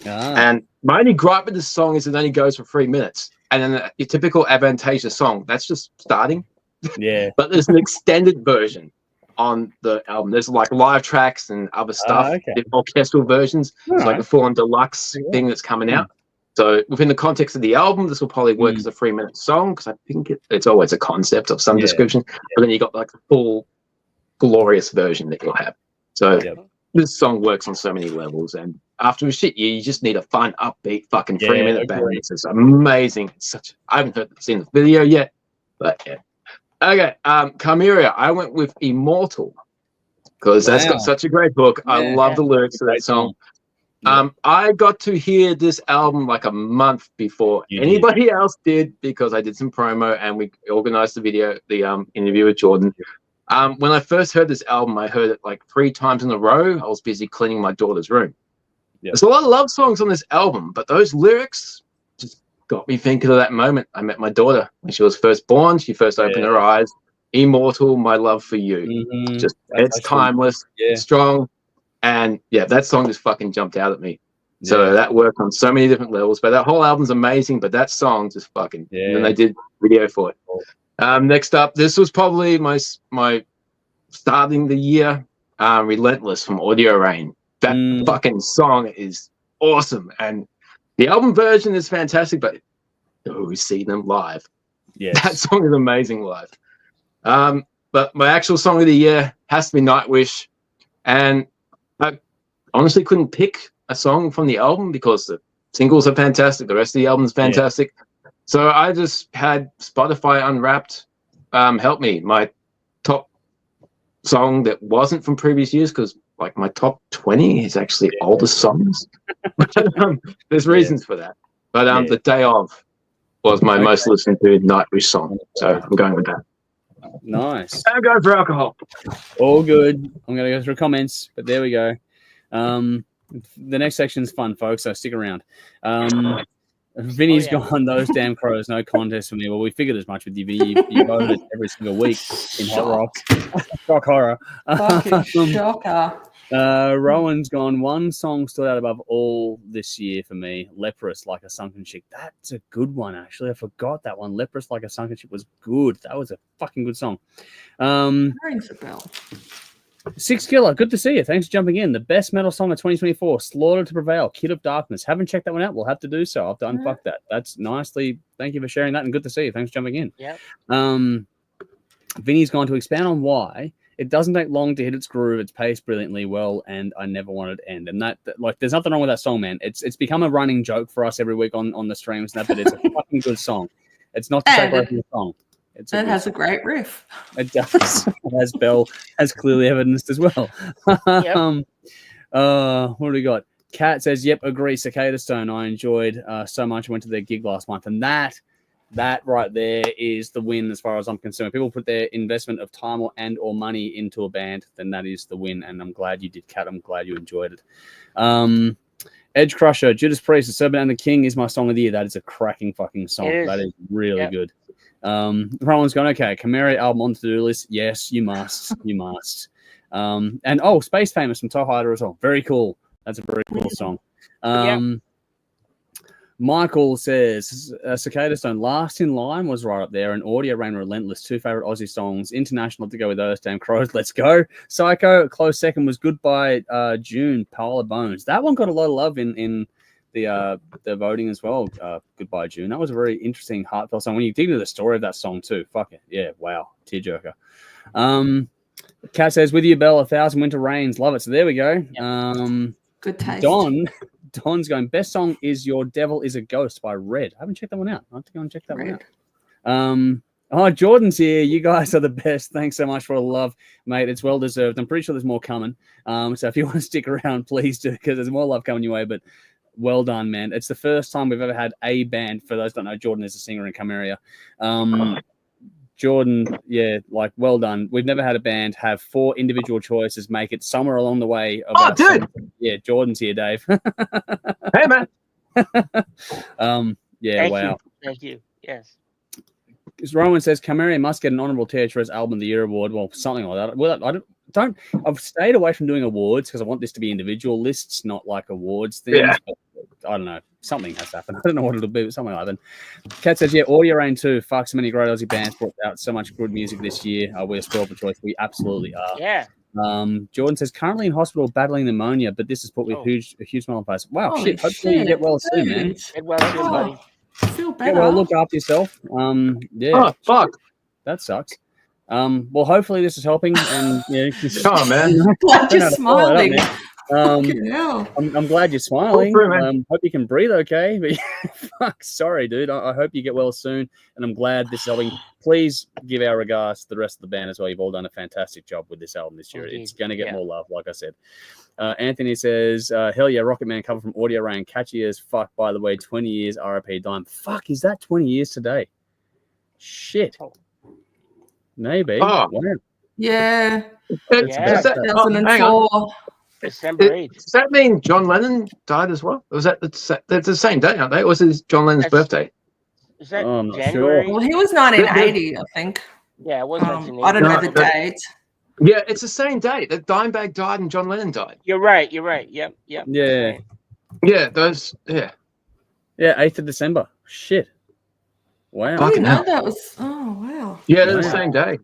And my only gripe with this song is it only goes for 3 minutes. And then your typical Avantasia song, that's just starting. But there's an extended version on the album. There's like live tracks and other stuff, orchestral versions. It's like a full-on deluxe thing that's coming out. So within the context of the album, this will probably work as a 3 minute song, because I think it's always a concept of some description. But then you got like the full glorious version that you'll have. So this song works on so many levels, and after a shit, you just need a fun, upbeat, fucking 3 minute band. It's amazing. I haven't seen the video yet, but yeah. Okay, Cameria, I went with Immortal, because that's got such a great hook. I love the lyrics of that song. I got to hear this album like a month before anybody else did, because I did some promo and we organized the interview with Jordan. When I first heard this album, I heard it like 3 times in a row. I was busy cleaning my daughter's room. There's a lot of love songs on this album, but those lyrics just got me thinking of that moment I met my daughter when she was first born. She first opened her eyes. Immortal, my love for you. It's timeless, strong. And yeah, that song just fucking jumped out at me. So that worked on so many different levels. But that whole album's amazing, but that song just fucking, and they did video for it. Next up, this was probably my starting the year, Relentless from Audio Rain. That fucking song is awesome. And the album version is fantastic, but see them live. That song is amazing live. But my actual song of the year has to be Nightwish. And I honestly couldn't pick a song from the album because the singles are fantastic. The rest of the album is fantastic. So I just had Spotify Unwrapped help me. My top song that wasn't from previous years, because like my top 20 is actually older songs. There's reasons for that. But The Day Of was my most listened to Nightwish song. So I'm going with that. Nice. I'm going for alcohol. All good. I'm going to go through comments, but there we go. The next section is fun, folks, so stick around. Vinny's gone, those damn crows, no contest for me. Well, we figured as much with you, Vinny. You voted it every single week in Hot Rocks. Shock horror. Fucking shocker. Rowan's gone, one song stood out above all this year for me. Leprous Like a Sunken Ship. That's a good one, actually. I forgot that one. Leprous Like a Sunken Ship was good. That was a fucking good song. Rings a bell. Six Killer, good to see you. Thanks for jumping in. The best metal song of 2024, Slaughter to Prevail, Kid of Darkness. Haven't checked that one out. We'll have to do so. I've done fuck that. That's nicely. Thank you for sharing that and good to see you. Thanks for jumping in. Yep. Vinny's going to expand on why it doesn't take long to hit its groove. It's paced brilliantly well, and I never wanted to end. And that like, there's nothing wrong with that song, man. It's become a running joke for us every week on the streams, and that, but it's a fucking good song. It's not to take away from the song. It has a great riff. It does. As Bell has clearly evidenced as well. Yep. What do we got? Kat says, yep, agree. Cicada Stone, I enjoyed so much. Went to their gig last month. And that right there is the win as far as I'm concerned. People put their investment of time or money into a band, then that is the win. And I'm glad you did, Kat. I'm glad you enjoyed it. Edge Crusher, Judas Priest, The Serpent and the King is my song of the year. That is a cracking fucking song. That is really good. Roland's gone, okay, Camaro album on the to-do list. Yes, you must. You must. And Space Famous from Toe Hider as well. Very cool. That's a very cool song. Michael says, Cicada Stone, Last in Line was right up there, and Audio Rain Relentless, two favorite Aussie songs. International to go with those damn crows. Let's go. Psycho, close second was Goodbye June, Pile of Bones. That one got a lot of love in the voting as well. Goodbye June. That was a very interesting, heartfelt song. When you dig into the story of that song too, fuck it. Yeah, wow. Tearjerker. Kat says, with you, Bell, 1,000 Winter Rains. Love it. So there we go. Good taste. Don's going, best song is Your Devil is a Ghost by Red. I haven't checked that one out. I have to go and check that one out. Jordan's here. You guys are the best. Thanks so much for all the love, mate. It's well deserved. I'm pretty sure there's more coming. So if you want to stick around, please do, because there's more love coming your way. But well done, man. It's the first time we've ever had a band. For those who don't know, Jordan is a singer in Camaria. Jordan, well done. We've never had a band have 4 individual choices make it somewhere along the way. Of dude. Song. Yeah, Jordan's here, Dave. Hey, man. Wow. Thank you. Yes. Roman says Camaria must get an honorable THRS Album of the Year award. Well, something like that. Well, I've stayed away from doing awards because I want this to be individual lists, not like awards things. Yeah. But I don't know. Something has happened. I don't know what it'll be, but something like that. Kat says, Audio Rain too. Fuck, so many great Aussie bands brought out so much good music this year. We're spoiled for choice. We absolutely are. Yeah. Jordan says, currently in hospital battling pneummonia, but this has put me a huge smile on my face. Wow, Holy shit. Hopefully you get well soon, man. Get well soon, buddy. I feel better. Get well, look after yourself. Oh, fuck. That sucks. Well, hopefully this is helping. And Come on, man. I'm just smiling. I'm glad you're smiling. Hope you can breathe okay. But fuck, sorry, dude. I hope you get well soon. And I'm glad this is helping. Please give our regards to the rest of the band as well. You've all done a fantastic job with this album this year. It's going to get more love, like I said. Anthony says, hell yeah, Rocket Man cover from Audio Rain. Catchy as fuck, by the way. 20 years RIP Dime. Fuck, is that 20 years today? Shit. Maybe. Oh. Wow. Yeah. Hang on. December 8th. Does that mean John Lennon died as well? Or was that that's the same day, aren't they? Or was it John Lennon's birthday? Is that I'm not January? sure. Well, he was 1980, I think. Yeah, it was 1980. I don't know the date. Yeah, it's the same day that Dimebag died and John Lennon died. You're right. Yep. Yeah. Yeah, those. Yeah. Yeah, 8th of December. Shit. Wow. I didn't know that was. Oh, wow. Yeah, they're the same day.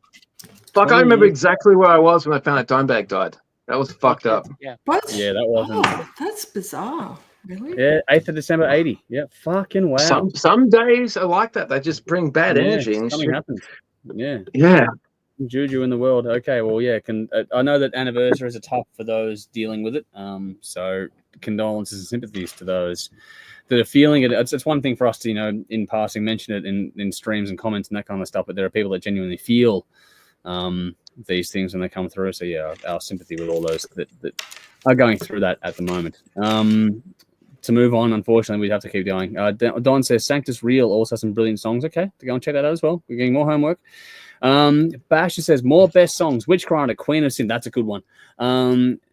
Fuck, I remember exactly where I was when I found out Dimebag died. That was fucked up. Yeah. What? Yeah, that wasn't. Oh, that's bizarre. Really? Yeah, 8th of December, 80. Yeah, fucking wow. Some days are like that. They just bring bad energy. And something happens. Yeah. Yeah. Juju in the world. Okay, well, yeah. I know that anniversaries are tough for those dealing with it. So condolences and sympathies to those that are feeling it. It's one thing for us to, in passing, mention it in streams and comments and that kind of stuff, but there are people that genuinely feel these things when they come through. So yeah, our sympathy with all those that are going through that at the moment. To move on, unfortunately, we'd have to keep going. Don says Sanctus Real also has some brilliant songs. Okay, to go and check that out as well. We're getting more homework. Basher says more best songs. Witchcraft, Queen of Sin. That's a good one.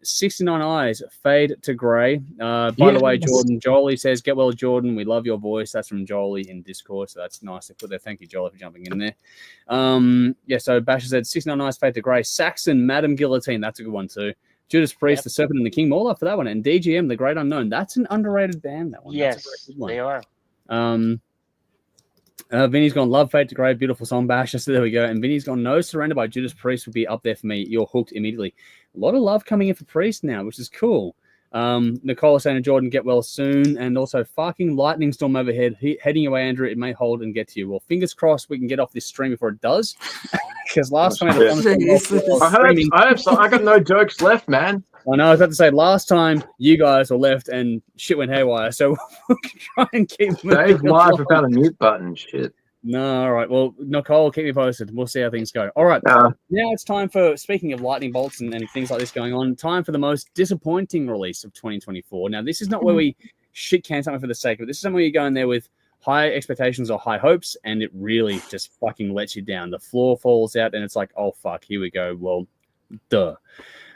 69 Eyes, Fade to Grey. By the way, Jordan Jolie says, "Get well, Jordan. We love your voice." That's from Jolie in Discord, so that's nice to put there. Thank you, Jolie, for jumping in there. So Basher said 69 Eyes, Fade to Grey. Saxon, Madam Guillotine. That's a good one too. Judas Priest, The Serpent and the King. More love for that one. And DGM, The Great Unknown. That's an underrated band, that one. Yes, that's a good one. They are. Vinny's gone Love Fade to Grey, beautiful song, Basher. So there we go. And Vinny's gone No Surrender by Judas Priest would be up there for me. You're hooked immediately. A lot of love coming in for Priest now, which is cool. Nicole saying to Jordan, get well soon. And also fucking lightning storm overhead. Heading away, Andrew. It may hold and get to you. Well, fingers crossed we can get off this stream before it does. Because last time I got no jokes left, man. I know, I was about to say, last time you guys were left and shit went haywire, so we'll try and keep moving. Dave live without a mute button, shit. No, all right. Well, Nicole, keep me posted. We'll see how things go. All right. Now it's time for, speaking of lightning bolts and things like this going on, time for the most disappointing release of 2024. Now, this is not where we shit can something for the sake of it. This is something where you go in there with high expectations or high hopes, and it really just fucking lets you down. The floor falls out, and it's like, oh, fuck, here we go. Well, duh.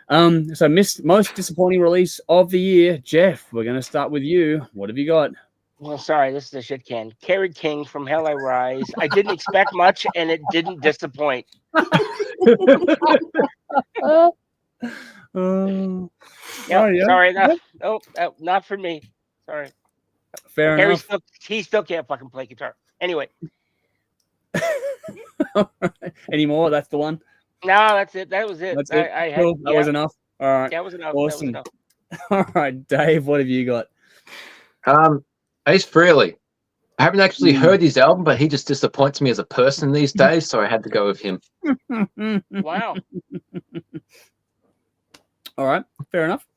So most disappointing release of the year. Jeff, we're going to start with you. What have you got? Well, sorry, this is a shit can. Carrie King, From Hell I Rise. I didn't expect much, and it didn't disappoint. Sorry, not for me. Sorry. Fair enough. He still can't fucking play guitar. Anyway. Any more? That's the one? No, that's it. That was it. That's it. That was enough. All right. That was enough. Awesome. All right, Dave, what have you got? Ace Frehley. I haven't actually heard his album, but he just disappoints me as a person these days, so I had to go with him. Wow. All right, fair enough.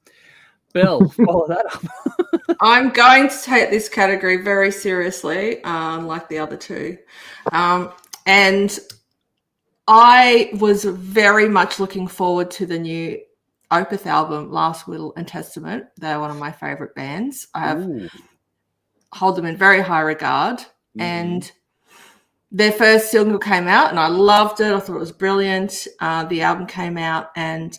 Bill, follow that up. I'm going to take this category very seriously, like the other two. And I was very much looking forward to the new Opeth album, Last Will and Testament. They're one of my favorite bands. I hold them in very high regard. And their first single came out, and I loved it. I thought it was brilliant. The album came out, and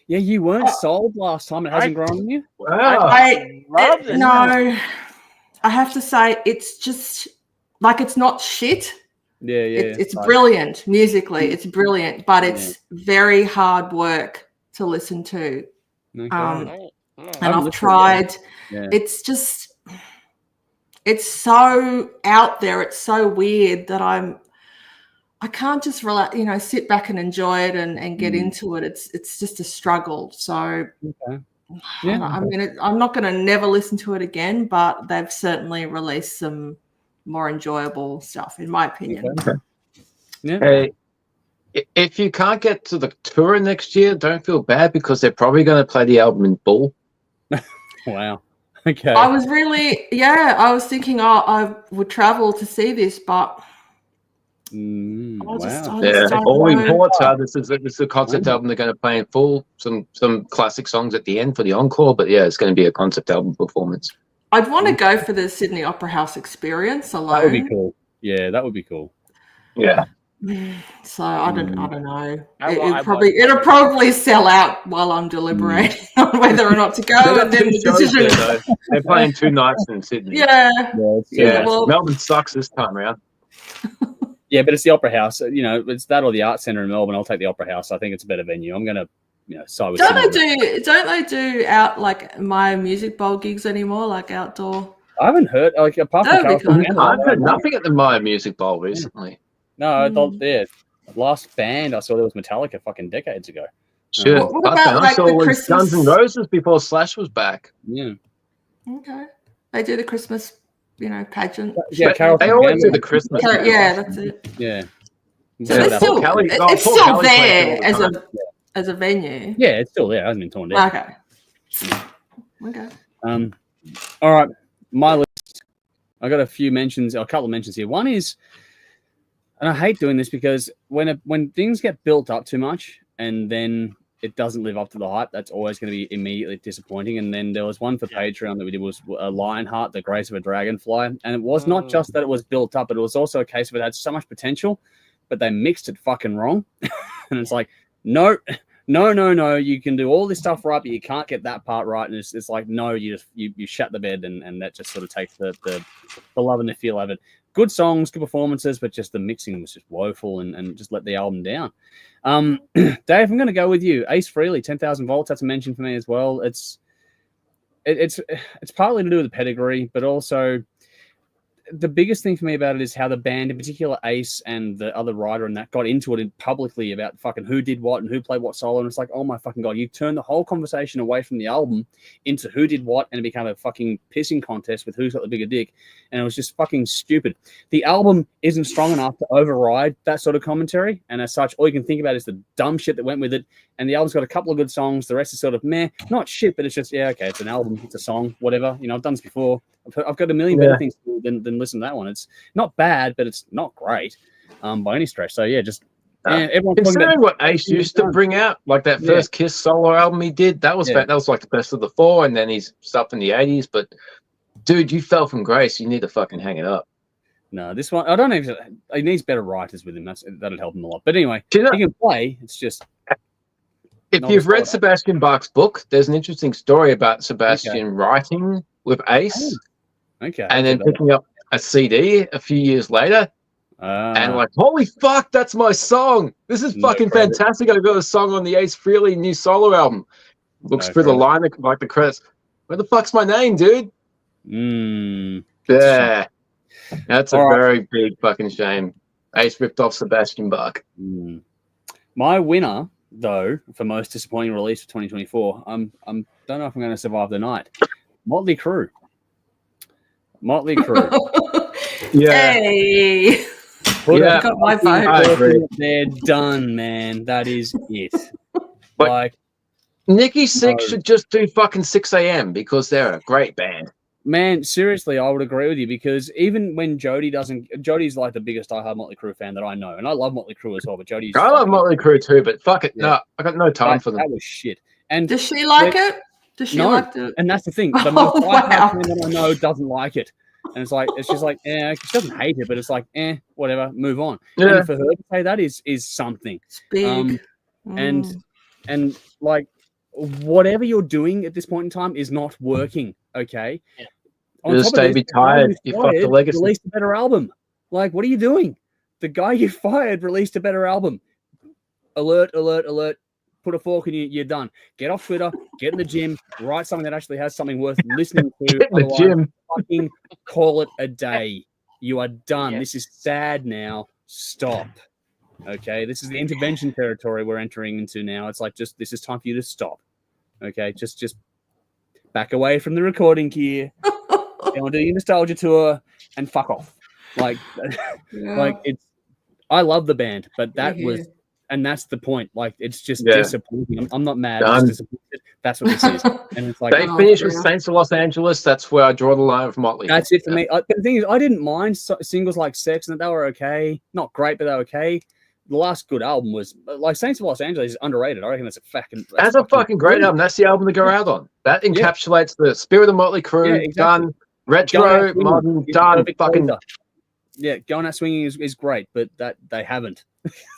yeah, you weren't sold last time. It hasn't grown on you. Wow. I love it. No, I have to say it's just like it's not shit. Yeah. It's brilliant musically. It's brilliant, but it's very hard work to listen to. Okay. And I've tried. Yeah. It's just, it's so out there. It's so weird that I can't just relax, sit back and enjoy it and get into it. It's just a struggle. So, yeah. I mean, I'm not going to never listen to it again, but they've certainly released some more enjoyable stuff, in my opinion. Okay. Yeah. Hey, if you can't get to the tour next year, don't feel bad because they're probably going to play the album in full. Wow. Okay. I was really, I was thinking, I would travel to see this, but all reports are this is a concept album they're going to play in full. Some classic songs at the end for the encore, but yeah, it's going to be a concept album performance. I'd want to go for the Sydney Opera House experience alone. That would be cool. Yeah, that would be cool. Yeah. So I don't know. It'll probably sell out while I'm deliberating on whether or not to go, and then the decision. They're playing 2 nights in Sydney. Yeah. Well, Melbourne sucks this time around. Yeah, but it's the Opera House. It's that or the Arts Centre in Melbourne. I'll take the Opera House. I think it's a better venue. I'm gonna, side with. Don't they do out like my music bowl gigs anymore, like outdoor? I haven't heard apart from I've heard nothing at the Maya Music Bowl recently. No, the last band I saw there was Metallica fucking decades ago. Sure. What about I saw the Christmas... Guns N' Roses before Slash was back. Yeah. Okay. They do the Christmas, pageant. Yeah, they always do the Christmas. Yeah, that's it. Yeah. So it's still there as a venue. Yeah, it's still there. It hasn't been torn down. Okay. All right. My list. I got a couple of mentions here. One is, and I hate doing this because when things get built up too much and then it doesn't live up to the hype, that's always going to be immediately disappointing. And then there was one for Patreon that we did, was a Lionheart, The Grace of a Dragonfly. And it was not just that it was built up, but it was also a case of it had so much potential, but they mixed it fucking wrong. And it's like, no, you can do all this stuff right, but you can't get that part right. And it's like, no, you shut the bed, and that just sort of takes the love and the feel of it. Good songs, good performances, but just the mixing was just woeful and just let the album down. Dave, I'm going to go with you. Ace Frehley, 10,000 Volts. That's a mention for me as well. It's partly to do with the pedigree, but also the biggest thing for me about it is how the band, in particular Ace and the other writer and that, got into it publicly about fucking who did what and who played what solo. And it's like, oh my fucking God, you turned the whole conversation away from the album into who did what, and it became a fucking pissing contest with who's got the bigger dick. And it was just fucking stupid. The album isn't strong enough to override that sort of commentary. And as such, all you can think about is the dumb shit that went with it. And the album's got a couple of good songs. The rest is sort of meh, not shit, but it's just, yeah, okay, it's an album, it's a song, whatever. You know, I've done this before. I've got a million better things to do than listen to that one. It's not bad, but it's not great by any stretch. So yeah, just everyone's considering what Ace used to bring out, like that first Kiss solo album he did, that was like the best of the four, and then his stuff in the 80s. But dude, you fell from grace. You need to fucking hang it up. No, this one I don't even. He needs better writers with him. That'll help him a lot. But anyway, he can play. It's just. If you've read Sebastian Bach's book, there's an interesting story about Sebastian writing with Ace. Okay. And then picking up a CD a few years later, and like, holy fuck, that's my song. This is fucking fantastic. I've got a song on the Ace Frehley new solo album. Looks through the line, like the credits. Where the fuck's my name, dude? Yeah. That's a very big fucking shame. Ace ripped off Sebastian Bach. My winner, though, for most disappointing release of 2024, don't know if I'm going to survive the night. Motley Crue. Hey. Got my vote. They're done, man. That is it. Like, Nikki Sixx should just do fucking 6 a.m. because they're a great band. Man, seriously, I would agree with you, because even when Jody's like the biggest diehard Motley Crue fan that I know, and I love Motley Crue as well, but Jody's... I love Motley Crue too, but fuck it. No, I got no time for them. That was shit. And does she like it? Does she like it? And that's the thing. The most diehard fan that I know doesn't like it. And it's just like, she doesn't hate it, but it's like, whatever, move on. And for her to say that is something. It's big. And like, whatever you're doing at this point in time is not working, okay? Yeah. Just stay be tired. You fucked the legacy. Released a better album. Like, what are you doing? The guy you fired released a better album. Alert. Put a fork in you, you're done. Get off Twitter, get in the gym, write something that actually has something worth listening to. Get in the gym. Fucking call it a day. You are done. Yeah. This is sad now. Stop. Okay? This is the intervention territory we're entering into now. It's like, this is time for you to stop. Okay? Just back away from the recording gear. Go do your nostalgia tour and fuck off. Like, I love the band, but that was... And that's the point. Like, it's just disappointing. I'm not mad. I'm just disappointed. That's what this is. And it's like, they finished with Saints of Los Angeles. That's where I draw the line from Motley. That's it for me. But the thing is, I didn't mind singles like Sex, and they were okay. Not great, but they were okay. The last good album was like Saints of Los Angeles is underrated. I reckon that's a fucking great album. That's the album to go out on. That encapsulates the spirit of Motley Crue. Exactly. Done. Retro, modern, done. Fucking. Yeah, Going Out Swinging is great, but that they haven't.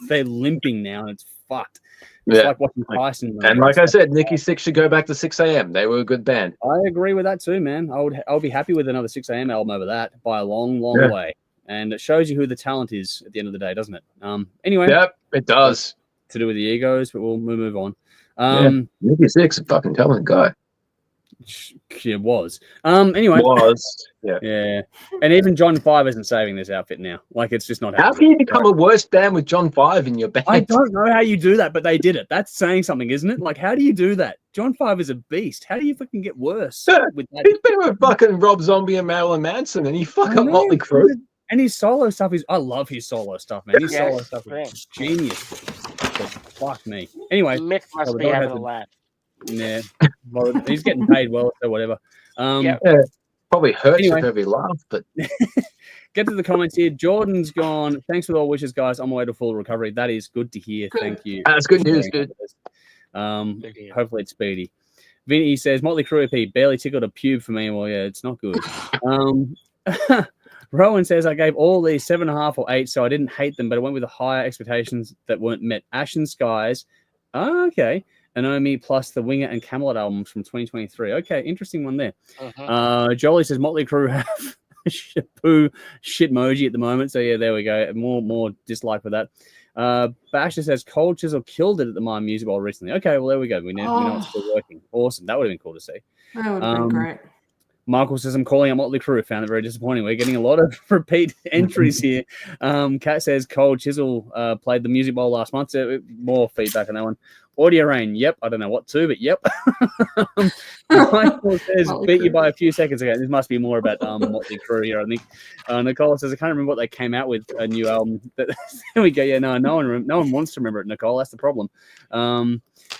They're limping now, and it's fucked. It's like watching Tyson. And like I said, Nikki Sixx should go back to 6 a.m. They were a good band. I agree with that too, man. I would be happy with another 6 a.m. album over that by a long way. And it shows you who the talent is at the end of the day, doesn't it? Anyway. Yep, it does. To do with the egos, but we'll move on. Nikki Sixx, a fucking talented guy. She was. Anyway. Yeah. And even John 5 isn't saving this outfit now. Like, it's just not happening. How can you become a worse band with John 5 in your band? I don't know how you do that, but they did it. That's saying something, isn't it? Like, how do you do that? John 5 is a beast. How do you fucking get worse with that? He's been with fucking Rob Zombie and Marilyn Manson, and he fuck up Motley Crue. And his solo stuff I love his solo stuff, man. His solo stuff is genius. But fuck me. Anyway. Mick must be having a laugh. Yeah, well, he's getting paid well, so whatever. Probably hurts if every laugh, but get to the comments here. Jordan's gone. Thanks for all wishes, guys. On my way to full recovery. That is good to hear. Thank you. That's good news, dude. Hopefully it's speedy. Vinny says, Motley Crue EP barely tickled a pube for me. Well, yeah, it's not good. Rowan says, I gave all these 7.5 or 8, so I didn't hate them, but I went with the higher expectations that weren't met. Ashen Skies. Oh, okay. Anomi plus the Winger and Camelot albums from 2023. Okay, interesting one there. Jolie says, Motley Crue have shitmoji at the moment. So, yeah, there we go. More dislike for that. Basher says, Cold Chisel killed it at the Mime Music Bowl recently. Okay, well, there we go. We know it's still working. Awesome. That would have been cool to see. That would have been great. Michael says, I'm calling out Motley Crue. Found it very disappointing. We're getting a lot of repeat entries here. Kat says, Cold Chisel played the Music Bowl last month. So more feedback on that one. Audio Rain, yep. I don't know what to, but yep. Michael says, beat you by a few seconds ago. This must be more about Motley Crue here, I think. Nicole says, I can't remember what they came out with, a new album. There we go. Yeah, no one wants to remember it, Nicole. That's the problem.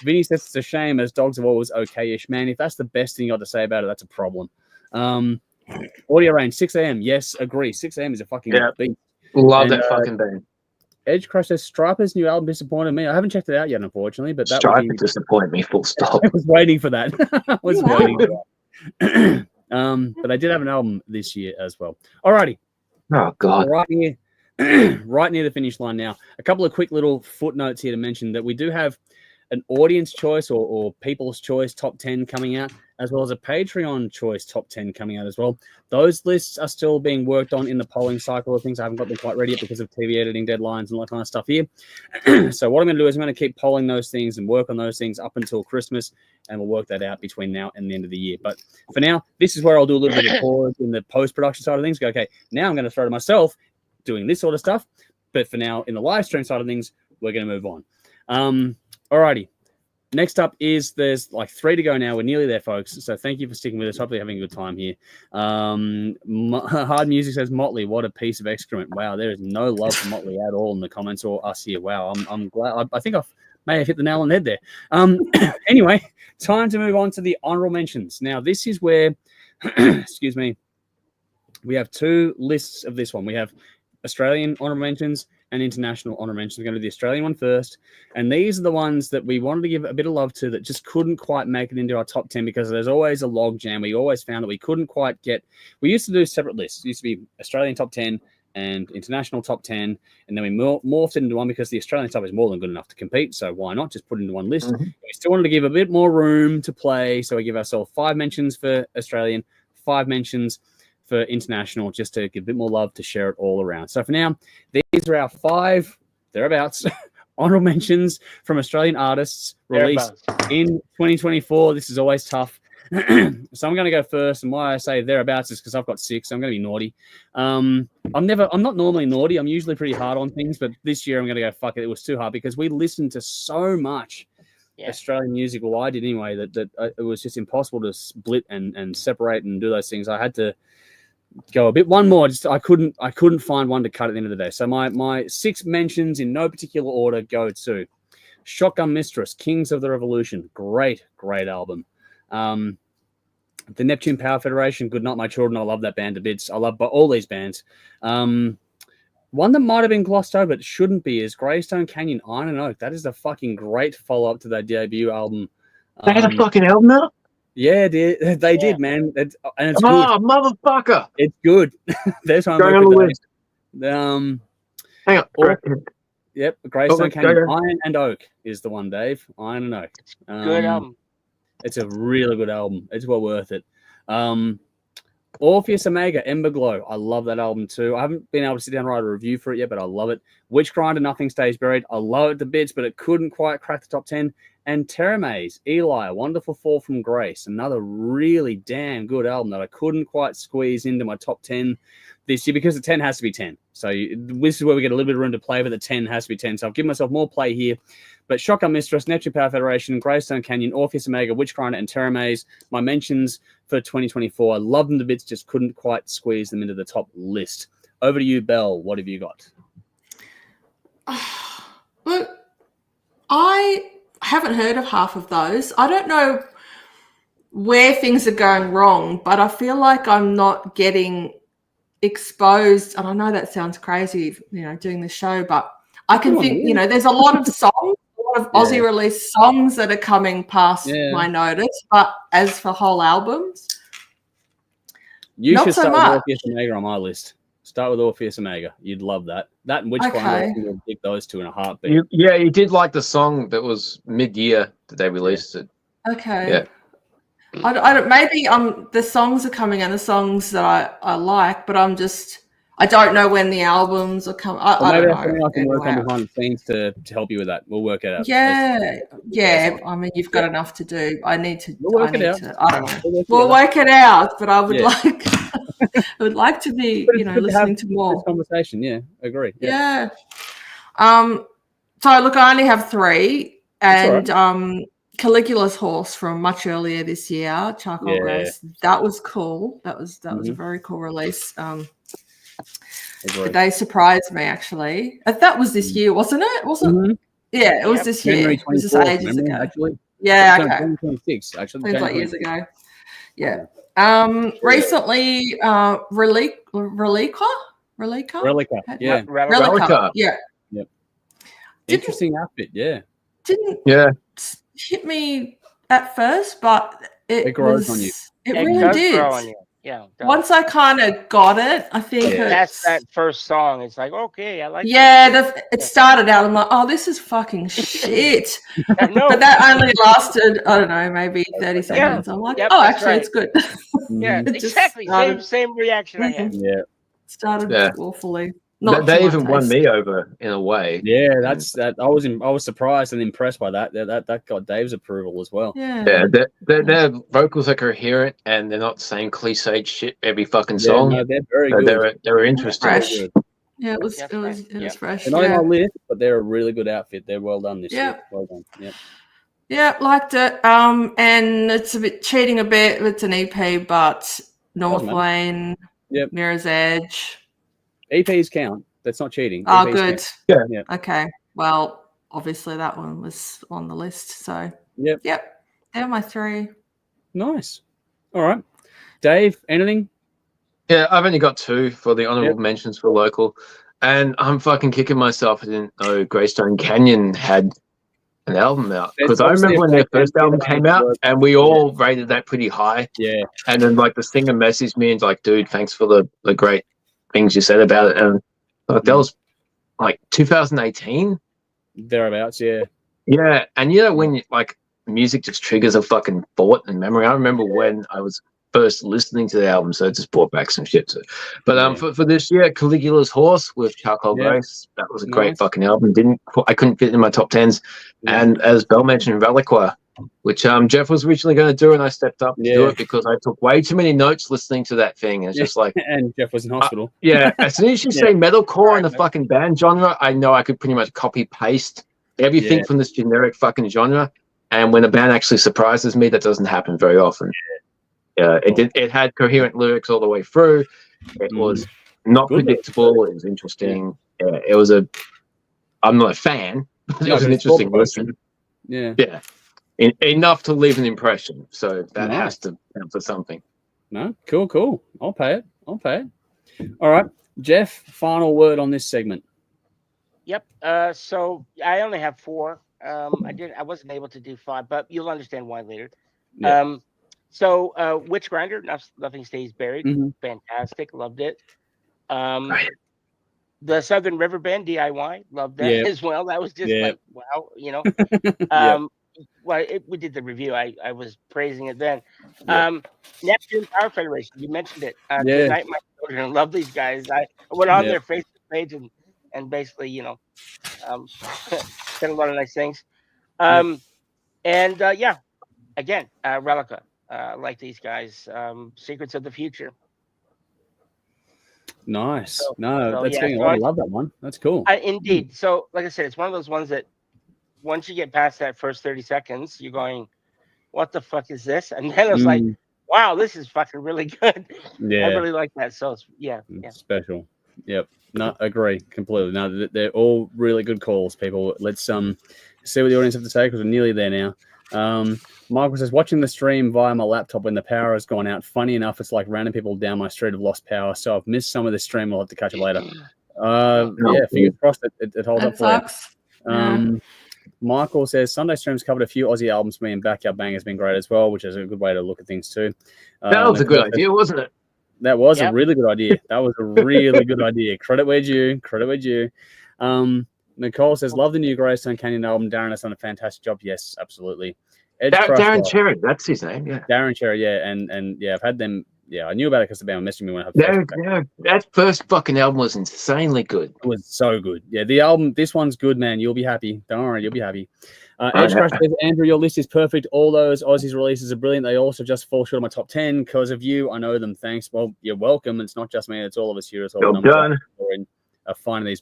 Vinny says, it's a shame as Dogs of War was okay-ish. Man, if that's the best thing you got to say about it, that's a problem. Audio Range, 6 a.m. Yes, agree. 6 a.m. is a fucking beat. Love that fucking band. Edge Crush says, Striper's new album disappointed me. I haven't checked it out yet, unfortunately. But that Striper disappointed me, full stop. I was waiting for that. Waiting for that. But I did have an album this year as well. Alrighty. Oh, God. Right near the finish line now. A couple of quick little footnotes here to mention that we do have an audience choice or people's choice top 10 coming out, as well as a Patreon choice top 10 coming out as well. Those lists are still being worked on in the polling cycle of things. I haven't got them quite ready yet because of TV editing deadlines and all that kind of stuff here. So what I'm going to do is I'm going to keep polling those things and work on those things up until Christmas, and we'll work that out between now and the end of the year. But for now, this is where I'll do a little bit of pause in the post-production side of things. Go, okay, now I'm going to throw to myself doing this sort of stuff. But for now, in the live stream side of things, we're going to move on. Alrighty. Next up is there's like 3 to go now. We're nearly there, folks. So thank you for sticking with us. Hopefully having a good time here. Hard Music says, Motley, what a piece of excrement. Wow, there is no love for Motley at all in the comments or us here. Wow, I'm glad. I think I may have hit the nail on the head there. Anyway, time to move on to the honorable mentions. Now, this is where, excuse me, we have 2 lists of this one. We have Australian honorable mentions and international honorable mentions. We're going to do the Australian one first. And these are the ones that we wanted to give a bit of love to that just couldn't quite make it into our top 10 because there's always a log jam. We always found that we couldn't quite get... We used to do separate lists. It used to be Australian top 10 and international top 10. And then we morphed it into one because the Australian top is more than good enough to compete. So why not just put it into one list? Mm-hmm. We still wanted to give a bit more room to play. So we give ourselves 5 mentions for Australian, 5 mentions for international, just to give a bit more love to share it all around. So for now, these are our 5 thereabouts honorable mentions from Australian artists released in 2024. This is always tough. So I'm going to go first, and why I say thereabouts is because I've got 6. So I'm going to be naughty. I'm not normally naughty. I'm usually pretty hard on things, but this year I'm going to go fuck it. It was too hard because we listened to so much Australian music. Well, I did anyway. That it was just impossible to split and separate and do those things. I had to go a bit one more. Just I couldn't find one to cut at the end of the day. So my 6 mentions in no particular order go to Shotgun Mistress, Kings of the Revolution. Great album. The Neptune Power Federation, Good Night My Children. I love that band to bits. I love all these bands. One that might have been glossed over, but shouldn't be, is Greystone Canyon, Iron and Oak. That is a fucking great follow-up to their debut album. They had a fucking album now? Yeah, they did, man. And it's good. Motherfucker! It's good. There's homework on the list. Hang on. Yep, Greystone Canyon. Iron and Oak is the one, Dave. Iron and Oak. Good album. It's a really good album. It's well worth it. Orpheus Omega, Ember Glow. I love that album too. I haven't been able to sit down and write a review for it yet, but I love it. Witch Grinder, Nothing Stays Buried. I love it to bits, but it couldn't quite crack the top 10. And Terra Maze, Eli, A Wonderful Fall from Grace. Another really damn good album that I couldn't quite squeeze into my top 10 this year because the 10 has to be 10. So this is where we get a little bit of room to play, but the 10 has to be 10. So I've given myself more play here. But Shotgun Mistress, Neptune Power Federation, Greystone Canyon, Orpheus Omega, Witch Grinder, and Terra Maze, my mentions for 2024. I love them to bits, just couldn't quite squeeze them into the top list. Over to you, Belle. What have you got? Look, I haven't heard of half of those. I don't know where things are going wrong, but I feel like I'm not getting exposed. And I know that sounds crazy, doing the show, but I can think, there's a lot of songs, a lot of Aussie release songs that are coming past my notice, but as for whole albums, you not should so start much. with Orpheus Omega on my list. Start with Orpheus Omega. You'd love that. That and Witchfinder. You'll pick those two in a heartbeat. You did like the song that was mid-year that they released it. Okay. Yeah. I don't. Maybe the songs are coming and the songs that I like, but I don't know when the albums are coming. I don't know. Maybe I can work on behind the scenes to help you with that. We'll work it out. Yeah. I mean, you've got enough to do. I need to. We'll work it out. I don't know. We'll work it out. But I would like. I would like to be, listening to more this conversation. Yeah, agree. Yeah. So look, I only have 3, and Caligula's Horse from much earlier this year, Charcoal Grace. That was cool. That was a very cool release. They surprised me actually. That was this year, wasn't it? Wasn't? Yeah, it was this year. It was just ages ago. Actually. Yeah. Okay. 2026. Actually, seems like years ago. Yeah. Recently, Relica. Yeah. Relica. Yeah. Yep. Interesting outfit. Yeah. Didn't hit me at first, but it grows on you. It really did. Grow on you. Yeah. Once I kind of got it, I think that's that first song. It's like, okay, I like. Yeah, it started out. I'm like, oh, this is fucking shit. But that only lasted, I don't know, maybe 30 seconds. I'm like, actually, it's good. Yeah, exactly. Same reaction I had. Yeah, started awfully. They even won me over in a way. Yeah, that's that. I was surprised and impressed by that. That got Dave's approval as well. Yeah, their vocals are coherent and they're not saying cliched shit every fucking song. No, they're very good. They were interesting. Yeah, it was fresh. They're not in my list, but they're a really good outfit. They're well done this year. Well done. Yeah. Yeah, liked it. And it's a bit cheating a bit. It's an EP, but North Lane, Mirror's Edge. EPs count. That's not cheating. Oh, EPs good. Count. Yeah. Okay. Well, obviously that one was on the list. So, Yep. They're my 3. Nice. All right. Dave, anything? Yeah, I've only got 2 for the honorable mentions for local. And I'm fucking kicking myself. I didn't know Greystone Canyon had an album out. Because I remember when their first album came out and we all rated that pretty high. Yeah. And then like the singer messaged me and like, dude, thanks for the great things you said about it. And that was like 2018. Thereabouts, yeah. Yeah. And when like music just triggers a fucking thought and memory. I remember when I was first listening to the album, so it just brought back some shit. But for this year, Caligula's Horse with Charcoal Grace, that was a great fucking album. I couldn't fit in my top 10s. And as Belle mentioned, Reliquia, which Jeff was originally going to do, and I stepped up to do it because I took way too many notes listening to that thing. It's just like, and Jeff was in hospital. As soon as you say metalcore in the fucking band genre, I know I could pretty much copy paste everything from this generic fucking genre. And when a band actually surprises me, that doesn't happen very often. It had coherent lyrics all the way through. It was not predictable. It was interesting. It was I'm not a fan, but it was an interesting listen. Yeah. Enough to leave an impression. So that has to count for something. No, cool. I'll pay it. All right, Jeff. Final word on this segment. Yep. So I only have 4. I wasn't able to do 5, but you'll understand why later. Yeah. So Witch Grinder, Nothing Stays Buried. Fantastic. Loved it. The Southern River Band, DIY. Loved that as well. That was just like, wow, we did the review. I was praising it then. Neptune Power Federation, you mentioned it. Good Night, My Children. Love these guys. I went on their Facebook page and basically, said a lot of nice things. Again, Relica. Like these guys. Secrets of the Future. Nice. I love that one. That's cool. Indeed. So, like I said, it's one of those ones that once you get past that first 30 seconds, you're going, what the fuck is this? And then it's like, wow, this is fucking really good. Yeah. I really like that. So, it's special. Yep. No, agree completely. No, they're all really good calls, people. Let's see what the audience have to say because we're nearly there now. Michael says, watching the stream via my laptop when the power has gone out. Funny enough, it's like random people down my street have lost power, so I've missed some of the stream. I'll have to catch it later. Fingers crossed it holds up for you. Michael says Sunday Streams covered a few Aussie albums for me, and Backyard Bang has been great as well, which is a good way to look at things too. That was a good idea, wasn't it? That was a really good idea. That was a really good idea. Credit where due. Credit where due. Nicole says, love the new Greystone Canyon album. Darren has done a fantastic job. Yes, absolutely. Darren Cherry, that's his name. Yeah, Darren Cherry. Yeah, and yeah, I've had them. Yeah, I knew about it because they were messaging me when I had. That first fucking album was insanely good. It was so good. Yeah, the album. This one's good, man. You'll be happy. Don't worry, you'll be happy. Edge Crush says, Andrew, your list is perfect. All those Aussies releases are brilliant. They also just fall short of my top 10 because of you. I know them. Thanks. Well, you're welcome. It's not just me. It's all of us here as well. Well done. Finding this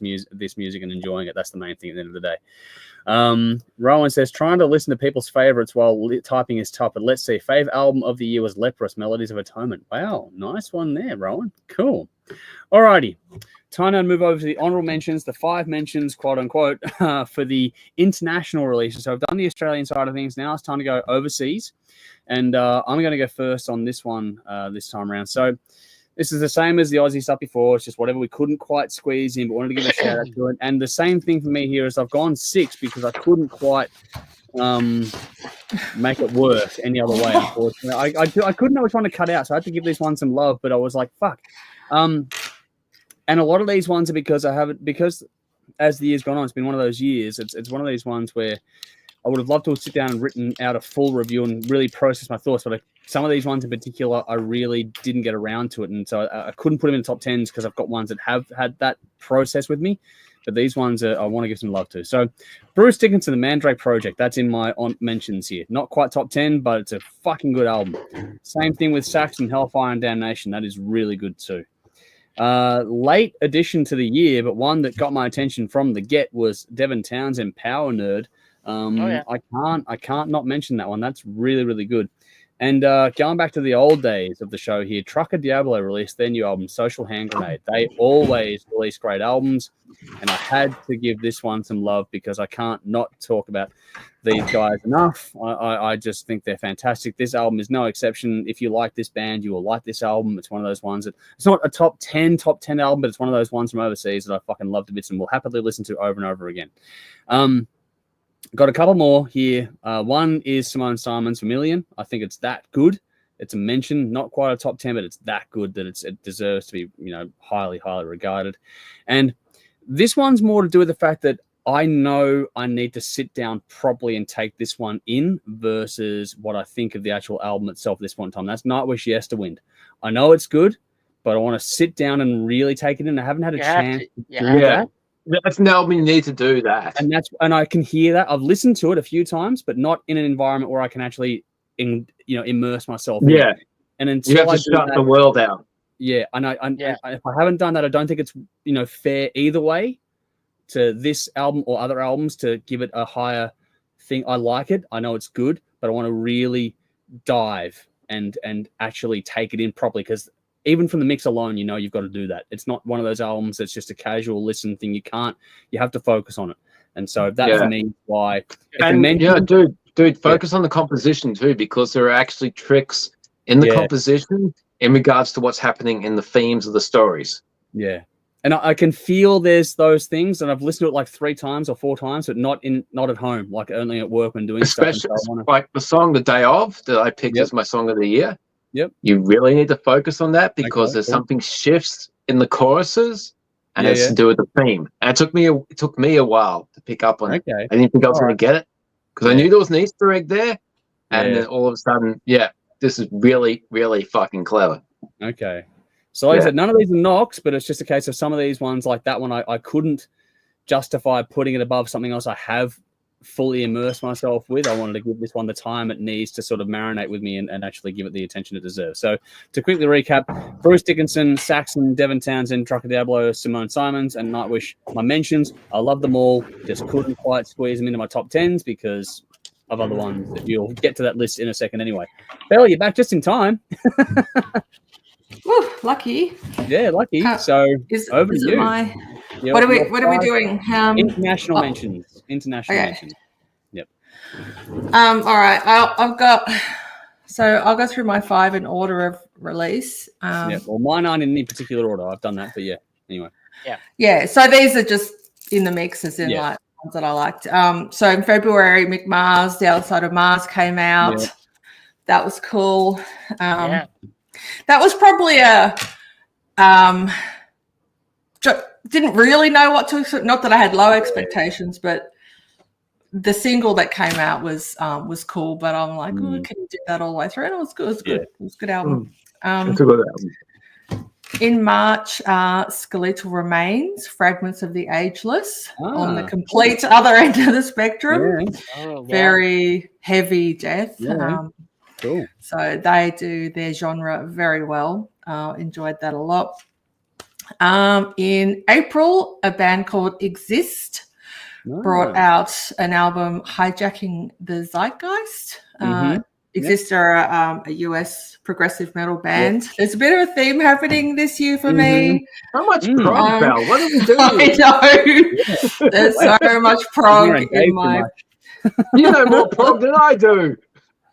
music and enjoying it. That's the main thing at the end of the day. Rowan says, trying to listen to people's favorites while typing is tough. But let's see. Fave album of the year was Leprous, Melodies of Atonement. Wow. Nice one there, Rowan. Cool. All righty. Time now to move over to the honorable mentions, the 5 mentions, quote unquote, for the international releases. So I've done the Australian side of things. Now it's time to go overseas. And I'm going to go first on this one this time around. So this is the same as the Aussie stuff before. It's just whatever we couldn't quite squeeze in, but wanted to give a shout out to it. And the same thing for me here is I've gone 6 because I couldn't quite make it work any other way, unfortunately. I couldn't know which one to cut out, so I had to give this one some love, but I was like, fuck. And a lot of these ones are because as the year's gone on, it's been one of those years. It's one of these ones where I would have loved to have sit down and written out a full review and really process my thoughts. But some of these ones in particular, I really didn't get around to it. And so I couldn't put them in the top 10s because I've got ones that have had that process with me. But these ones I want to give some love to. So Bruce Dickinson, the Mandrake Project, that's in my mentions here. Not quite top 10, but it's a fucking good album. Same thing with Saxon, Hellfire and Damnation. That is really good too. Late addition to the year, but one that got my attention from the get was Devin Townsend, Power Nerd. I can't not mention that one. That's really, really good. And going back to the old days of the show here, Trucker Diablo released their new album, Social Hand Grenade. They always release great albums, and I had to give this one some love because I can't not talk about these guys enough. I just think they're fantastic. This album is no exception. If you like this band, you will like this album. It's one of those ones that it's not a top 10 album, but it's one of those ones from overseas that I fucking love to bits and will happily listen to over and over again. Got a couple more here. One is Simone Simon's Vermilion. I think it's that good. It's a mention, not quite a top 10, but it's that good that it deserves to be, highly, highly regarded. And this one's more to do with the fact that I know I need to sit down properly and take this one in versus what I think of the actual album itself this one time. That's Nightwish Yesterwind. I know it's good, but I want to sit down and really take it in. I haven't had a chance to do that. That's an album you need to do that. And I can hear that. I've listened to it a few times, but not in an environment where I can actually immerse myself in it. And until you have to shut the world out. Yeah, and if I haven't done that, I don't think it's fair either way to this album or other albums to give it a higher thing. I like it. I know it's good, but I want to really dive and actually take it in properly because even from the mix alone, you've got to do that. It's not one of those albums that's just a casual listen thing. You have to focus on it. And so that for me why. Dude, focus on the composition too, because there are actually tricks in the composition in regards to what's happening in the themes of the stories. Yeah. And I can feel there's those things, and I've listened to it like 3 times or 4 times, but not at home, like only at work when doing stuff. Especially like the song "The Day Of" that I picked as my song of the year. Yep. You really need to focus on that because there's something shifts in the choruses, and it's to do with the theme. And it took me a while to pick up on it. I didn't think I was going to get it because I knew there was an Easter egg there, and then all of a sudden, this is really, really fucking clever. Okay. So like I said, none of these are knocks, but it's just a case of some of these ones like that one, I couldn't justify putting it above something else I have fully immerse myself with. I wanted to give this one the time it needs to sort of marinate with me and actually give it the attention it deserves. So to quickly recap, Bruce Dickinson, Saxon, Devin Townsend, Trucker Diablo, Simone Simons, and Nightwish, my mentions. I love them all. Just couldn't quite squeeze them into my top 10s because of other ones that you'll get to that list in a second anyway. Belle, you're back just in time. Ooh, lucky. Yeah, lucky. So over to you. What are we doing? International mentions. International mentions. Yep. All right. I'll go through my 5 in order of release. Well, mine aren't in any particular order. I've done that, but anyway. Yeah. So these are just in the mix, as in like ones that I liked. So in February, McMars, The Other Side of Mars came out. Yeah. That was cool. Yeah. That was probably didn't really know what to expect. Not that I had low expectations, but the single that came out was cool. But I'm like, oh, can you do that all the way through? And it was good. It was good. It was a good album. It's a good album. In March, Skeletal Remains, Fragments of the Ageless, on the complete other end of the spectrum. Very heavy death. Cool. So they do their genre very well. Enjoyed that a lot. In April, a band called Exist brought out an album, Hijacking the Zeitgeist. Exist are a US progressive metal band. There's a bit of a theme happening this year for me. How much prog, Val? What are we doing? I know. There's so much prog in my... You know more prog than I do.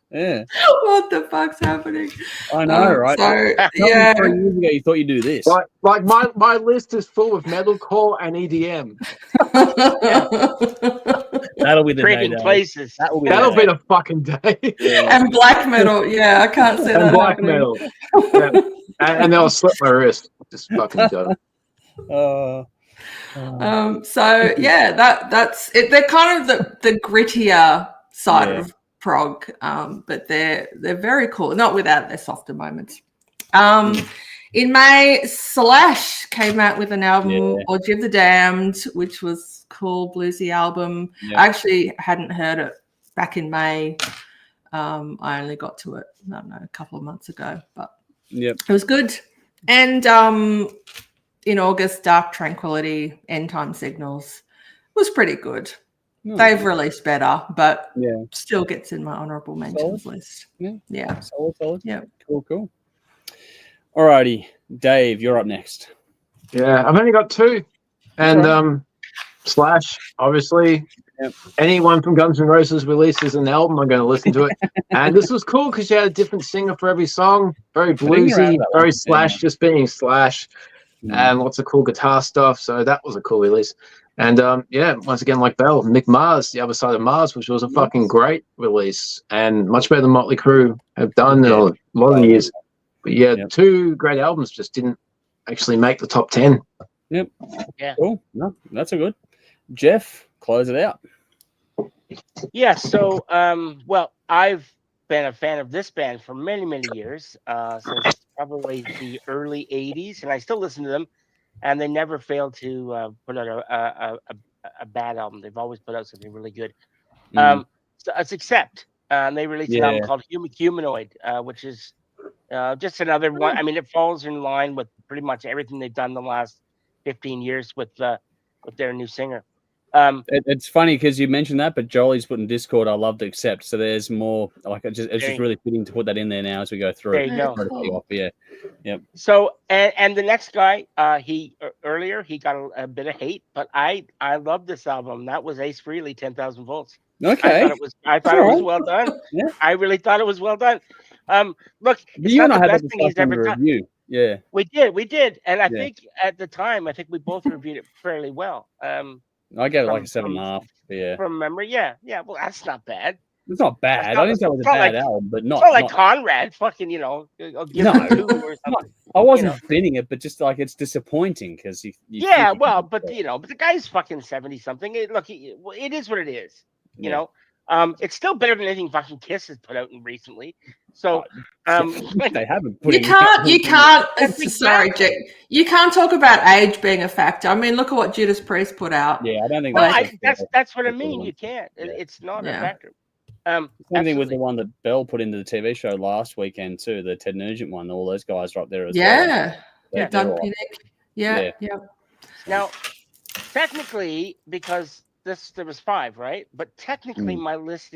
Yeah. What the fuck's happening? I know, right? So, yeah. 3 years ago, you thought you'd do this. Like my list is full of metalcore and EDM. That'll be the trading day. places. That'll be the fucking day. And black metal. Yeah, I can't see that. And black happening. metal. Yeah. And they'll slip my wrist. Just fucking do it. So yeah, that's it. They're kind of the grittier side of prog, but they're very cool. Not without their softer moments. In May, Slash came out with an album, Orgy of the Damned, which was cool, bluesy album. I actually hadn't heard it back in May. I only got to it, I don't know, a couple of months ago, but it was good. And in August, Dark Tranquility, End Time Signals was pretty good. They've released better, but still gets in my honourable mentions list. Yeah. Solid. Yeah. Cool. Alrighty, Dave, you're up next. Yeah, I've only got two. And Slash, obviously. Anyone from Guns N' Roses releases an album, I'm going to listen to it. And this was cool because you had a different singer for every song. Very bluesy, very Slash, just being Slash. And lots of cool guitar stuff. So that was a cool release. And once again, like Bell, Mick Mars, The Other Side of Mars, which was a fucking great release and much better than Motley Crue have done in a lot of years. But two great albums just didn't actually make the top 10. Yep. Yeah. Cool. No, that's a good. Jeff, close it out. Yeah. So, I've been a fan of this band for many, many years, since probably the early 80s, and I still listen to them. And they never fail to put out a bad album. They've always put out something really good. So it's Accept. They released an album called Humanoid, which is just another one. I mean, it falls in line with pretty much everything they've done the last 15 years with their new singer. It's funny because you mentioned that, but Jolie's put in Discord, I love to Accept. So there's more, like, it's just really fitting to put that in there now as we go through. There you go. Yep. So, and the next guy, he got a bit of hate, but I love this album. That was Ace Frehley, 10,000 Volts. Okay. I thought it was well done. Yeah. I really thought it was well done. Look, it's you not and I the had best that thing he's ever done. review. Yeah. We did. And I think at the time, we both reviewed it fairly well. I gave it like a 7.5. Yeah. From memory, yeah. Well, that's not bad. It's not bad. I didn't say it was a bad album, but not. It's not like Conrad, fucking, I'll give it a 2 or something. I wasn't fitting it, but just like it's disappointing because you but the guy's fucking 70 something. It is what it is. You know, it's still better than anything fucking Kiss has put out recently. So, they haven't put. You can't. Sorry, Jake. You can't talk about age being a factor. I mean, look at what Judas Priest put out. Yeah, I don't think that's what I mean. You can't. It's not a factor. Same thing with the one that Bell put into the TV show last weekend too, the Ted Nugent one. All those guys are up there as well. Yeah, Doug Pinnick. Yeah. Now, technically, because there was 5, right? But technically, my list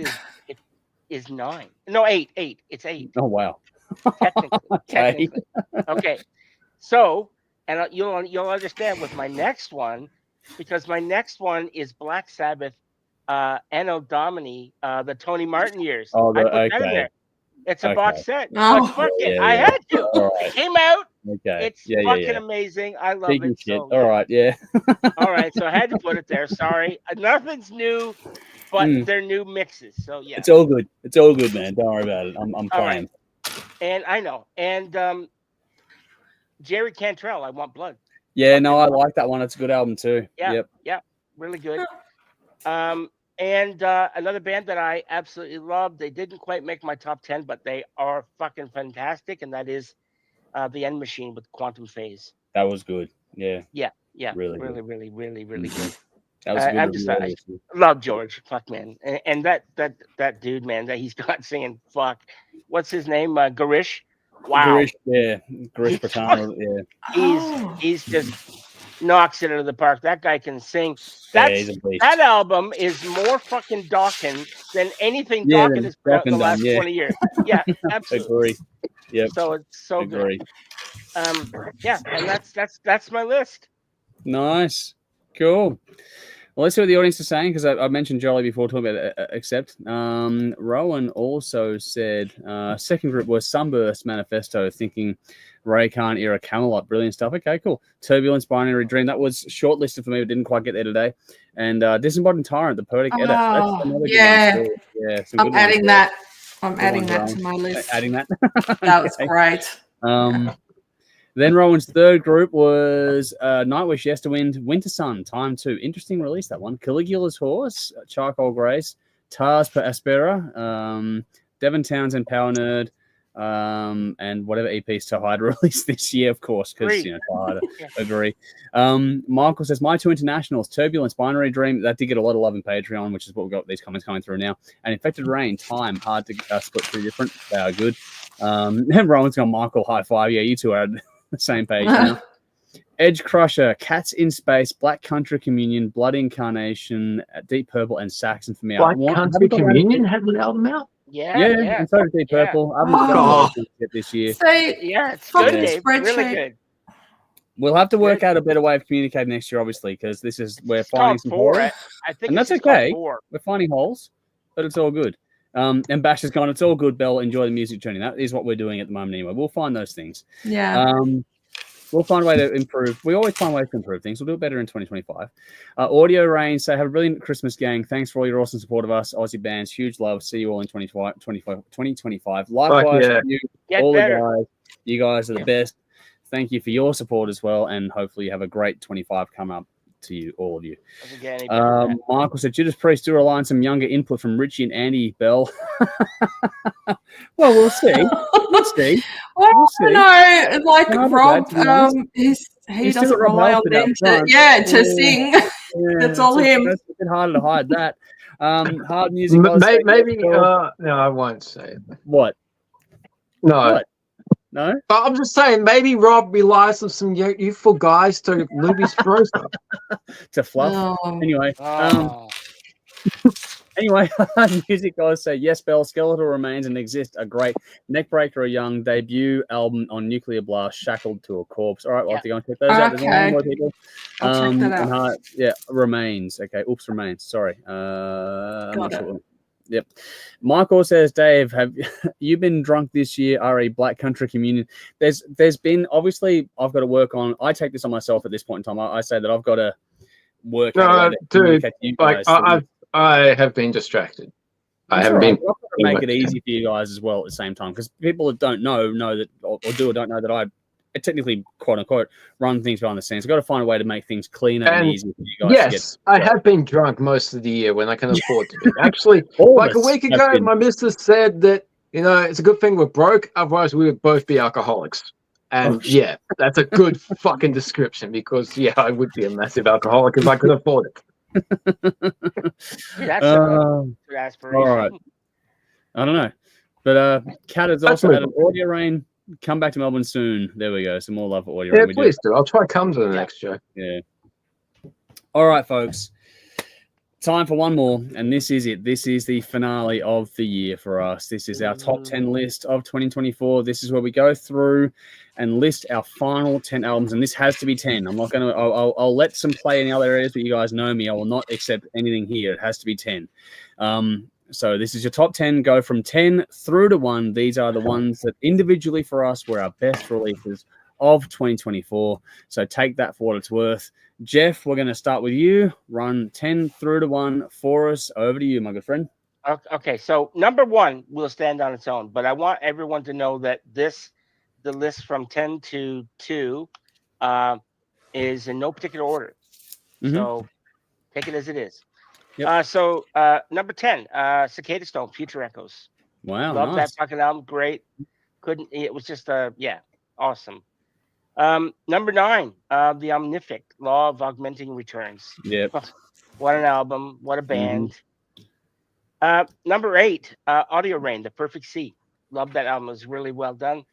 is 9. No, 8. It's 8. Oh wow. Technically. Okay. So, and you'll understand with my next one, because my next one is Black Sabbath. Anno Domini, the Tony Martin years. Oh, I put that in there. It's a box set. Oh, but fuck it, I had to. It came out. Okay. It's fucking amazing. I love Big it. shit. So, All right. Yeah. All right. So I had to put it there. Sorry. Nothing's new, but they're new mixes. So yeah. It's all good. It's all good, man. Don't worry about it. I'm All playing. right. And I know. And Jerry Cantrell, I Want Blood. Yeah, no, I like that one. It's a good album too. Yeah. Yeah. Really good. And another band that I absolutely love. They didn't quite make my top 10, but they are fucking fantastic, and that is the End Machine with Quantum Phase. That was good. Yeah. Yeah. Really good. really good. That was good. I love George. Fuck, man. And that dude, man, that he's got singing fuck. What's his name? Garish. Wow. Garish, yeah. Garish Patana, yeah. He's just knocks it out of the park. That guy can sing. That album is more fucking Dawkins than anything Dawkins has put out in the last 20 years. Yeah, absolutely. Agree. Yep. So it's so good. Yeah, and that's my list. Nice. Cool. Well, let's see what the audience is saying, because I mentioned Jolly before talking about Accept. Rowan also said second group was Sunburst Manifesto, thinking Ray Khan era Camelot. Brilliant stuff. Okay, cool. Turbulence, Binary Dream. That was shortlisted for me, but didn't quite get there today. And Disembodied Tyrant, the Poetic Edda. That's another good one. Yeah, I'm adding that. I'm adding that to my list. Adding that. That was great. Then Rowan's third group was Nightwish, Yesterwind, Winter Sun, Time 2. Interesting release, that one. Caligula's Horse, Charcoal Grace, Tars per Aspera, Devon Townsend, Power Nerd, and whatever EPs Tahide released this year, of course, because, Tahide, agree. Michael says, my two internationals, Turbulence, Binary Dream, that did get a lot of love in Patreon, which is what we've got these comments coming through now. And Infected Rain, Time, hard to split two different. They are good. And Rowan's gone, Michael, high five. Yeah, you two are the same page now. Edge Crusher, Cats in Space, Black Country Communion, Blood Incarnation, Deep Purple, and Saxon for me. Black Country Communion had an album out? Yeah. And so did Deep Purple. I haven't done it this year. It's good, Dave. Really good. We'll have to work out a better way of communicating next year, obviously, because we're finding some holes. I think and that's okay. We're finding holes, but it's all good. And Bash has gone, it's all good, Belle. Enjoy the music journey. That is what we're doing at the moment anyway. We'll find those things. Yeah. We'll find a way to improve. We always find ways to improve things. We'll do it better in 2025. Audio Rain, say, have a brilliant Christmas, gang. Thanks for all your awesome support of us, Aussie bands. Huge love. See you all in 2025. Likewise, all the guys. You guys are the best. Thank you for your support as well. And hopefully you have a great 25 come up to you, all of you. Michael said, Judas Priest do rely on some younger input from Richie and Andy Bell. Well, we'll see. We'll see. We'll see. No, like Rob, he doesn't rely on them to sing. It's all him. It's a bit harder to hide that. Hard music. Maybe. No, I won't say it. What? No. What? No? But I'm just saying, maybe Rob relies on some youthful guys to lube his throat up. To fluff. Anyway. Anyway, music guys say, yes, Bell, Skeletal Remains and Exist are great. Neckbreaker, a young debut album on Nuclear Blast, Shackled to a Corpse. All right, we'll have to go and check those out. There's one more people. I'll check that out. Remains. Okay, oops, Remains. Sorry. Yep. Michael says, Dave, have you been drunk this year? RE Black Country Communion. There's been, obviously, I've got to work on, I take this on myself at this point in time. I say that I've got to work on dude, like, I have been distracted. I haven't been. Make it easy for you guys as well at the same time, because people that don't know that, or don't know that I technically, quote unquote, run things behind the scenes. I've got to find a way to make things cleaner and easier for you guys. Yes, I have been drunk most of the year when I can afford to be. Actually, like a week ago, my missus said that, it's a good thing we're broke, otherwise we would both be alcoholics. And yeah, that's a good fucking description, because I would be a massive alcoholic if I could afford it. That's a good aspiration. All right. I don't know. But Kat has also had an Audio Rain. Come back to Melbourne soon. There we go. Some more love for Audio Rain. Yeah, please do. I'll try to come to the next show. Yeah. All right, folks. Time for one more, and this is it. This is the finale of the year for us. This is our top 10 list of 2024. This is where we go through and list our final 10 albums, and this has to be 10. I'm not going to. I'll let some play in the other areas, but you guys know me. I will not accept anything here. It has to be 10. So this is your top 10. Go from 10 through to 1. These are the ones that individually for us were our best releases of 2024. So take that for what it's worth. Jeff, we're going to start with you. Run 10 through to 1 for us. Over to you, my good friend. Okay, so number 1 will stand on its own, but I want everyone to know that the list from 10 to 2 is in no particular order. So take it as it is. Yep. So number 10, Cicada Stone, Future Echoes. Wow, Love nice. that fucking album. Great. It was just awesome. Number 9, The Omnific, Law of Augmenting Returns. Yep. What an album. What a band. Number 8, Audio Rain, The Perfect Sea. Love that album. It was really well done.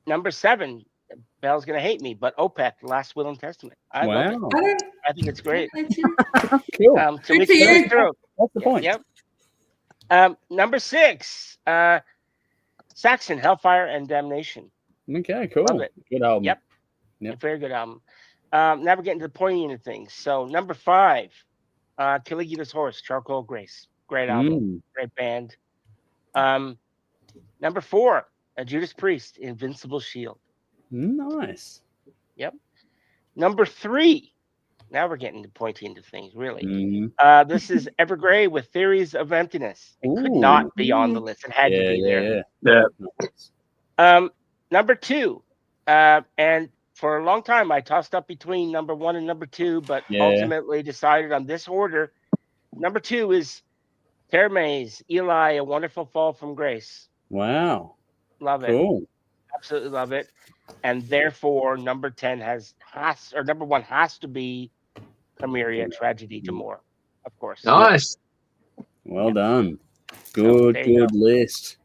Number 7, Belle's gonna hate me, but OPEC, Last Will and Testament. I love it. I think it's great. Cool. To each their own. That's the point. Yep. Number 6, Saxon, Hellfire and Damnation. Okay, cool. Love it. Good album. Yep. Very good album. Now we're getting to the pointy end of things. So number 5, Caligula's Horse, Charcoal Grace. Great album. Great band. Number 4, Judas Priest, Invincible Shield. Nice. Yep. Number 3, now we're getting to pointy into things, really. This is Evergrey with Theories of Emptiness. It could not be on the list. It had to be there. Yeah. Number 2, and for a long time I tossed up between number 1 and number 2, but ultimately decided on this order. Number 2 is Termes, Eli, A Wonderful Fall from Grace. Wow. Love it. Cool. Absolutely love it. And therefore, number 10 number 1 has to be Chimeria, Tragedy to More, of course. Nice. Well done. Good list.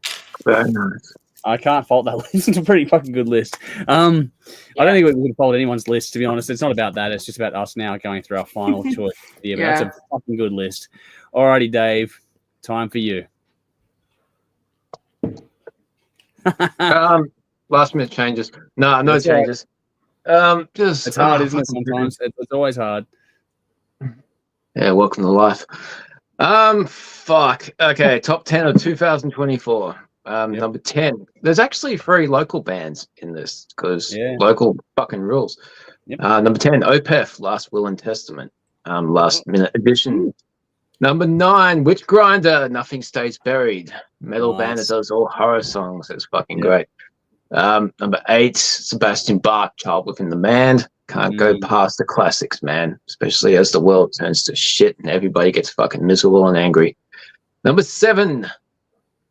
Very nice. I can't fault that list. It's a pretty fucking good list. I don't think we would fault anyone's list, to be honest. It's not about that. It's just about us now going through our final choice. But that's a fucking good list. Alrighty, Dave. Time for you. Last minute changes. No changes. Just it's hard, isn't it? Sometimes it's always hard. Yeah, welcome to life. Fuck. Okay, top 10 of 2024. Number 10. There's actually 3 local bands in this because local fucking rules. Number 10, Opeth, Last Will and Testament. Last minute edition. Number 9, Witch Grinder, Nothing Stays Buried. Metal band that does all horror songs. It's fucking great. Number 8, Sebastian Bach, Child Within the Man. Can't go past the classics, man. Especially as the world turns to shit and everybody gets fucking miserable and angry. Number 7,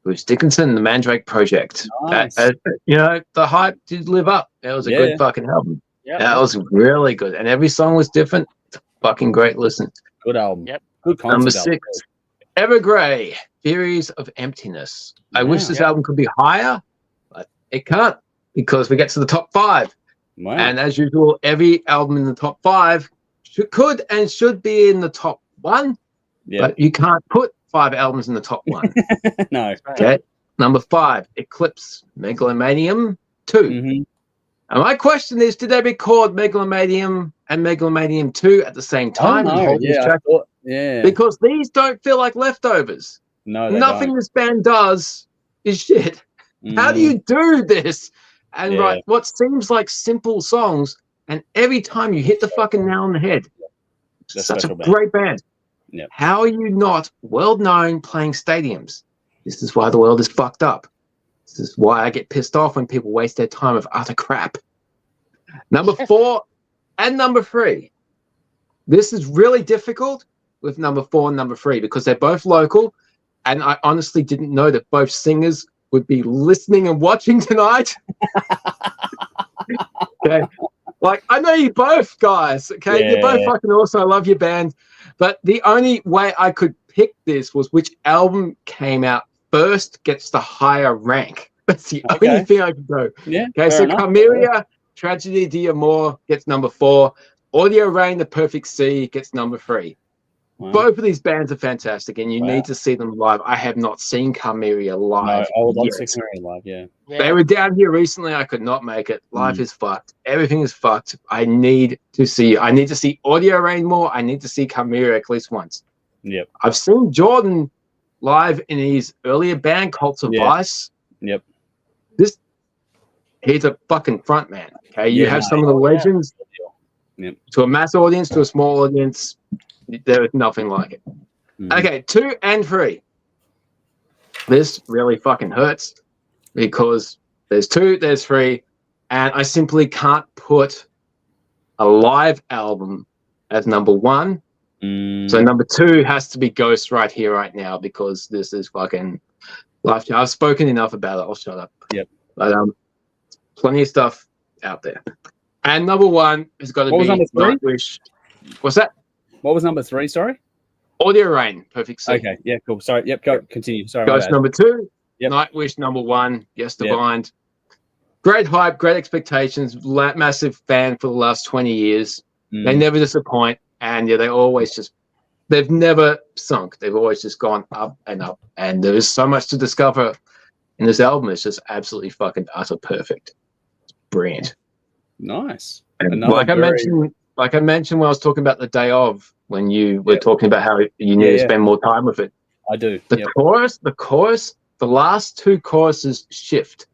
Bruce Dickinson, The Mandrake Project. Nice. The hype did live up. It was a good fucking album. That was really good. And every song was different. It's a fucking great listen. Good album. Yep. Good concept. Number 6, Evergrey, Theories of Emptiness. I wish this album could be higher, but it can't because we get to the top 5. Wow. And as usual, every album in the top 5 could and should be in the top 1, but you can't put 5 albums in the top 1. No. Okay. Number 5, Eclipse, Megalomanium 2. And my question is, did they record Megalomanium and Megalomanium 2 at the same time? Because these don't feel like leftovers. No, nothing this band does is shit. How do you do this? And write what seems like simple songs, and every time you hit the fucking nail on the head. Such a great band. Yep. How are you not well known playing stadiums? This is why the world is fucked up. This is why I get pissed off when people waste their time with utter crap. Number 4 and number 3. This is really difficult with number 4 and number 3 because they're both local, and I honestly didn't know that both singers would be listening and watching tonight. Okay. Like, I know you both, guys. Okay. You're both fucking awesome. I love your band. But the only way I could pick this was which album came out first gets the higher rank. That's the only thing I could go. Yeah. Okay. So Chimeria, Tragedy d'Amour gets number 4. Audio Rain, The Perfect Sea gets number 3. Wow. Both of these bands are fantastic, and you need to see them live. I have not seen Chimeria live. No, I would love to see Chimeria live, They were down here recently. I could not make it. Life is fucked. Everything is fucked. I need to see Audio Rain more. I need to see Chimeria at least once. Yep. I've seen Jordan live in his earlier band, Cults of Vice. Yep. he's a fucking front man. Okay, you have some of the legends. Yep. To a mass audience, to a small audience, there is nothing like it. Okay, 2 and 3. This really fucking hurts because there's 2, there's 3, and I simply can't put a live album as number 1. So number 2 has to be Ghost right here, right now, because this is fucking life. I've spoken enough about it. I'll shut up. Yep. But plenty of stuff out there. And number 1 has got to be Nightwish. What's that? What was number 3? Sorry. Audio Rain, Perfect Sea. Okay, yeah, cool. Sorry, yep, go continue. Sorry. Ghost number 2, yep. Nightwish number 1, Yes Divine. Yep. Great hype, great expectations, massive fan for the last 20 years. They never disappoint, and yeah, they've never sunk. They've always just gone up and up, and there is so much to discover in this album. It's just absolutely fucking utter perfect. It's brilliant. Nice. Like I mentioned when I was talking about the day of, when you were talking about how you need to spend more time with it. I do. The chorus, the last 2 choruses shift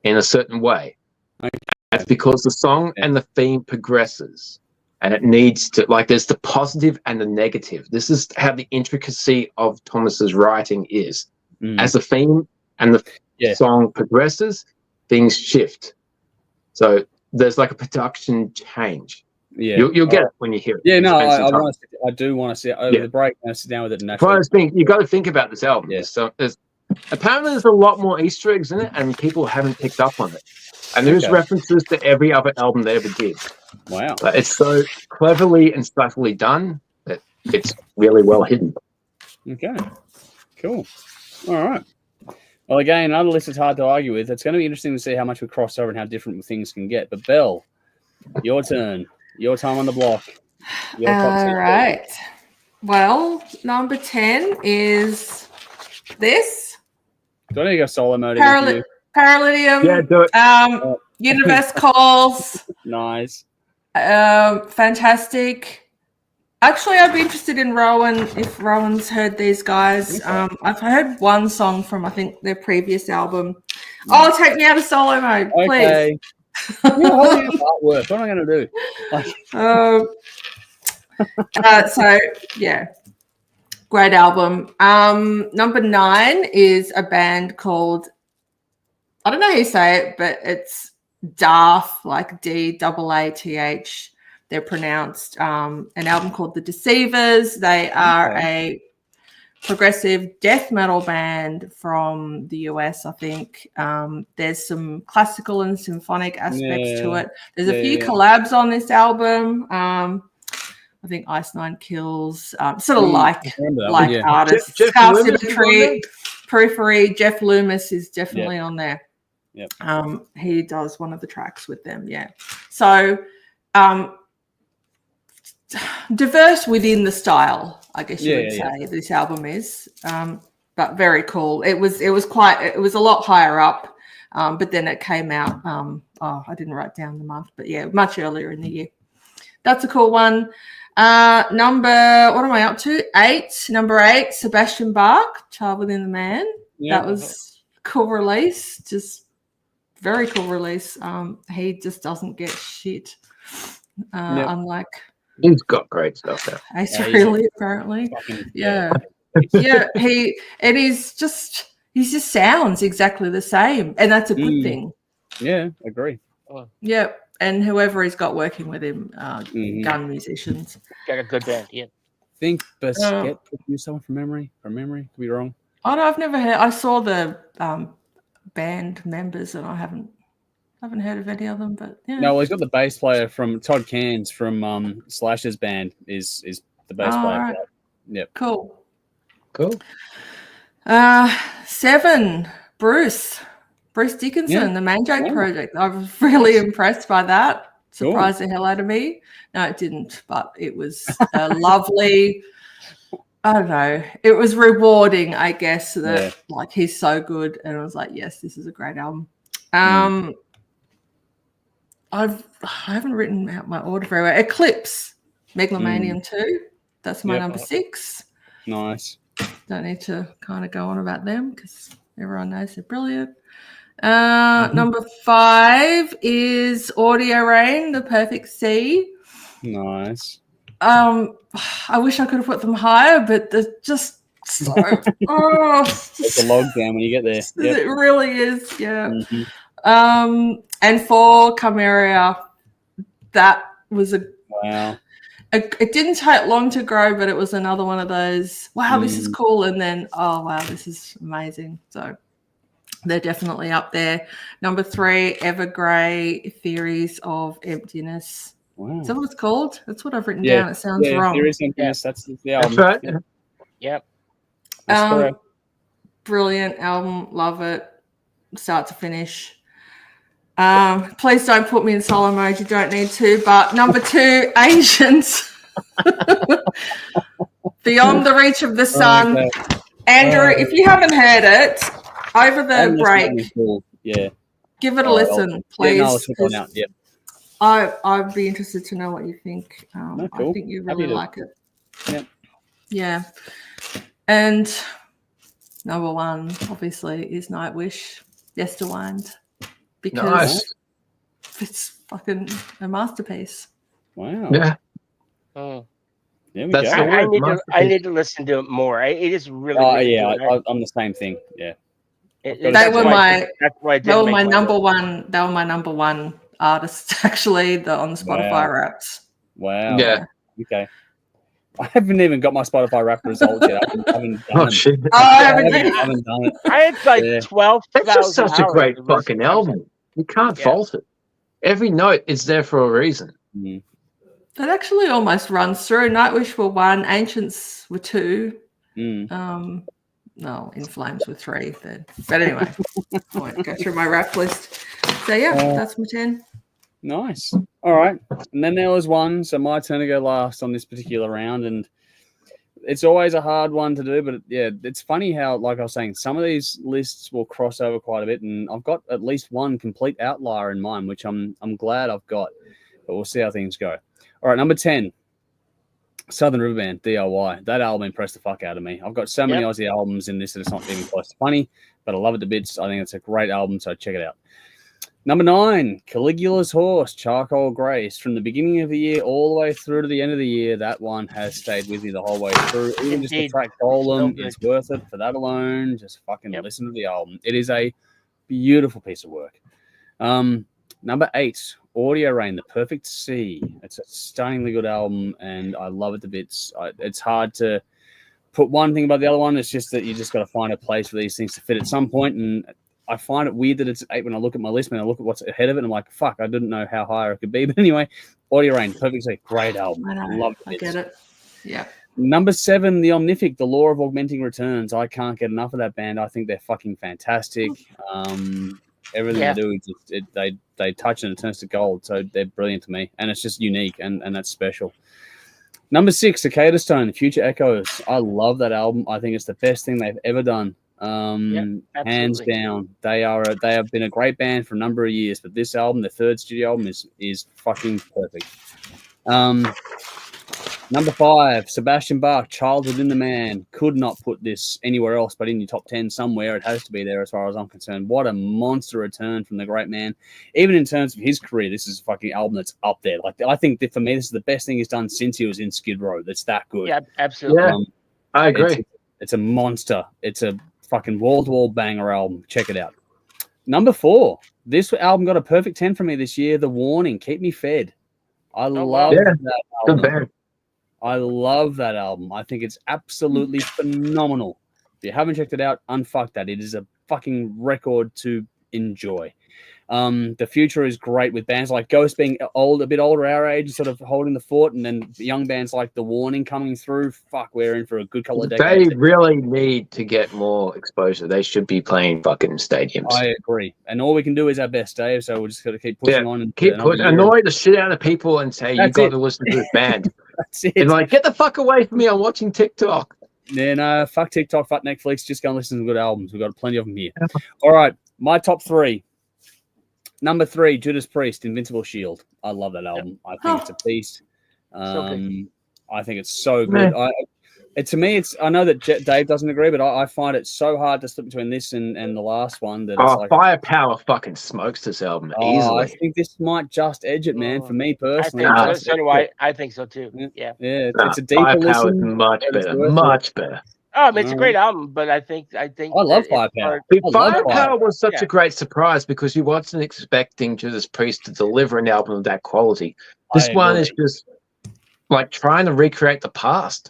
in a certain way. Okay. That's because the song and the theme progresses, and it needs to, like, there's the positive and the negative. This is how the intricacy of Thomas's writing is. As the theme and the song progresses, things shift. So there's like a production change. Yeah, you'll get it when you hear it. Yeah, no, I do want to sit over the break and sit down with it. You got to think about this album. Yeah. So apparently there's a lot more Easter eggs in it, and people haven't picked up on it. And there's references to every other album they ever did. Wow. But it's so cleverly and subtly done that it's really well hidden. Okay, cool. All right. Well, again, another list is hard to argue with. It's going to be interesting to see how much we cross over and how different things can get. But Belle, your turn. Your time on the block. All right. Well, number 10 is this. Do I need to go solo mode again? Paralydium. Yeah, do it. Universe Calls. Nice. Fantastic. Actually, I'd be interested in Rowan, if Rowan's heard these guys. Okay. I've heard one song from, I think, their previous album. Oh, take me out of solo mode, please. What am I going to do? So, yeah. Great album. Number 9 is a band called, I don't know how you say it, but it's Daft, like DAATH. They're pronounced. An album called The Deceivers. They are a progressive death metal band from the US, I think. There's some classical and symphonic aspects to it. There's a few collabs on this album. I think Ice Nine Kills, sort of like artists. Scar Symmetry, Periphery. Jeff Loomis is definitely on there. Yep. He does one of the tracks with them. Yeah. So diverse within the style, I guess you would say this album is, but very cool. It was a lot higher up, but then it came out. I didn't write down the month, but yeah, much earlier in the year. That's a cool one. What am I up to? 8. Number 8, Sebastian Bach, Child Within the Man. Yeah, that was a cool release. Just very cool release. He just doesn't get shit. Unlike. He's got great stuff there. Ace really, apparently. Yeah. He just sounds exactly the same. And that's a good thing. Yeah, agree. Yeah. And whoever he's got working with him, gun musicians. Got a good band, yeah. Think Basket produced someone from memory. Could be wrong. Oh no, I've never heard. I saw the band members and I haven't heard of any of them, but yeah. No, well, he's got the bass player from Todd Cairns from Slash's band is the bass player. Right. Yep. Cool. 7, Bruce Dickinson, the Mandrake Project. I was really impressed by that. Surprised the hell out of me. No, it didn't, but it was a lovely. I don't know. It was rewarding, I guess. That like he's so good, and I was like, yes, this is a great album. I haven't written out my order very well. Eclipse, Megalomanium 2. That's my number 6. Nice. Don't need to kind of go on about them because Everyone knows they're brilliant. Number 5 is Audio Rain, The Perfect Sea. Nice. I wish I could have put them higher, but they're just so. It's a log down when you get there. Yep. It really is, yeah. Mm-hmm. And 4, Chimeria. That was a wow. It didn't take long to grow, but it was another one of those. Wow, this is cool, and then wow, this is amazing. So they're definitely up there. Number 3, Evergrey, Theories of Emptiness. Wow. Is that what it's called? That's what I've written down. It sounds wrong. Theories of Emptiness. That's the album. That's right. Yep. That's correct. Brilliant album. Love it. Start to finish. Please don't put me in solo mode. You don't need to. But number 2, Asians. Beyond the Reach of the Sun. Andrew, if you haven't heard it, over the break, give it a listen, please. I'll check it out. Yep. I'd be interested to know what you think. Cool. I think you really like it. Yep. Yeah. And number 1, obviously, is Nightwish, Yesterwind. Because it's fucking a masterpiece. Wow. Yeah. Oh. That's I need to listen to it more. It is really. I'm the same thing. Yeah. They were my number one. They were my number 1 artists actually. On the Spotify Wrapped. Wow. Yeah. Okay. I haven't even got my Spotify Wrapped results yet. I haven't done shit. I haven't done it. I had like 12,000. That's just such a great fucking album. You can't fault it. Every note is there for a reason. Mm. That actually almost runs through. Nightwish were 1, Ancients were 2. No, In Flames were 3. But anyway, I won't go through my rap list. So yeah, that's my 10. Nice. All right. And then there was one. So my turn to go last on this particular round. And it's always a hard one to do. But yeah, it's funny how, like I was saying, some of these lists will cross over quite a bit. And I've got at least one complete outlier in mind, which I'm glad I've got. But we'll see how things go. All right. Number 10. Southern River Band, DIY. That album impressed the fuck out of me. I've got so many Aussie albums in this that it's not even close to funny, but I love it to bits. I think it's a great album, so check it out. Number 9, Caligula's Horse, Charcoal Grace. From the beginning of the year all the way through to the end of the year, that one has stayed with me the whole way through. Even just the track Golem is worth it for that alone. Just fucking listen to the album. It is a beautiful piece of work. Number 8, Audio Rain, The Perfect Sea. It's a stunningly good album, and I love it to bits. It's hard to put one thing about the other one. It's just that you just got to find a place for these things to fit at some point, and I find it weird that it's 8 when I look at my list, when I look at what's ahead of it, and I'm like, fuck, I didn't know how higher it could be. But anyway, Audio Rain, Perfect Sea, great album. I love it. I get it. Yeah. Number 7, The Omnific, The Law of Augmenting Returns. I can't get enough of that band. I think they're fucking fantastic. Everything they do, they touch and it turns to gold. So they're brilliant to me, and it's just unique, and that's special. Number 6, Cicada Stone, Future Echoes. I love that album. I think it's the best thing they've ever done. Hands down. They have been a great band for a number of years, but this album, the 3rd studio album, is fucking perfect. Number 5, Sebastian Bach, Child Within the Man. Could not put this anywhere else but in your top 10 somewhere. It has to be there as far as I'm concerned. What a monster return from the great man. Even in terms of his career, this is a fucking album that's up there. Like, I think that for me, this is the best thing he's done since he was in Skid Row. That's that good. Yeah, absolutely. I agree. It's a monster. It's a fucking wall-to-wall banger album. Check it out. Number 4, this album got a perfect 10 from me this year. The Warning, Keep Me Fed. I love that album. Good band. I love that album. I think it's absolutely phenomenal. If you haven't checked it out, unfuck that. It is a fucking record to enjoy. The future is great with bands like Ghost being a bit older our age, sort of holding the fort, and then young bands like The Warning coming through. Fuck, we're in for a good couple of decades. They really need to get more exposure. They should be playing fucking stadiums. I agree. And all we can do is our best, Dave, so we're just going to keep pushing on. And keep pushing. Annoy the shit out of people and say, you got to listen to this band. That's it. And like, get the fuck away from me. I'm watching TikTok. Yeah, no, fuck TikTok, fuck Netflix. Just go and listen to good albums. We've got plenty of them here. All right, my top 3. Number 3, Judas Priest, Invincible Shield. I love that album. I think it's a beast. I think it's so good. To me, I know that Dave doesn't agree, but I find it so hard to slip between this and the last one that it's like Firepower fucking smokes this album easily. I think this might just edge it, man. For me personally, I think so do I. I think so too. Yeah. It's a deeper Firepower listen. is much better. Oh, I mean, it's a great album, but I think I love Firepower. Firepower was such a great surprise because you wasn't expecting Judas Priest to deliver an album of that quality. This one is just like trying to recreate the past.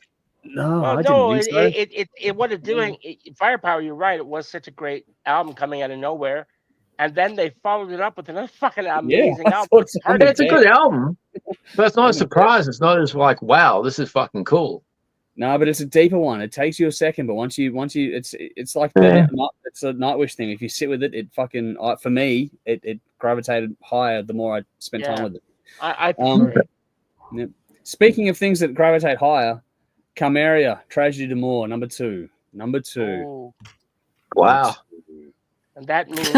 No, I didn't think so. What it's doing, Firepower, you're right. It was such a great album coming out of nowhere. And then they followed it up with another fucking amazing album. It's a good album, but it's not a surprise. It's not as like, wow, this is fucking cool. No, but it's a deeper one. It takes you a second, but once you, it's like it's a Nightwish thing. If you sit with it, it fucking for me, it gravitated higher the more I spent time with it. I prefer it. Yep. Speaking of things that gravitate higher, Carmeria, Tragedy d'Amour, number two. Oh. Wow. And that means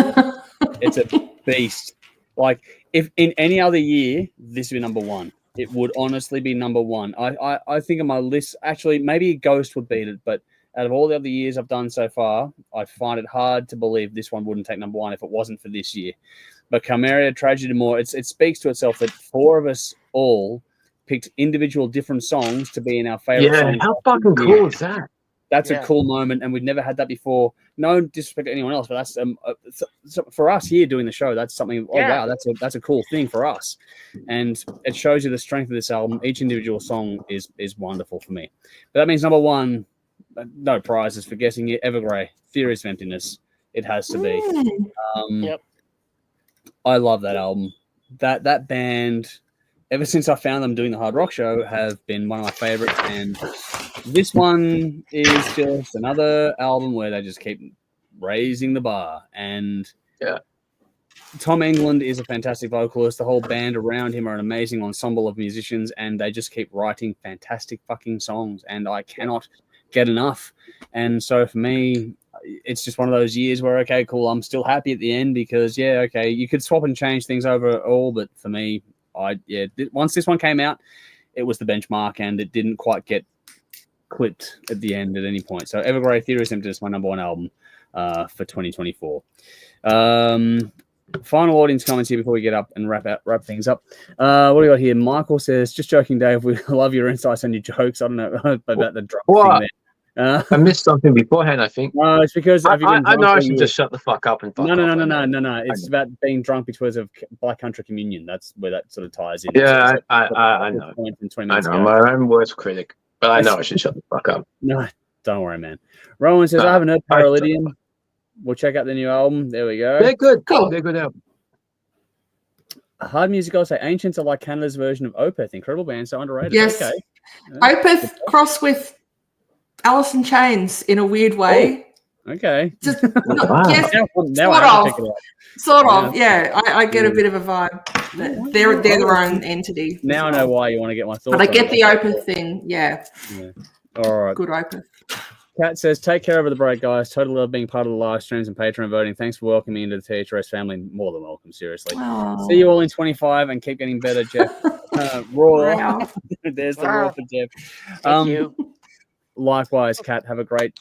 it's a beast. Like if in any other year, this would be number one. It would honestly be number one. I think on my list, actually, maybe Ghost would beat it, but out of all the other years I've done so far, I find it hard to believe this one wouldn't take number one if it wasn't for this year. But Carmeria, Tragedy d'Amour, it speaks to itself that four of us all picked individual different songs to be in our favorite songs. Yeah, how fucking cool is that? That's a cool moment, and we'd never had that before. No disrespect to anyone else, but that's for us here doing the show. That's something. Oh wow, that's a cool thing for us, and it shows you the strength of this album. Each individual song is wonderful for me. But that means number one, no prizes for guessing it. Evergrey, Theories of Emptiness. It has to be. Yep. I love that album. That band. Ever since I found them doing the Hard Rock Show, have been one of my favorites, and this one is just another album where they just keep raising the bar. And Tom England is a fantastic vocalist. The whole band around him are an amazing ensemble of musicians, and they just keep writing fantastic fucking songs, and I cannot get enough. And so for me, it's just one of those years where, okay, cool, I'm still happy at the end because, you could swap and change things overall, but for me, once this one came out, it was the benchmark, and it didn't quite get clipped at the end at any point. So Evergrey, Theories of Emptiness, my number one album for 2024. Final audience comments here before we get up and wrap things up. What do we got here? Michael says, just joking, Dave, we love your insights and your jokes. I don't know about the drunk thing there. I missed something beforehand, I think. No, it's because I know I should just shut the fuck up and fuck No. off. It's about being drunk because of Black Country Communion. That's where that sort of ties in. Yeah, I know. I'm my own worst critic, but I know I should shut the fuck up. No, don't worry, man. Rowan says, I haven't heard Paralydium. We'll check out the new album. There we go. They're good. Cool. They're good album. Hard music, I'll say Ancients are like Canada's version of Opeth. Incredible band, so underrated. Yes. Okay. Opeth cross with Alice in Chains in a weird way. Oh, okay. Just, yes, sort of. Yeah, I get a bit of a vibe. They're their own entity. Now I know why you want to get my thoughts. But I get the Opeth thing. Yeah. All right. Good Opeth. Kat says, take care over the break, guys. Totally love being part of the live streams and Patreon voting. Thanks for welcoming me into the THRS family. More than welcome, seriously. Aww. See you all in 25 and keep getting better, Jeff. Raw. Wow. There's the raw for Jeff. Thank you. Likewise, Kat, have a great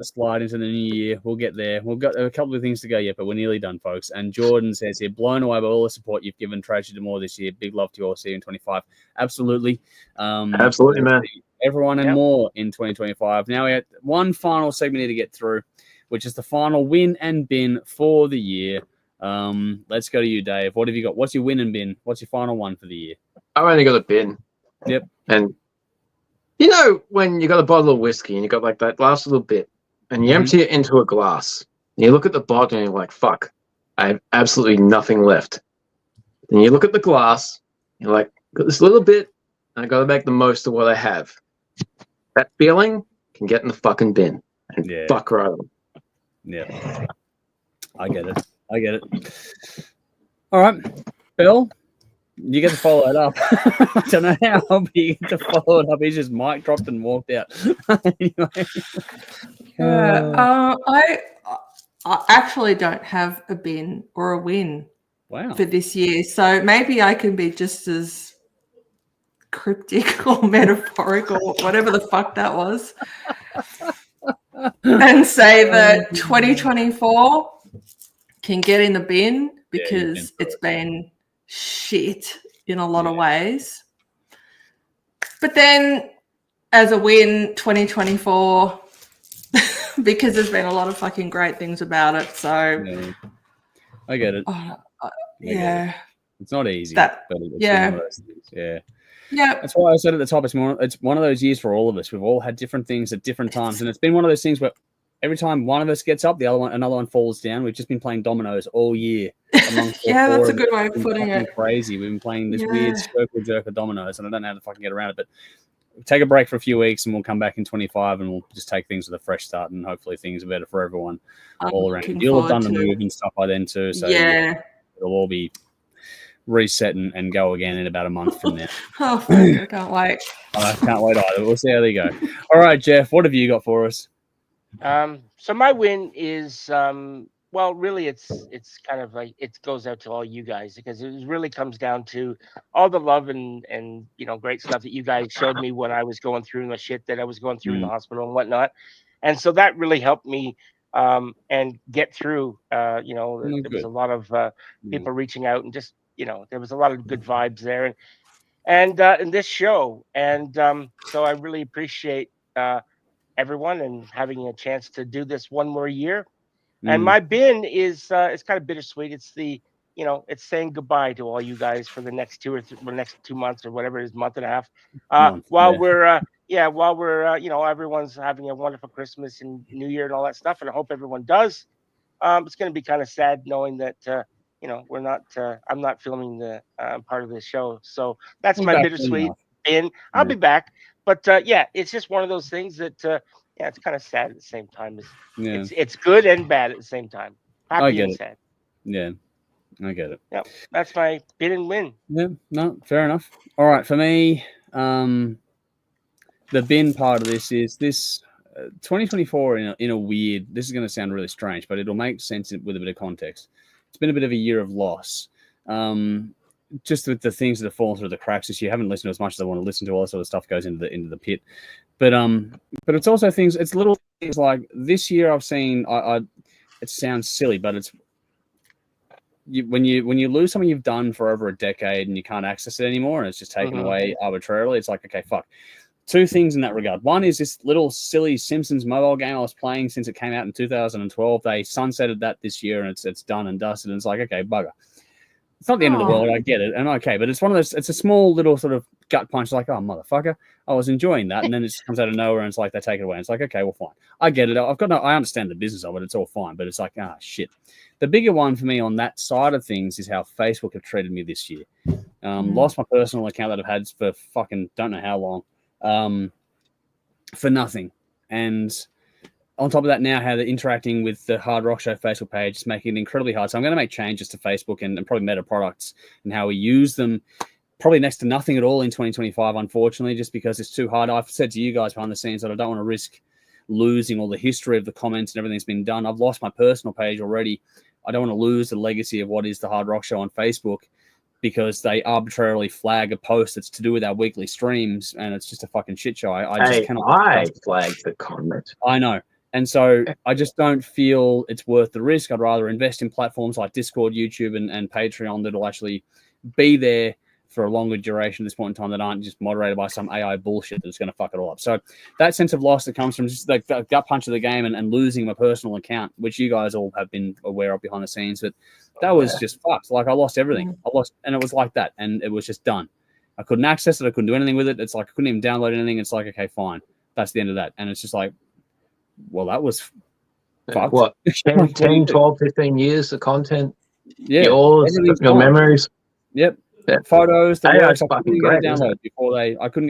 slide into the new year. We'll get there. We've got a couple of things to go yet, but we're nearly done, folks. And Jordan says here, blown away by all the support you've given Tragedy d'Amour this year. Big love to you all. See you in 25. Absolutely. Absolutely, man. Everyone and more in 2025. Now we have one final segment here to get through, which is the final win and bin for the year. Let's go to you, Dave. What have you got? What's your win and bin? What's your final one for the year? I've only got a bin. Yep. And you know when you got a bottle of whiskey and you got like that last little bit and you empty it into a glass and you look at the bottom and you're like, fuck, I have absolutely nothing left. Then you look at the glass, you're like, got this little bit and I got to make the most of what I have. That feeling can get in the fucking bin and fuck right on. Yeah. I get it. All right. Bill, you get to follow it up. I don't know how, but you get to follow it up. He's just mic dropped and walked out. Anyway. I actually don't have a bin or a win for this year. So maybe I can be just as cryptic or metaphorical, whatever the fuck that was, and say that 2024 can get in the bin because it's been shit in a lot of ways. But then as a win, 2024, because there's been a lot of fucking great things about it. So I get it. Yeah. It's not easy, but it's one of those things. Yeah. Yeah. That's why I said at the top, it's one of those years for all of us. We've all had different things at different times. And it's been one of those things where every time one of us gets up, another one falls down. We've just been playing dominoes all year. Yeah, that's a good way of putting it. Crazy. We've been playing this weird circle jerk of dominoes, and I don't know how to fucking get around it. But take a break for a few weeks, and we'll come back in 25, and we'll just take things with a fresh start, and hopefully things are better for everyone all around. You'll have done the move and stuff by then too, so it'll all be reset and go again in about a month from now. Oh, fuck, I can't wait. I can't wait either. We'll see how they go. All right, Jeff, what have you got for us? So my win is well, really, it's kind of like it goes out to all you guys, because it really comes down to all the love and great stuff that you guys showed me when I was going through the shit that I was going through in the hospital and whatnot, and so that really helped me and get through. There was a lot of people reaching out, and just there was a lot of good vibes there, and in this show, and so I really appreciate everyone and having a chance to do this one more year. And my bin is it's kind of bittersweet. It's it's saying goodbye to all you guys for the next 2 months or whatever it is, month and a half. While we're everyone's having a wonderful Christmas and New Year and all that stuff, and I hope everyone does. It's going to be kind of sad knowing that we're not. I'm not filming the part of the show, so that's my bittersweet bin. I'll be back, but it's just one of those things that. It's kind of sad at the same time. It's good and bad at the same time. Happy and sad. Yeah, I get it. Yep, that's my bin and win. Yeah, no, fair enough. All right, for me, the bin part of this is 2024 in a weird. This is going to sound really strange, but it'll make sense with a bit of context. It's been a bit of a year of loss. Just with the things that have fallen through the cracks this year, I haven't listened to as much as I want to listen to. All that sort of stuff goes into the pit. But it's also things. It's little things like this year I've seen. It sounds silly, but it's when you lose something you've done for over a decade and you can't access it anymore, and it's just taken away arbitrarily. It's like, okay, fuck. Two things in that regard. One is this little silly Simpsons mobile game I was playing since it came out in 2012. They sunsetted that this year, and it's done and dusted. And it's like, okay, bugger. It's not the end of the world. I get it. And okay, but it's one of those, it's a small little sort of gut punch, like, oh, motherfucker, I was enjoying that. And then it just comes out of nowhere and it's like, they take it away. And it's like, okay, well, fine. I get it. I understand the business of it. It's all fine. But it's like, shit. The bigger one for me on that side of things is how Facebook have treated me this year. Lost my personal account that I've had for fucking don't know how long, for nothing. And on top of that, now how they're interacting with the Hard Rock Show Facebook page is making it incredibly hard. So I'm going to make changes to Facebook and probably Meta products and how we use them. Probably next to nothing at all in 2025, unfortunately, just because it's too hard. I've said to you guys behind the scenes that I don't want to risk losing all the history of the comments and everything that's been done. I've lost my personal page already. I don't want to lose the legacy of what is the Hard Rock Show on Facebook because they arbitrarily flag a post that's to do with our weekly streams, and it's just a fucking shit show. I just cannot. I flagged the comment. I know. And so I just don't feel it's worth the risk. I'd rather invest in platforms like Discord, YouTube, and Patreon that'll actually be there for a longer duration at this point in time that aren't just moderated by some AI bullshit that's going to fuck it all up. So that sense of loss that comes from just the gut punch of the game and losing my personal account, which you guys all have been aware of behind the scenes, but that was just fucked. Like I lost everything. And it was like that. And it was just done. I couldn't access it. I couldn't do anything with it. It's like I couldn't even download anything. It's like, okay, fine. That's the end of that. And it's just like, well, that was fucked. What, 10, 12, 15 years of content? Yeah. Your memories? Yep. Photos, the works, I couldn't get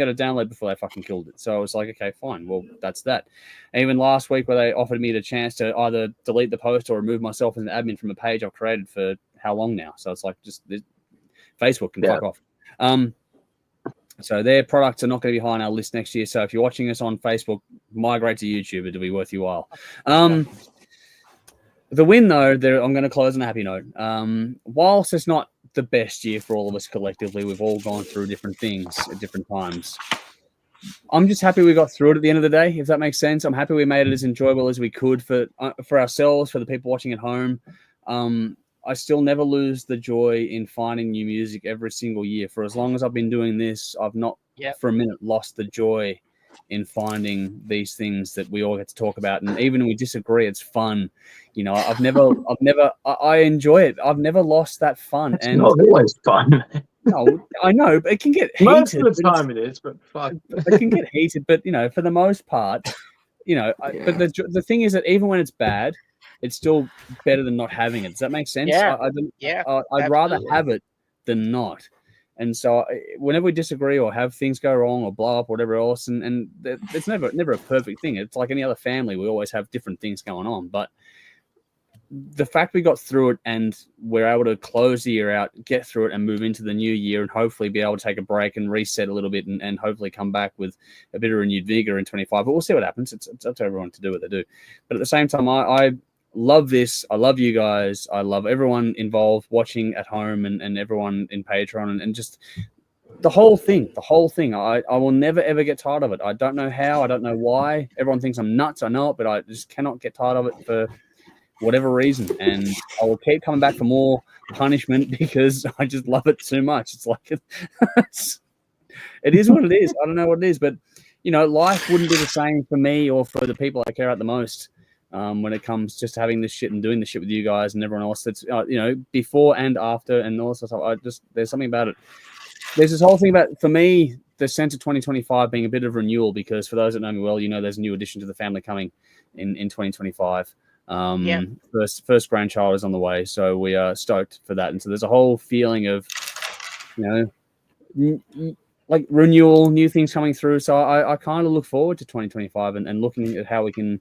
a download before they fucking killed it. So I was like, okay, fine. Well, that's that. And even last week where they offered me the chance to either delete the post or remove myself as an admin from a page I've created for how long now? So it's like just Facebook can fuck off. So their products are not going to be high on our list next year. So if you're watching us on Facebook, migrate to YouTube. It'll be worth your while. The win, though, I'm going to close on a happy note. Whilst it's not the best year for all of us collectively. We've all gone through different things at different times. I'm just happy we got through it at the end of the day, if that makes sense. I'm happy we made it as enjoyable as we could for ourselves, for the people watching at home. I still never lose the joy in finding new music every single year. For as long as I've been doing this, I've not for a minute lost the joy in finding these things that we all get to talk about. And even when we disagree, it's fun. You know, I enjoy it. I've never lost that fun. It's not always fun. No, I know, but it can get heated. Most of the time it is, but fuck. It can get heated, but, you know, for the most part, you know, but the thing is that even when it's bad, it's still better than not having it. Does that make sense? Yeah. I'd rather have it than not. And so whenever we disagree or have things go wrong or blow up or whatever else, and it's never a perfect thing. It's like any other family. We always have different things going on. But the fact we got through it and we're able to close the year out, get through it and move into the new year and hopefully be able to take a break and reset a little bit and hopefully come back with a bit of renewed vigor in 25. But we'll see what happens. It's up to everyone to do what they do. But at the same time, I love this. I love you guys. I love everyone involved watching at home and everyone in Patreon and just the whole thing. I will never, ever get tired of it. I don't know how. I don't know why. Everyone thinks I'm nuts. I know it, but I just cannot get tired of it for whatever reason. And I will keep coming back for more punishment because I just love it too much. It's like, it is what it is. I don't know what it is, but, you know, life wouldn't be the same for me or for the people I care about the most. When it comes just to having this shit and doing this shit with you guys and everyone else that's, you know, before and after and all this stuff. There's something about it. There's this whole thing about, for me, the sense of 2025 being a bit of renewal because for those that know me well, you know, there's a new addition to the family coming in 2025. First grandchild is on the way. So we are stoked for that. And so there's a whole feeling of, you know, like renewal, new things coming through. So I kind of look forward to 2025 and looking at how we can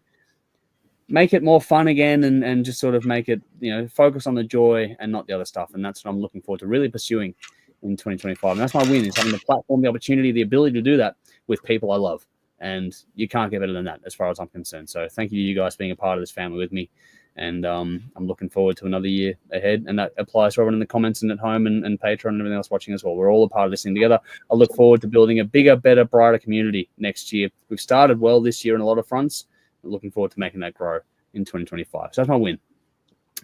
make it more fun again and just sort of make it, you know, focus on the joy and not the other stuff. And that's what I'm looking forward to really pursuing in 2025. And that's my win, is having the platform, the opportunity, the ability to do that with people I love. And you can't get better than that as far as I'm concerned. So thank you to you guys being a part of this family with me. And I'm looking forward to another year ahead. And that applies to everyone in the comments and at home and Patreon and everything else watching as well. We're all a part of this thing together. I look forward to building a bigger, better, brighter community next year. We've started well this year on a lot of fronts. Looking forward to making that grow in 2025. So that's my win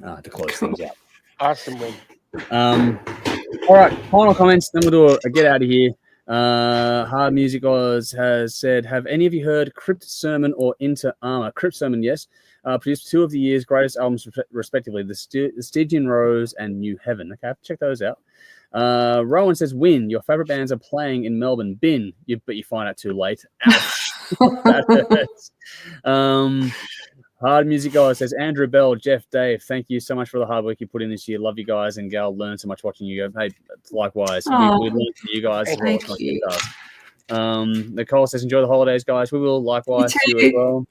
to close things out. Awesome win. All right, final comments. Then we'll do a get out of here. Hard Music Oz has said, have any of you heard Crypt Sermon or Into Armor? Crypt Sermon, yes. Produced 2 of the year's greatest albums, respectively, The Stygian Rose and New Heaven. Okay, I have to check those out. Rowan says, win. Your favorite bands are playing in Melbourne. Bin. But you find out too late. Ouch. That hurts. Hard Music Guys says, Andrew Bell, Jeff, Dave, thank you so much for the hard work you put in this year. Love you guys, and Gal, learned so much watching you go. Hey, likewise. We learned from you guys as well. Thank you. Nicole says, enjoy the holidays, guys. We will likewise. You as well.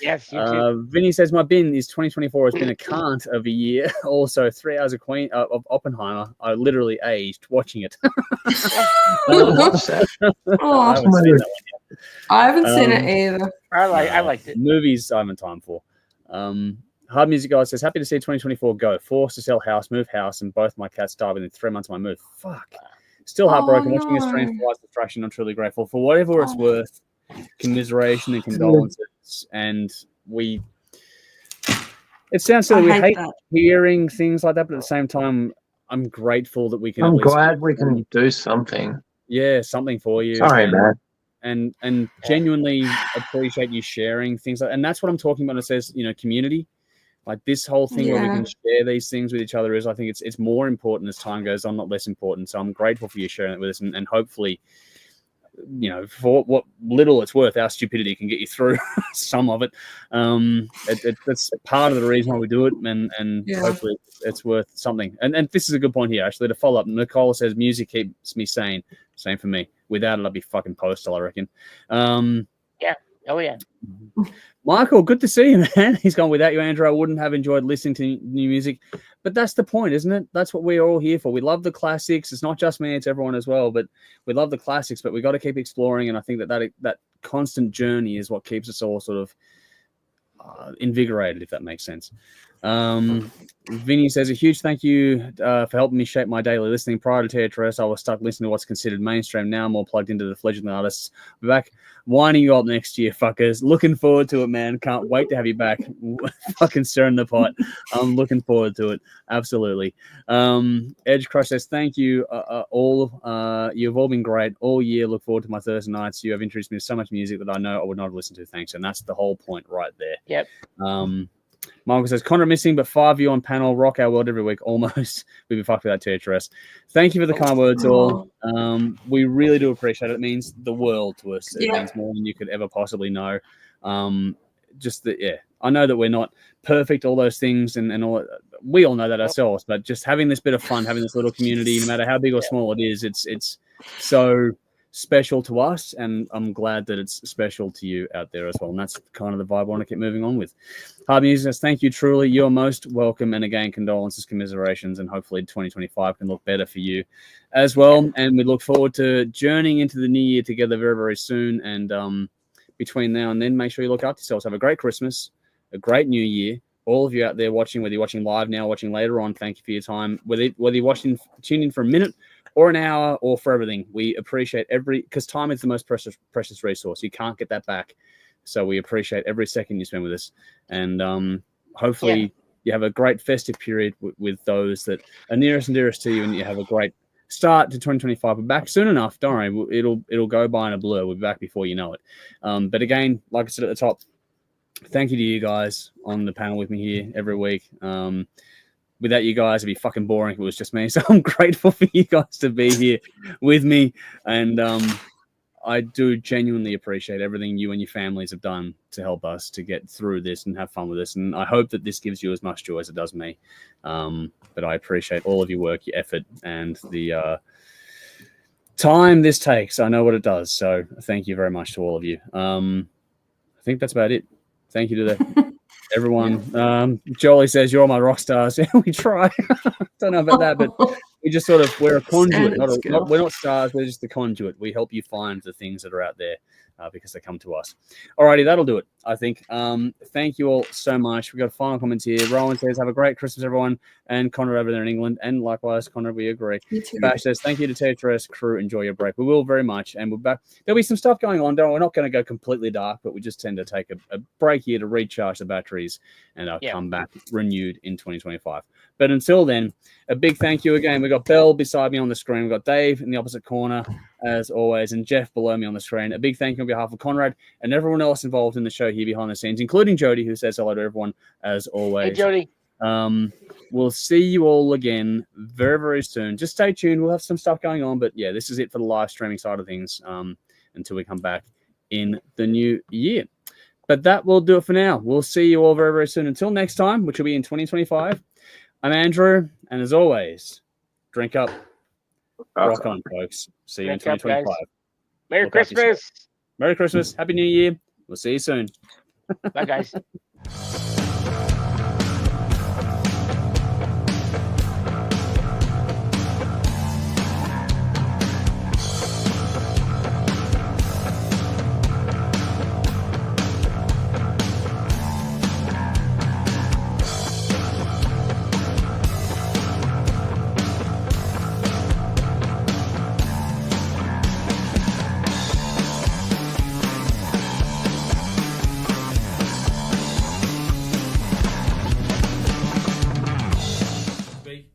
Yes, you too. Vinny says, my bin is 2024 has been a can't of a year. Also, 3 hours of Oppenheimer. I literally aged watching it. I haven't seen it either. I liked it. Movies I haven't time for. Hard Music Guy says, happy to see 2024 go. Forced to sell house, move house, and both my cats died within 3 months of my move. Fuck. Still heartbroken. Watching a stream for life's distraction. I'm truly grateful for whatever it's worth. Commiseration and condolences. And it sounds silly. We hate hearing things like that, but at the same time, I'm grateful that we can. I'm glad we can do something. Yeah, something for you. Sorry, man. And genuinely appreciate you sharing things and that's what I'm talking about. It says, you know, community, like this whole thing where we can share these things with each other is, I think it's more important as time goes on, not less important. So I'm grateful for you sharing it with us, and hopefully, you know, for what little it's worth, our stupidity can get you through some of it. That's part of the reason why we do it, and hopefully it's worth something. And this is a good point here, actually, to follow up. Nicole says, music keeps me sane. Same for me. Without it, I'd be fucking postal, I reckon. Yeah. Oh, yeah. Michael, good to see you, man. He's gone, without you, Andrew, I wouldn't have enjoyed listening to new music. But that's the point, isn't it? That's what we're all here for. We love the classics. It's not just me, it's everyone as well. But we love the classics, but we got to keep exploring. And I think that constant journey is what keeps us all sort of invigorated, if that makes sense. Vinny says a huge thank you for helping me shape my daily listening. Prior to THRS, I was stuck listening to what's considered mainstream. Now I'm more plugged into the fledgling artists. We're back winding you up next year, fuckers. Looking forward to it, man. Can't wait to have you back. Fucking stirring the pot. I'm looking forward to it. Absolutely. Edge Crush says thank you all. You've all been great all year. Look forward to my Thursday nights. You have introduced me to so much music that I know I would not have listened to. Thanks. And that's the whole point right there. Yep. Michael says, Connor missing, but 5 of you on panel, rock our world every week, almost. We'd be fucked without THRS. Thank you for the kind words, all. We really do appreciate it. It means the world to us. It means more than you could ever possibly know. I know that we're not perfect, all those things, and all. We all know that ourselves, but just having this bit of fun, having this little community, no matter how big or small it is, it's so special to us, and I'm glad that it's special to you out there as well. And that's kind of the vibe I want to keep moving on with. Hard Music says, thank you, truly. You're most welcome. And again, condolences, commiserations, and hopefully 2025 can look better for you as well. And we look forward to journeying into the new year together very, very soon. And between now and then, make sure you look after yourselves. Have a great Christmas, a great new year. All of you out there watching, whether you're watching live now, watching later on, thank you for your time. Whether you're tuned in for a minute or an hour or for everything, we appreciate because time is the most precious resource. You can't get that back. So we appreciate every second you spend with us. And hopefully you have a great festive period with those that are nearest and dearest to you, and you have a great start to 2025. We're back soon enough. Don't worry. It'll go by in a blur. We'll be back before you know it. But again, like I said at the top, thank you to you guys on the panel with me here every week. Without you guys, it'd be fucking boring if it was just me. So I'm grateful for you guys to be here with me. And I do genuinely appreciate everything you and your families have done to help us to get through this and have fun with this. And I hope that this gives you as much joy as it does me. But I appreciate all of your work, your effort, and the time this takes. I know what it does. So thank you very much to all of you. I think that's about it. Thank you to everyone. Jolie says, you're all my rock stars. Yeah, we try. Don't know about that, but we just we're a conduit. We're not stars. We're just the conduit. We help you find the things that are out there because they come to us. Alrighty, that'll do it, I think. Thank you all so much. We've got final comments here. Rowan says, have a great Christmas, everyone. And Connor over there in England. And likewise, Connor, we agree. Bash says, thank you to THRS crew. Enjoy your break. We will very much. And we're back. There'll be some stuff going on. We're not going to go completely dark, but we just tend to take a break here to recharge the batteries and come back renewed in 2025. But until then, a big thank you again. We've got Belle beside me on the screen. We've got Dave in the opposite corner, as always, and Jeff below me on the screen. A big thank you on behalf of Conrad and everyone else involved in the show here behind the scenes, including Jody, who says hello to everyone, as always. Hey, Jody. We'll see you all again very, very soon. Just stay tuned. We'll have some stuff going on. But, yeah, this is it for the live streaming side of things until we come back in the new year. But that will do it for now. We'll see you all very, very soon. Until next time, which will be in 2025. I'm Andrew, and as always, drink up. Rock on, folks. See you in 2025. Merry Christmas. Merry Christmas. Happy New Year. We'll see you soon. Bye, guys. Be.